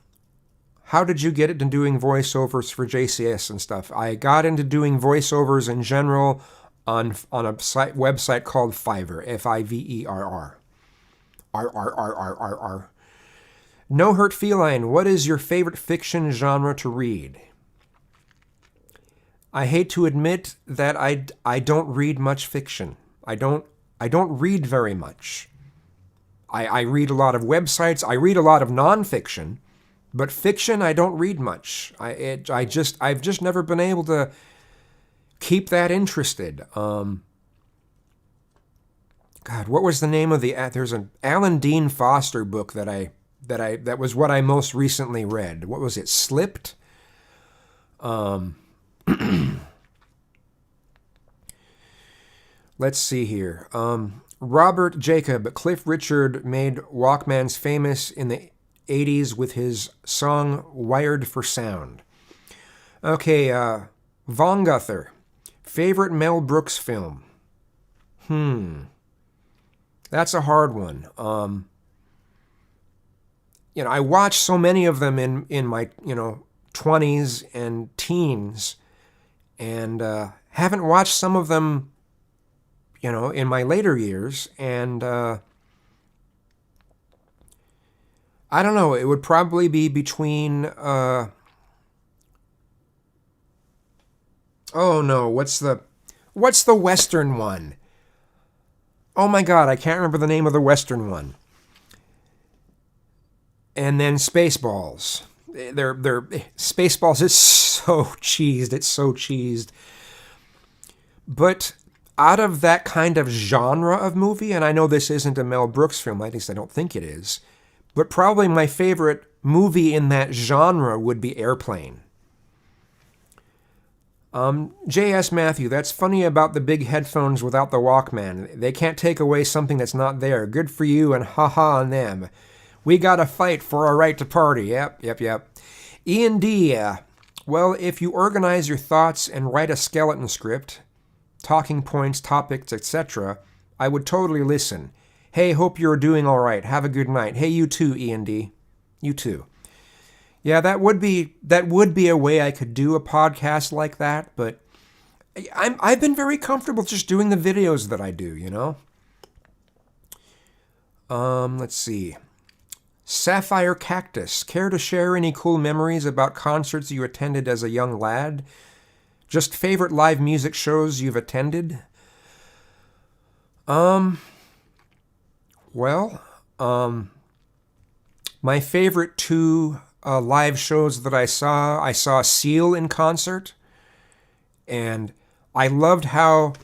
How did you get into doing voiceovers for JCS and stuff? I got into doing voiceovers in general on a website called Fiverr, Fiverr. R. No Hurt Feline, what is your favorite fiction genre to read? I hate to admit that I don't read much fiction. I don't read very much. I read a lot of websites. I read a lot of nonfiction, but fiction I don't read much. I've just never been able to keep that interested. God, what was the name of there's an Alan Dean Foster book that was what I most recently read. What was it? Slipped? Let's see here. Robert Jacob, Cliff Richard made Walkmans famous in the 80s with his song Wired for Sound. Okay, Von Guther, favorite Mel Brooks film? That's a hard one. I watched so many of them in my, 20s and teens, and haven't watched some of them, in my later years, and I don't know, it would probably be between, what's the Western one? Oh my God, I can't remember the name of the Western one. And then Spaceballs. They're Spaceballs is so cheesed. It's so cheesed. But out of that kind of genre of movie, and I know this isn't a Mel Brooks film, at least I don't think it is, but probably my favorite movie in that genre would be Airplane. J.S. Matthew, that's funny about the big headphones without the Walkman. They can't take away something that's not there. Good for you and haha on them. We gotta fight for our right to party. Yep. Ian D. Well, if you organize your thoughts and write a skeleton script, talking points, topics, etc., I would totally listen. Hey, hope you're doing all right. Have a good night. Hey, you too, Ian D. You too. Yeah, that would be a way I could do a podcast like that, but I've been very comfortable just doing the videos that I do, you know? Let's see. Sapphire Cactus. Care to share any cool memories about concerts you attended as a young lad? Just favorite live music shows you've attended? Well, my favorite two live shows that I saw Seal in concert, and I loved how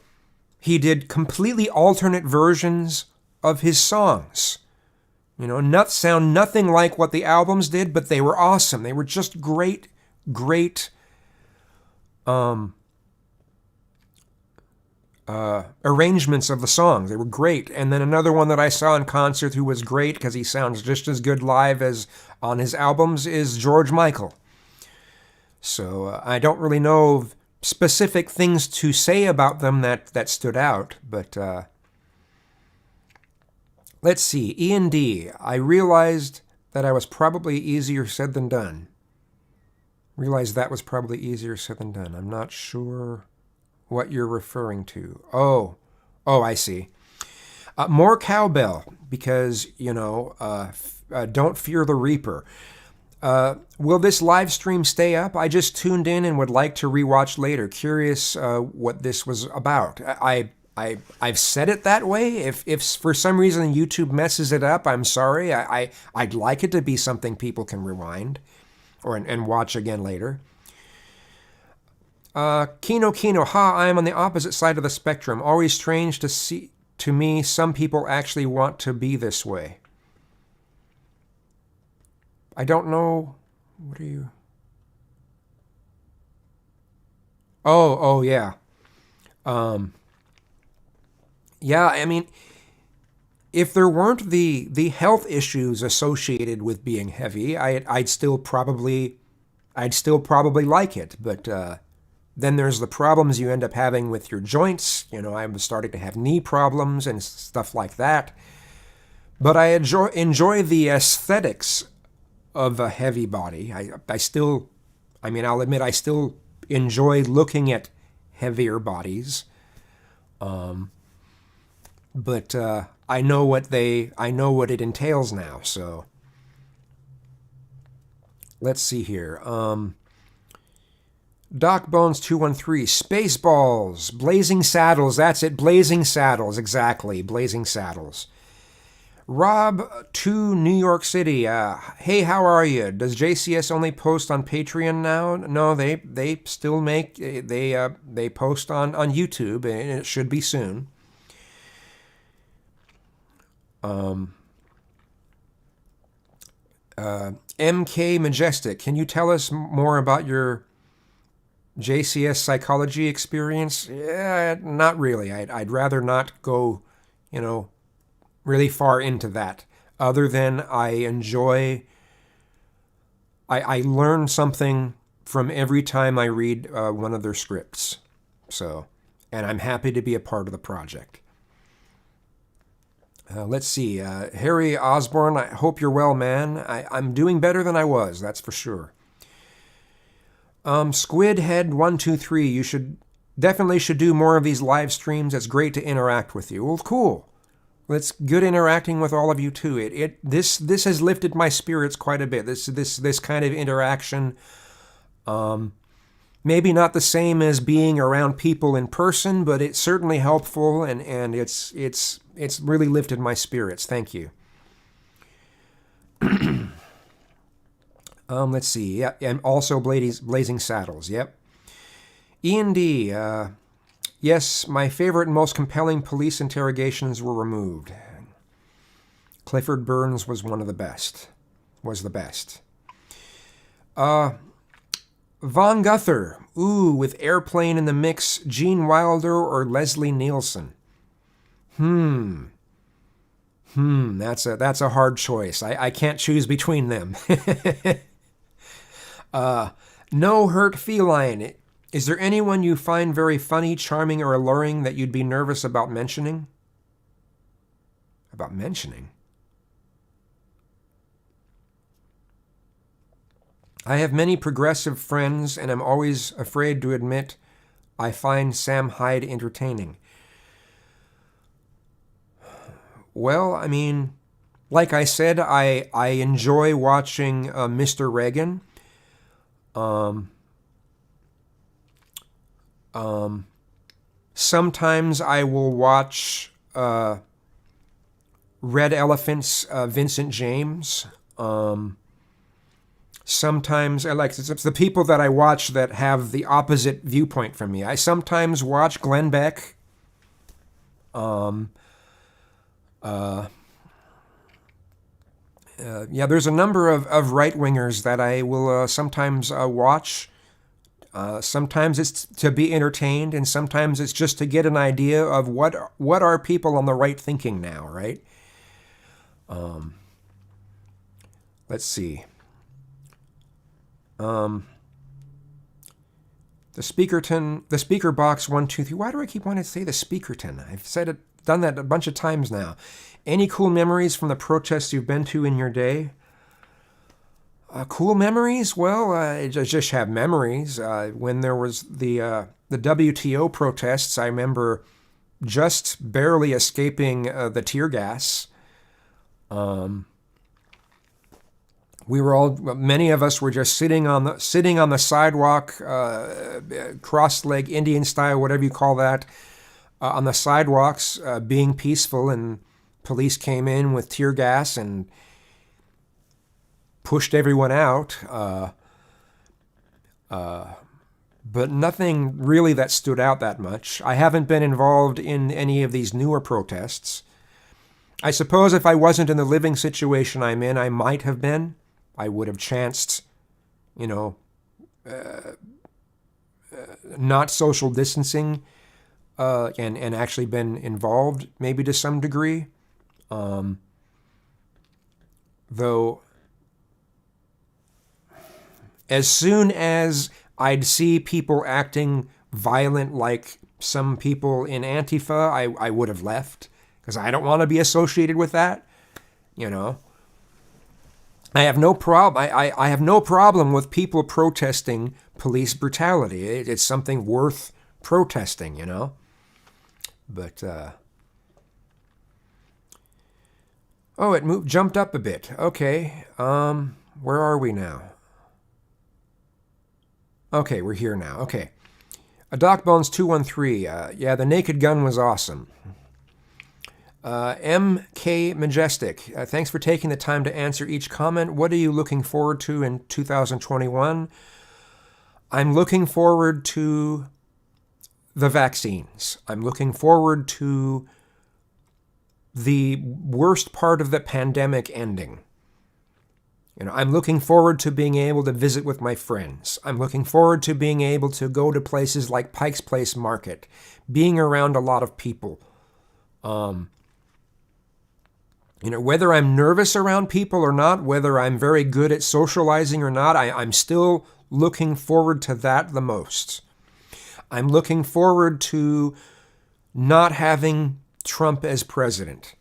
he did completely alternate versions of his songs. You know, sound nothing like what the albums did, but they were awesome. They were just great arrangements of the songs. They were great. And then another one that I saw in concert who was great because he sounds just as good live as on his albums is George Michael. So I don't really know specific things to say about them that stood out, but let's see. Ian D. I realized that I was probably easier said than done. I'm not sure what you're referring to. Oh, I see. More cowbell, because, you know, don't fear the Reaper. Will this live stream stay up? I just tuned in and would like to rewatch later. Curious what this was about. I've said it that way. If for some reason YouTube messes it up, I'm sorry. I'd like it to be something people can rewind and watch again later. Kino, I am on the opposite side of the spectrum. Always strange to see, to me, some people actually want to be this way. I don't know. What are you? Oh, yeah. Yeah, I mean, if there weren't the health issues associated with being heavy, I'd still probably like it, but then there's the problems you end up having with your joints. You know, I'm starting to have knee problems and stuff like that. But I enjoy the aesthetics of a heavy body. I'll admit I still enjoy looking at heavier bodies. But I know what it entails now. So let's see here. Doc Bones 213, Spaceballs, Blazing Saddles. That's it, Blazing Saddles, exactly, Blazing Saddles. Rob 2 New York City. Hey, how are you? Does JCS only post on Patreon now? No, they still make they post on YouTube, and it should be soon. MK Majestic, can you tell us more about your JCS psychology experience? Yeah, not really. I'd rather not go, really far into that. Other than I learn something from every time I read one of their scripts. So, and I'm happy to be a part of the project. Let's see. Harry Osborne, I hope you're well, man. I'm doing better than I was, that's for sure. Squidhead123, you definitely should do more of these live streams. It's great to interact with you. Well, cool. It's good interacting with all of you too. This has lifted my spirits quite a bit. This kind of interaction. Maybe not the same as being around people in person, but it's certainly helpful, and it's really lifted my spirits. Thank you. Let's see. Yeah, and also Blazing Saddles. Yep. Ian D. Yes, my favorite and most compelling police interrogations were removed. Clifford Burns was the best. Von Guther, Ooh, with Airplane in the mix, Gene Wilder or Leslie Nielsen? That's a hard choice. I can't choose between them. No hurt feline. Is there anyone you find very funny, charming, or alluring that you'd be nervous about mentioning? About mentioning? I have many progressive friends, and I'm always afraid to admit I find Sam Hyde entertaining. Well, I mean, like I said, I enjoy watching Mr. Reagan. Sometimes I will watch Red Elephant's Vincent James. Sometimes it's the people that I watch that have the opposite viewpoint from me. I sometimes watch Glenn Beck. There's a number of right-wingers that I will sometimes watch. Sometimes it's to be entertained, and sometimes it's just to get an idea of what are people on the right thinking now, right? Let's see. The speaker box 123. Why do I keep wanting to say the speakerton? I've done that a bunch of times now. Any cool memories from the protests you've been to in your day? Cool memories? Well, I just have memories. When there was the WTO protests, I remember just barely escaping the tear gas. Many of us were just sitting on the sidewalk, cross-leg Indian style, whatever you call that, on the sidewalks, being peaceful, and police came in with tear gas and pushed everyone out. But nothing really that stood out that much. I haven't been involved in any of these newer protests. I suppose if I wasn't in the living situation I'm in, I might have been. I would have chanced, not social distancing, and actually been involved maybe to some degree. Though, as soon as I'd see people acting violent like some people in Antifa, I would have left, because I don't want to be associated with that, I have no problem. I have no problem with people protesting police brutality. It's something worth protesting, But it jumped up a bit. Okay, where are we now? Okay, we're here now. Okay, Docbones 213. The Naked Gun was awesome. MK Majestic, thanks for taking the time to answer each comment. What are you looking forward to in 2021? I'm looking forward to the vaccines. I'm looking forward to the worst part of the pandemic ending. I'm looking forward to being able to visit with my friends. I'm looking forward to being able to go to places like Pike's Place Market, being around a lot of people. Whether I'm nervous around people or not, whether I'm very good at socializing or not, I'm still looking forward to that the most. I'm looking forward to not having Trump as president,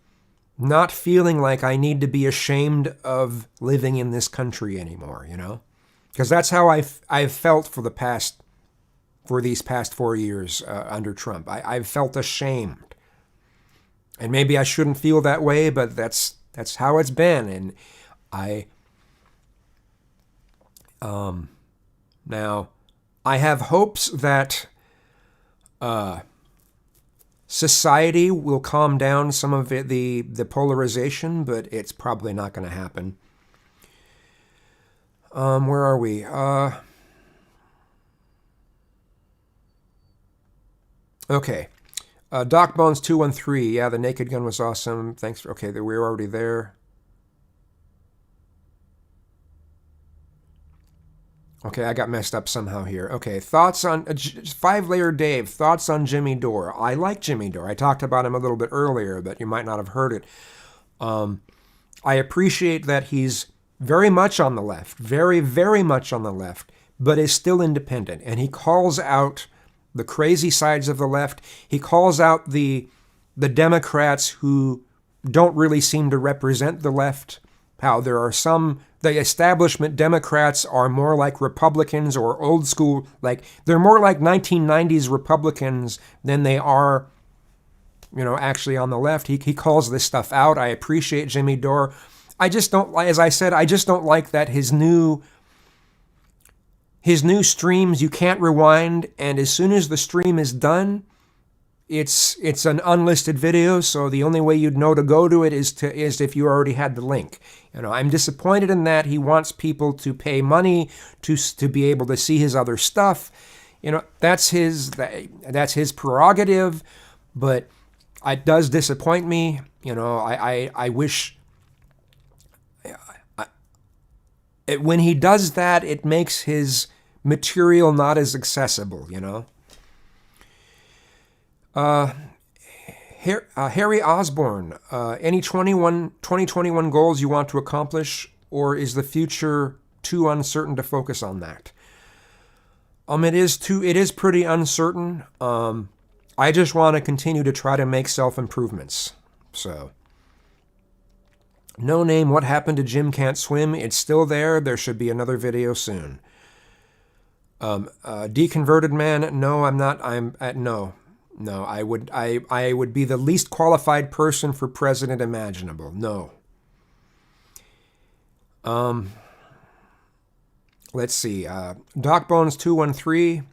not feeling like I need to be ashamed of living in this country anymore, Because that's how I've felt for these past 4 years under Trump. I've felt ashamed. And maybe I shouldn't feel that way, but that's how it's been. And now I have hopes that society will calm down some of the polarization, but it's probably not going to happen. Where are we? Okay. Docbones 213. The Naked Gun was awesome. Thanks for... Okay, we were already there. Okay, I got messed up somehow here. Okay, thoughts on 5-layer Dave. Thoughts on Jimmy Dore. I like Jimmy Dore. I talked about him a little bit earlier, but you might not have heard it. I appreciate that he's very much on the left, very, very much on the left, but is still independent. And he calls out the crazy sides of the left. He calls out the Democrats who don't really seem to represent the left. How there are the establishment Democrats are more like Republicans or old school, like they're more like 1990s Republicans than they are, actually on the left. He calls this stuff out. I appreciate Jimmy Dore. I just don't, as I said, I just don't like that his new streams, you can't rewind, and as soon as the stream is done, it's an unlisted video, so the only way you'd know to go to it is if you already had the link. I'm disappointed in that. He wants people to pay money to be able to see his other stuff. That's his prerogative, but it does disappoint me. I wish when he does that, it makes his material not as accessible. Harry Osborne, any 2021 goals you want to accomplish, or is the future too uncertain to focus on that? It is pretty uncertain. I just want to continue to try to make self-improvements. So, No Name, what happened to Jim Can't Swim? It's still there. There should be another video soon. Deconverted Man, no, I'm not. No, I would be the least qualified person for president imaginable. No. Let's see. DocBones213.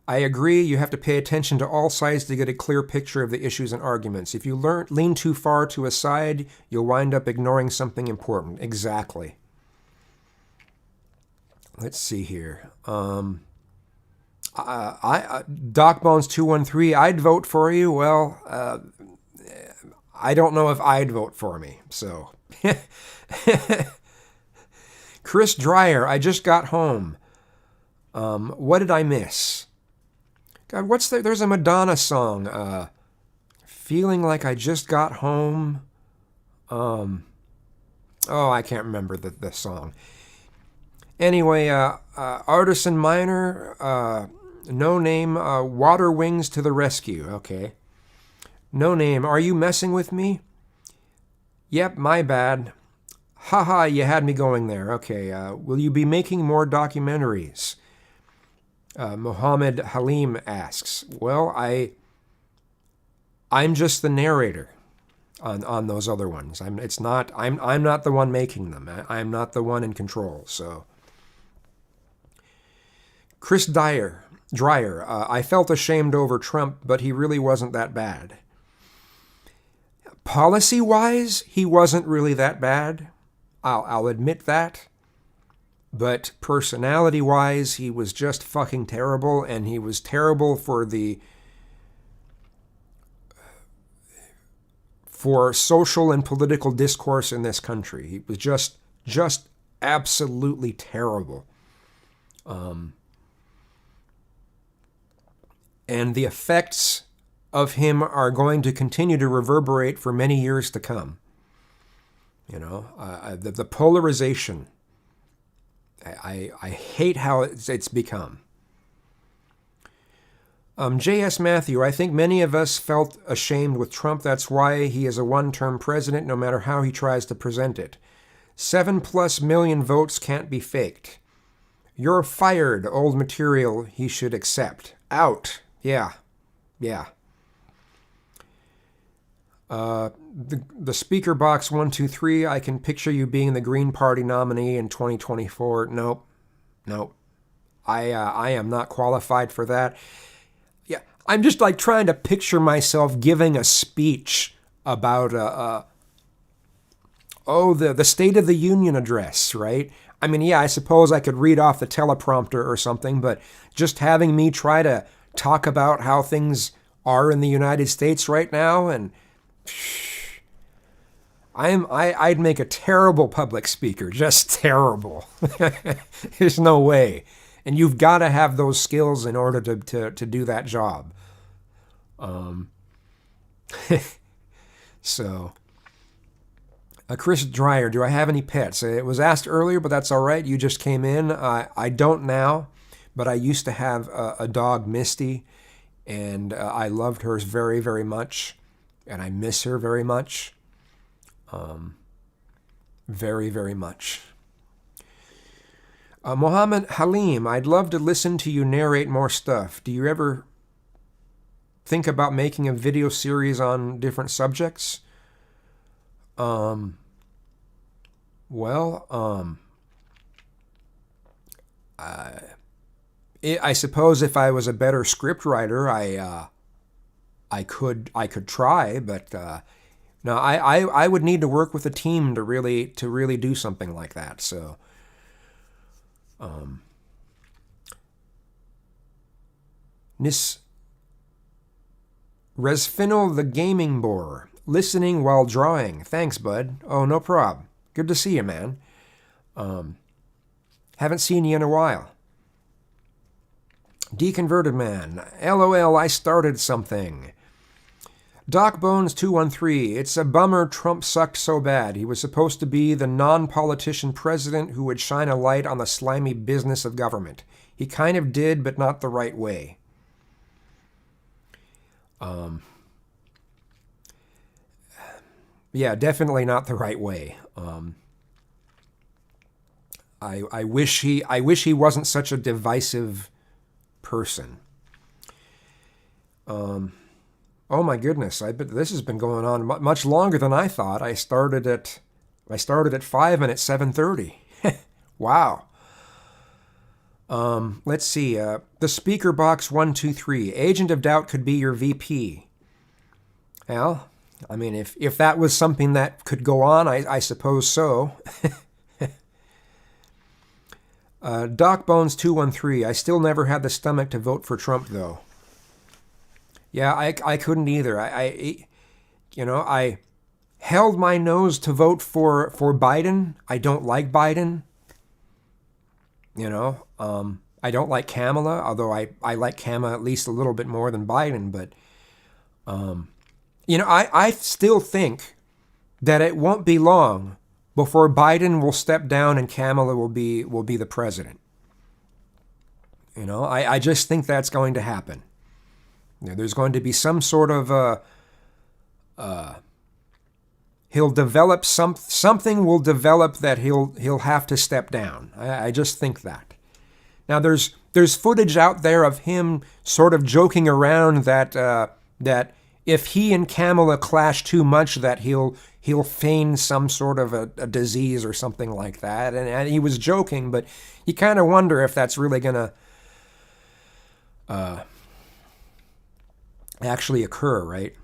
I agree. You have to pay attention to all sides to get a clear picture of the issues and arguments. If you lean too far to a side, you'll wind up ignoring something important. Exactly. Let's see here. DocBones213, I'd vote for you. Well, I don't know if I'd vote for me. So, Chris Dreyer, I just got home. What did I miss? God, there's a Madonna song. Feeling like I just got home. I can't remember the song. Anyway, Artisan Minor, No Name, Water Wings to the Rescue. Okay. No Name, are you messing with me? Yep, my bad. Haha, you had me going there. Okay, will you be making more documentaries? Mohammed Halim asks. Well, I'm just the narrator on those other ones. I'm not the one making them. I'm not the one in control. So, Chris Dreyer, I felt ashamed over Trump, but he really wasn't that bad. Policy-wise, he wasn't really that bad. I'll admit that. But personality-wise, he was just fucking terrible, and he was terrible for social and political discourse in this country. He was just absolutely terrible. And the effects of him are going to continue to reverberate for many years to come. The polarization. I hate how it's become. J.S. Matthew, I think many of us felt ashamed with Trump. That's why he is a one-term president, no matter how he tries to present it. 7+ million votes can't be faked. You're fired, old material he should accept. Out. Yeah. The speaker box 123, I can picture you being the Green Party nominee in 2024. Nope. I am not qualified for that. Yeah, I'm just like trying to picture myself giving a speech about the State of the Union address, right? I mean, yeah, I suppose I could read off the teleprompter or something, but just having me try to talk about how things are in the United States right now, and I'd make a terrible public speaker, just terrible. There's no way. And you've got to have those skills in order to do that job. So, Chris Dreyer, do I have any pets? It was asked earlier, but that's all right. You just came in. I don't now, but I used to have a dog, Misty, and I loved her very, very much, and I miss her very much. Very, very much. Mohammed Halim, I'd love to listen to you narrate more stuff. Do you ever think about making a video series on different subjects? I suppose if I was a better script writer, I could try, but no, I would need to work with a team to really do something like that. So, Resfinal the Gaming Boar, listening while drawing. Thanks, bud. Oh, no prob. Good to see you, man. Haven't seen you in a while. Deconverted Man. LOL, I started something. DocBones213. It's a bummer Trump sucked so bad. He was supposed to be the non-politician president who would shine a light on the slimy business of government. He kind of did, but not the right way. Yeah, definitely not the right way. I wish he wasn't such a divisive person. Oh my goodness! I bet this has been going on much longer than I thought. I started at 5 and it's 7:30. Wow. Let's see. The speaker box 123. Agent of Doubt could be your VP. Well, I mean, if that was something that could go on, I suppose so. DocBones213. I still never had the stomach to vote for Trump, though. Yeah, I couldn't either. I held my nose to vote for Biden. I don't like Biden. I don't like Kamala, although I like Kamala at least a little bit more than Biden. But, I still think that it won't be long before Biden will step down and Kamala will be the president. I just think that's going to happen. There's going to be some sort of he'll develop something will develop that he'll have to step down. I just think that. Now there's footage out there of him sort of joking around that if he and Kamala clash too much, that he'll feign some sort of a disease or something like that. And he was joking, but you kind of wonder if that's really gonna actually occur, right?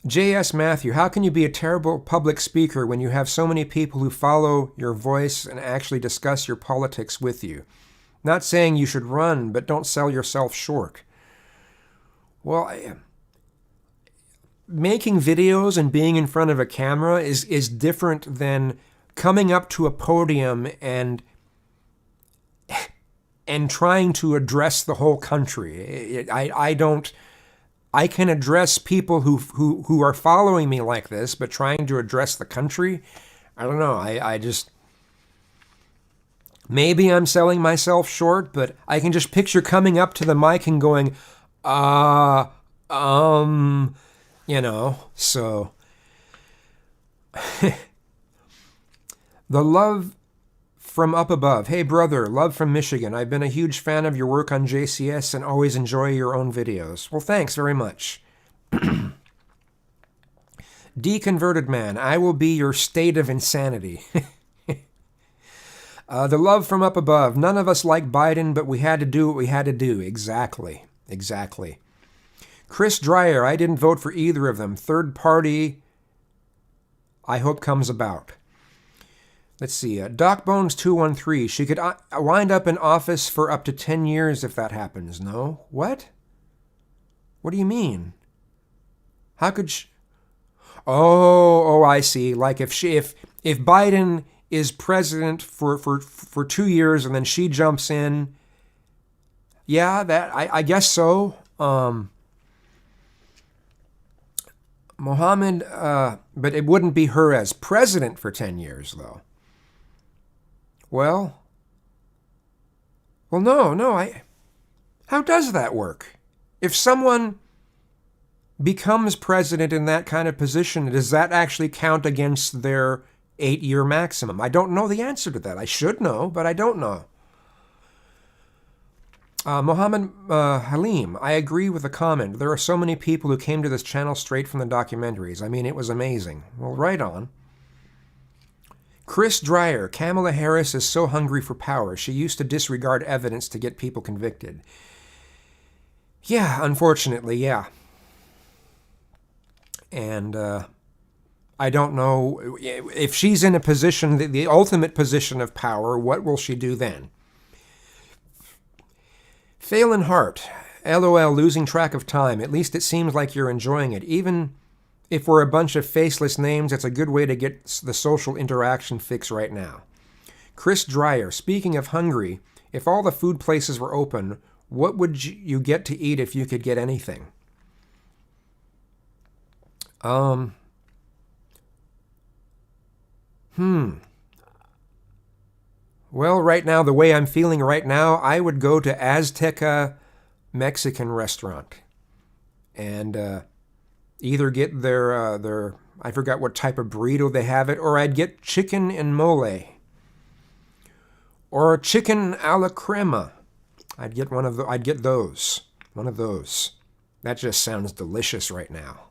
J.S. Matthew, how can you be a terrible public speaker when you have so many people who follow your voice and actually discuss your politics with you? Not saying you should run, but don't sell yourself short. Well, making videos and being in front of a camera is different than coming up to a podium and trying to address the whole country. I can address people who are following me like this, but trying to address the country, I don't know. I just, maybe I'm selling myself short, but I can just picture coming up to the mic and going, so. The Love from Up Above. Hey, brother, love from Michigan. I've been a huge fan of your work on JCS and always enjoy your own videos. Well, thanks very much. Deconverted Man. I will be your state of insanity. The Love from Up Above. None of us like Biden, but we had to do what we had to do. Exactly. Chris Dreyer. I didn't vote for either of them. Third party, I hope comes about. Let's see. DocBones213. She could wind up in office for up to 10 years if that happens. No? What? What do you mean? How could she? Oh, I see. Like if Biden is president for 2 years and then she jumps in, yeah, that I guess so. Mohammed, but it wouldn't be her as president for 10 years, though. Well, no. How does that work? If someone becomes president in that kind of position, does that actually count against their 8-year maximum? I don't know the answer to that. I should know, but I don't know. Mohammed Halim, I agree with the comment. There are so many people who came to this channel straight from the documentaries. I mean, it was amazing. Well, right on. Chris Dreyer, Kamala Harris is so hungry for power. She used to disregard evidence to get people convicted. Yeah, unfortunately, yeah. And I don't know if she's in a position, the ultimate position of power, what will she do then? Phelan Hart, LOL, losing track of time. At least it seems like you're enjoying it. Even if we're a bunch of faceless names, it's a good way to get the social interaction fix right now. Chris Dreyer, speaking of hungry, if all the food places were open, what would you get to eat if you could get anything? Well, right now, the way I'm feeling right now, I would go to Azteca Mexican restaurant and either get their I forgot what type of burrito they have it, or I'd get chicken and mole, or chicken a la crema. I'd get one of those. That just sounds delicious right now.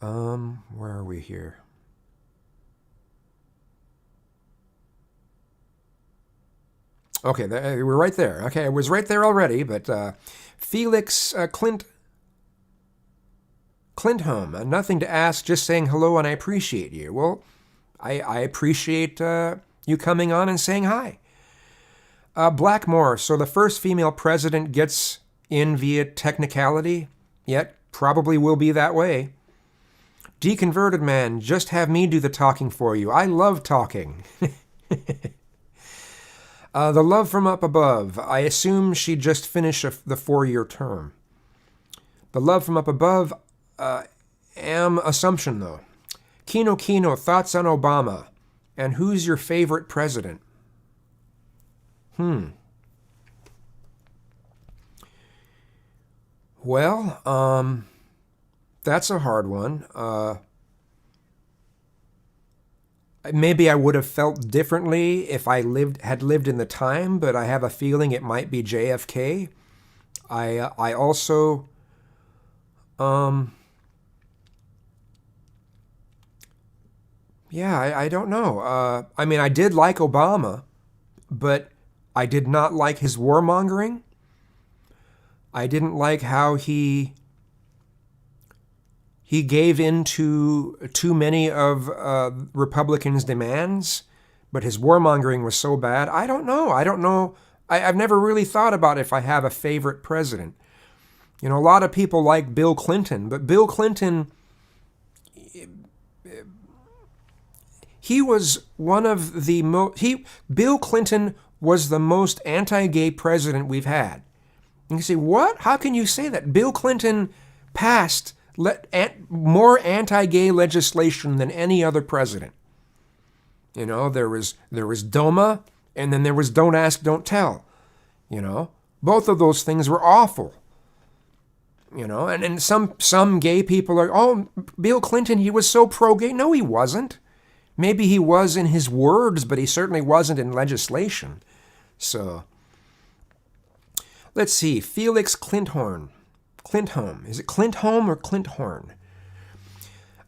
Where are we here? Okay, we're right there. Okay, I was right there already, but Felix Clintholm, nothing to ask, just saying hello and I appreciate you. Well, I appreciate you coming on and saying hi. Blackmore, so the first female president gets in via technicality? Yet, probably will be that way. Deconverted man, just have me do the talking for you. I love talking. The love from up above. I assume she just finished the 4-year term. The love from up above, am assumption though. Kino, thoughts on Obama. And who's your favorite president? Well, that's a hard one. Maybe I would have felt differently if I had lived in the time, but I have a feeling it might be JFK. I also I don't know. I mean, I did like Obama, but I did not like his warmongering. I didn't like how he gave in to too many of Republicans' demands, but his warmongering was so bad. I don't know. I've never really thought about if I have a favorite president. You know, a lot of people like Bill Clinton, but Bill Clinton, he was one of the Bill Clinton was the most anti-gay president we've had. And you say, what? How can you say that? Bill Clinton passed more anti-gay legislation than any other president. You know, there was DOMA, and then there was Don't Ask, Don't Tell. You know, both of those things were awful. You know, and some gay people are, oh, Bill Clinton, he was so pro-gay. No, he wasn't. Maybe he was in his words, but he certainly wasn't in legislation. So, let's see, Felix Clintholm. Is it Clintholm or Clinthorn?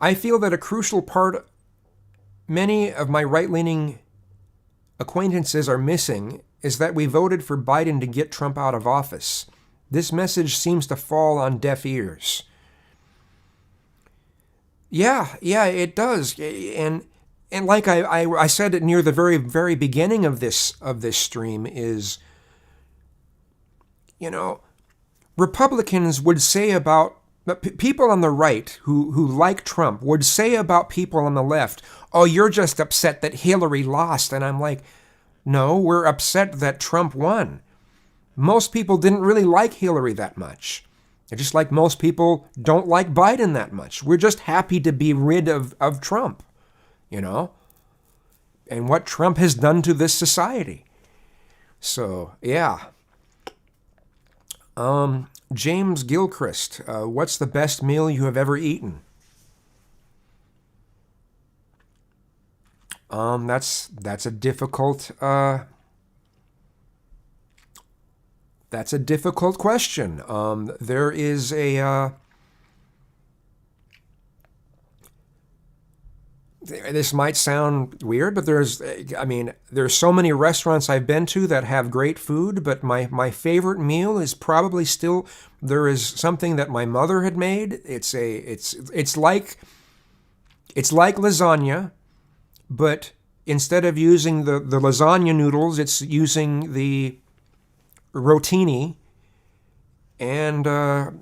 I feel that a crucial part many of my right-leaning acquaintances are missing is that we voted for Biden to get Trump out of office. This message seems to fall on deaf ears. Yeah, it does. And like I said it near the very, very beginning of this stream is, you know, Republicans would say about But people on the right who like Trump would say about people on the left, oh, you're just upset that Hillary lost. And I'm like, no, we're upset that Trump won. Most people didn't really like Hillary that much. Just like most people don't like Biden that much. We're just happy to be rid of Trump, you know, and what Trump has done to this society. So, yeah. James Gilchrist, what's the best meal you have ever eaten? That's a difficult question. There is a this might sound weird, but there's so many restaurants I've been to that have great food, but my favorite meal is probably still, there is something that my mother had made. It's like lasagna, but instead of using the lasagna noodles, it's using the rotini, and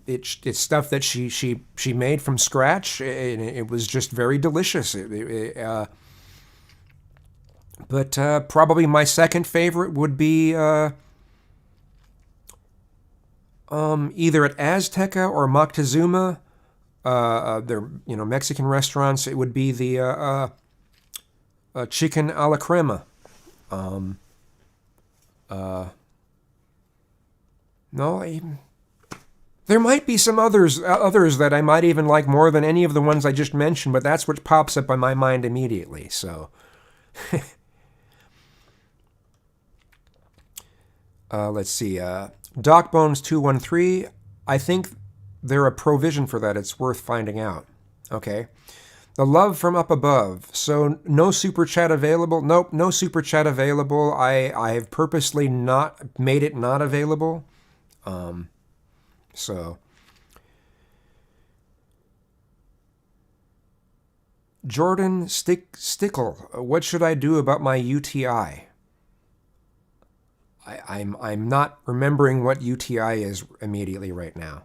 it's stuff that she made from scratch, and it was just very delicious. But probably my second favorite would be either at Azteca or Moctezuma. They're Mexican restaurants. It would be the chicken a la crema. There might be some others that I might even like more than any of the ones I just mentioned, but that's what pops up on my mind immediately. So, let's see. DocBones213, I think they're a provision for that. It's worth finding out. Okay. The love from up above. So no super chat available. Nope, no super chat available. I have purposely not made it not available. So Jordan Stickle, what should I do about my UTI? I'm not remembering what UTI is immediately right now.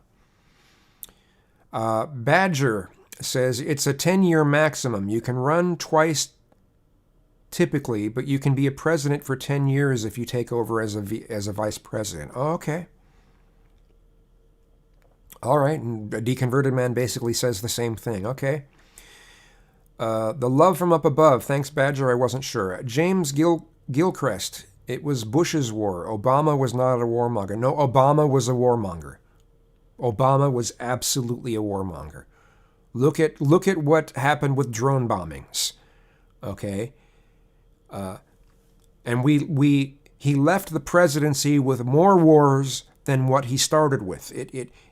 Badger says it's a 10-year maximum. You can run twice typically, but you can be a president for 10 years if you take over as a vice president. Oh, okay. All right, and a deconverted man basically says the same thing. Okay. The love from up above. Thanks, Badger. I wasn't sure. James Gilchrist. It was Bush's war. Obama was not a warmonger. No, Obama was a warmonger. Obama was absolutely a warmonger. Look at what happened with drone bombings. Okay. And he left the presidency with more wars than what he started with.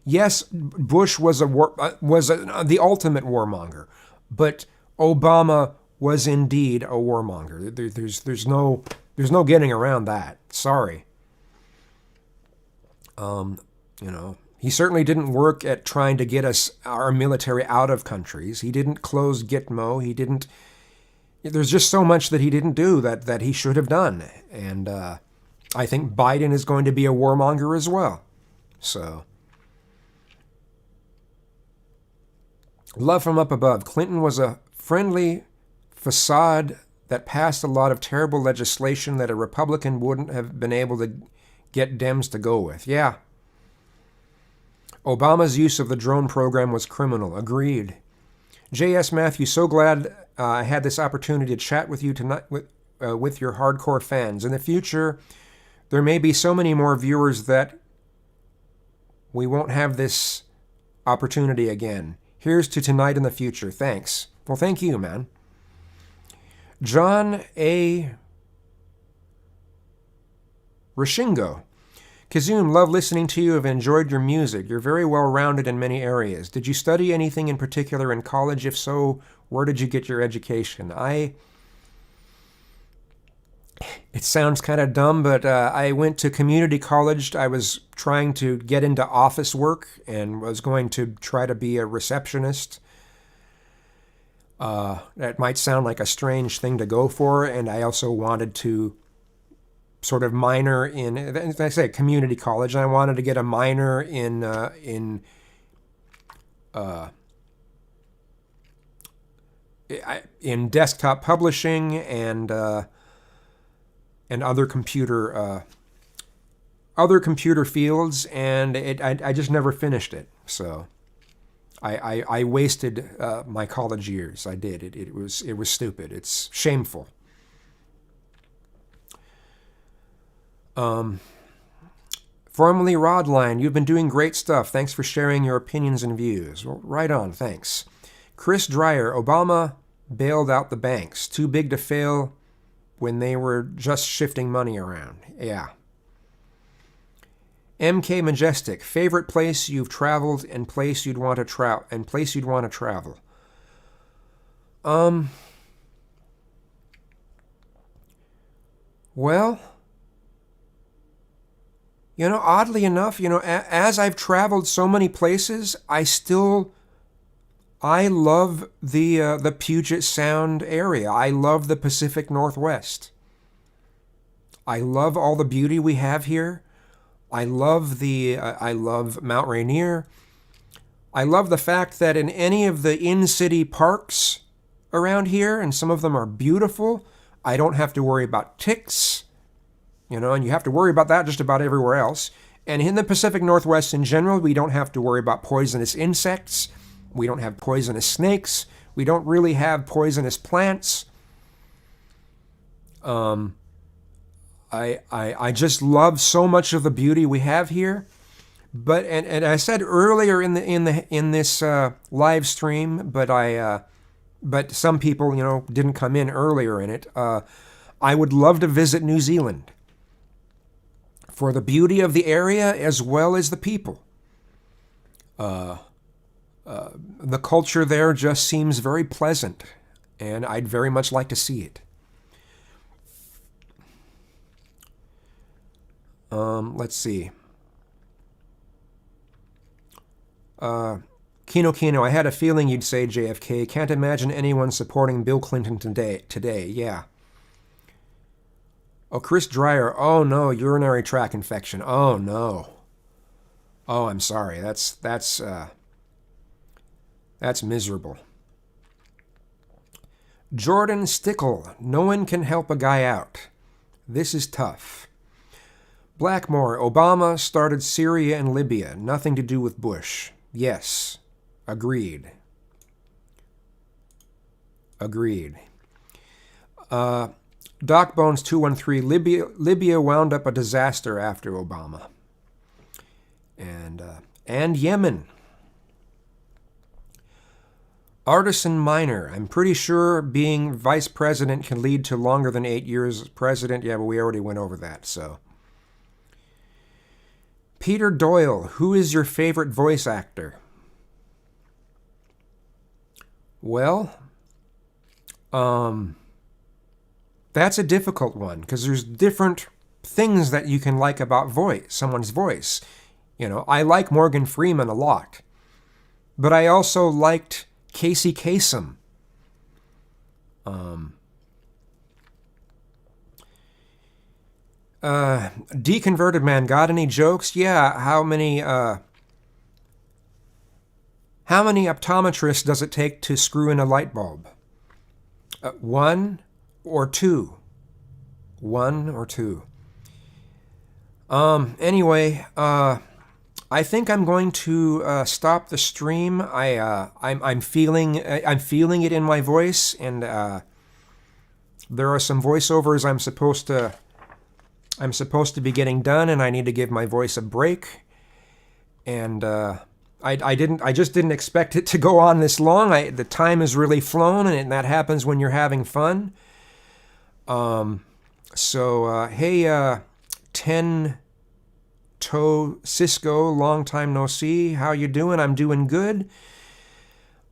Yes, Bush was the ultimate warmonger, but Obama was indeed a warmonger. There's no getting around that. Sorry. He certainly didn't work at trying to get our military out of countries. He didn't close Gitmo. He didn't. There's just so much that he didn't do that he should have done, and I think Biden is going to be a warmonger as well. So, love from up above. Clinton was a friendly facade that passed a lot of terrible legislation that a Republican wouldn't have been able to get Dems to go with. Yeah. Obama's use of the drone program was criminal. Agreed. J.S. Matthew, so glad I had this opportunity to chat with you tonight with your hardcore fans. In the future, there may be so many more viewers that we won't have this opportunity again. Here's to tonight in the future. Thanks. Well, thank you, man. John A. Rishingo. Kazum, love listening to you. I've enjoyed your music. You're very well-rounded in many areas. Did you study anything in particular in college? If so, where did you get your education? It sounds kind of dumb, but I went to community college. I was trying to get into office work and was going to try to be a receptionist. That might sound like a strange thing to go for, and I also wanted to sort of minor in, as I say, community college, and I wanted to get a minor in in desktop publishing and other computer fields, and I just never finished it. So I wasted my college years. I did. It was stupid. It's shameful. Formerly Rodline, you've been doing great stuff. Thanks for sharing your opinions and views. Well, right on, thanks. Chris Dreyer, Obama bailed out the banks. Too big to fail when they were just shifting money around. Yeah. MK Majestic, favorite place you've traveled and place you'd want to travel. Well, oddly enough, as I've traveled so many places, I love the Puget Sound area. I love the Pacific Northwest. I love all the beauty we have here. I love Mount Rainier. I love the fact that in any of the in-city parks around here, and some of them are beautiful, I don't have to worry about ticks, and you have to worry about that just about everywhere else. And in the Pacific Northwest in general, we don't have to worry about poisonous insects. We don't have poisonous snakes. We don't really have poisonous plants. I just love so much of the beauty we have here. But and I said earlier in this live stream, but some people didn't come in earlier in it. I would love to visit New Zealand for the beauty of the area as well as the people. The culture there just seems very pleasant, and I'd very much like to see it. Let's see. Kino, I had a feeling you'd say JFK. Can't imagine anyone supporting Bill Clinton today. Yeah. Oh, Chris Dreyer. Oh, no, urinary tract infection. Oh, no. Oh, I'm sorry. That's miserable. Jordan Stickle. No one can help a guy out. This is tough. Blackmore. Obama started Syria and Libya. Nothing to do with Bush. Yes. Agreed. Doc Bones 213. Libya wound up a disaster after Obama. And Yemen. Artisan Minor. I'm pretty sure being vice president can lead to longer than 8 years as president. Yeah, but we already went over that, so. Peter Doyle. Who is your favorite voice actor? Well, that's a difficult one because there's different things that you can like about someone's voice. I like Morgan Freeman a lot, but I also liked Casey Kasem. Deconverted Man, got any jokes? Yeah, how many optometrists does it take to screw in a light bulb? One or two? Anyway, I think I'm going to stop the stream. I'm feeling it in my voice, and there are some voiceovers I'm supposed to be getting done, and I need to give my voice a break. And I just didn't expect it to go on this long. The time has really flown, and that happens when you're having fun. Hey, 10 Toe Cisco, long time no see. How you doing? I'm doing good.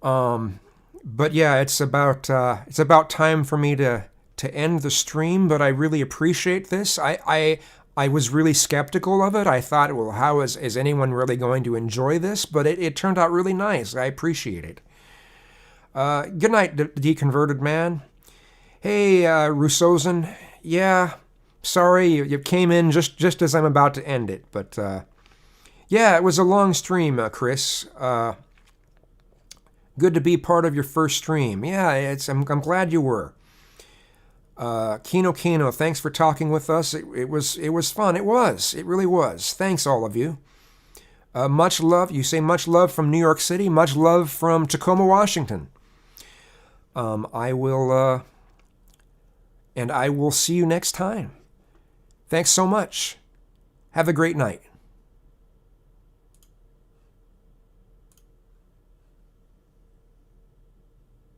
But yeah, it's about time for me to end the stream. But I really appreciate this. I was really skeptical of it. I thought, well, how is anyone really going to enjoy this? But it turned out really nice. I appreciate it. Good night, Deconverted Man. Hey, Rousseausen. Yeah, sorry, you came in just as I'm about to end it. But yeah, it was a long stream, Chris. Good to be part of your first stream. Yeah, I'm glad you were. Kino, thanks for talking with us. It was fun. It was. It really was. Thanks, all of you. Much love. You say much love from New York City. Much love from Tacoma, Washington. I will see you next time. Thanks so much. Have a great night.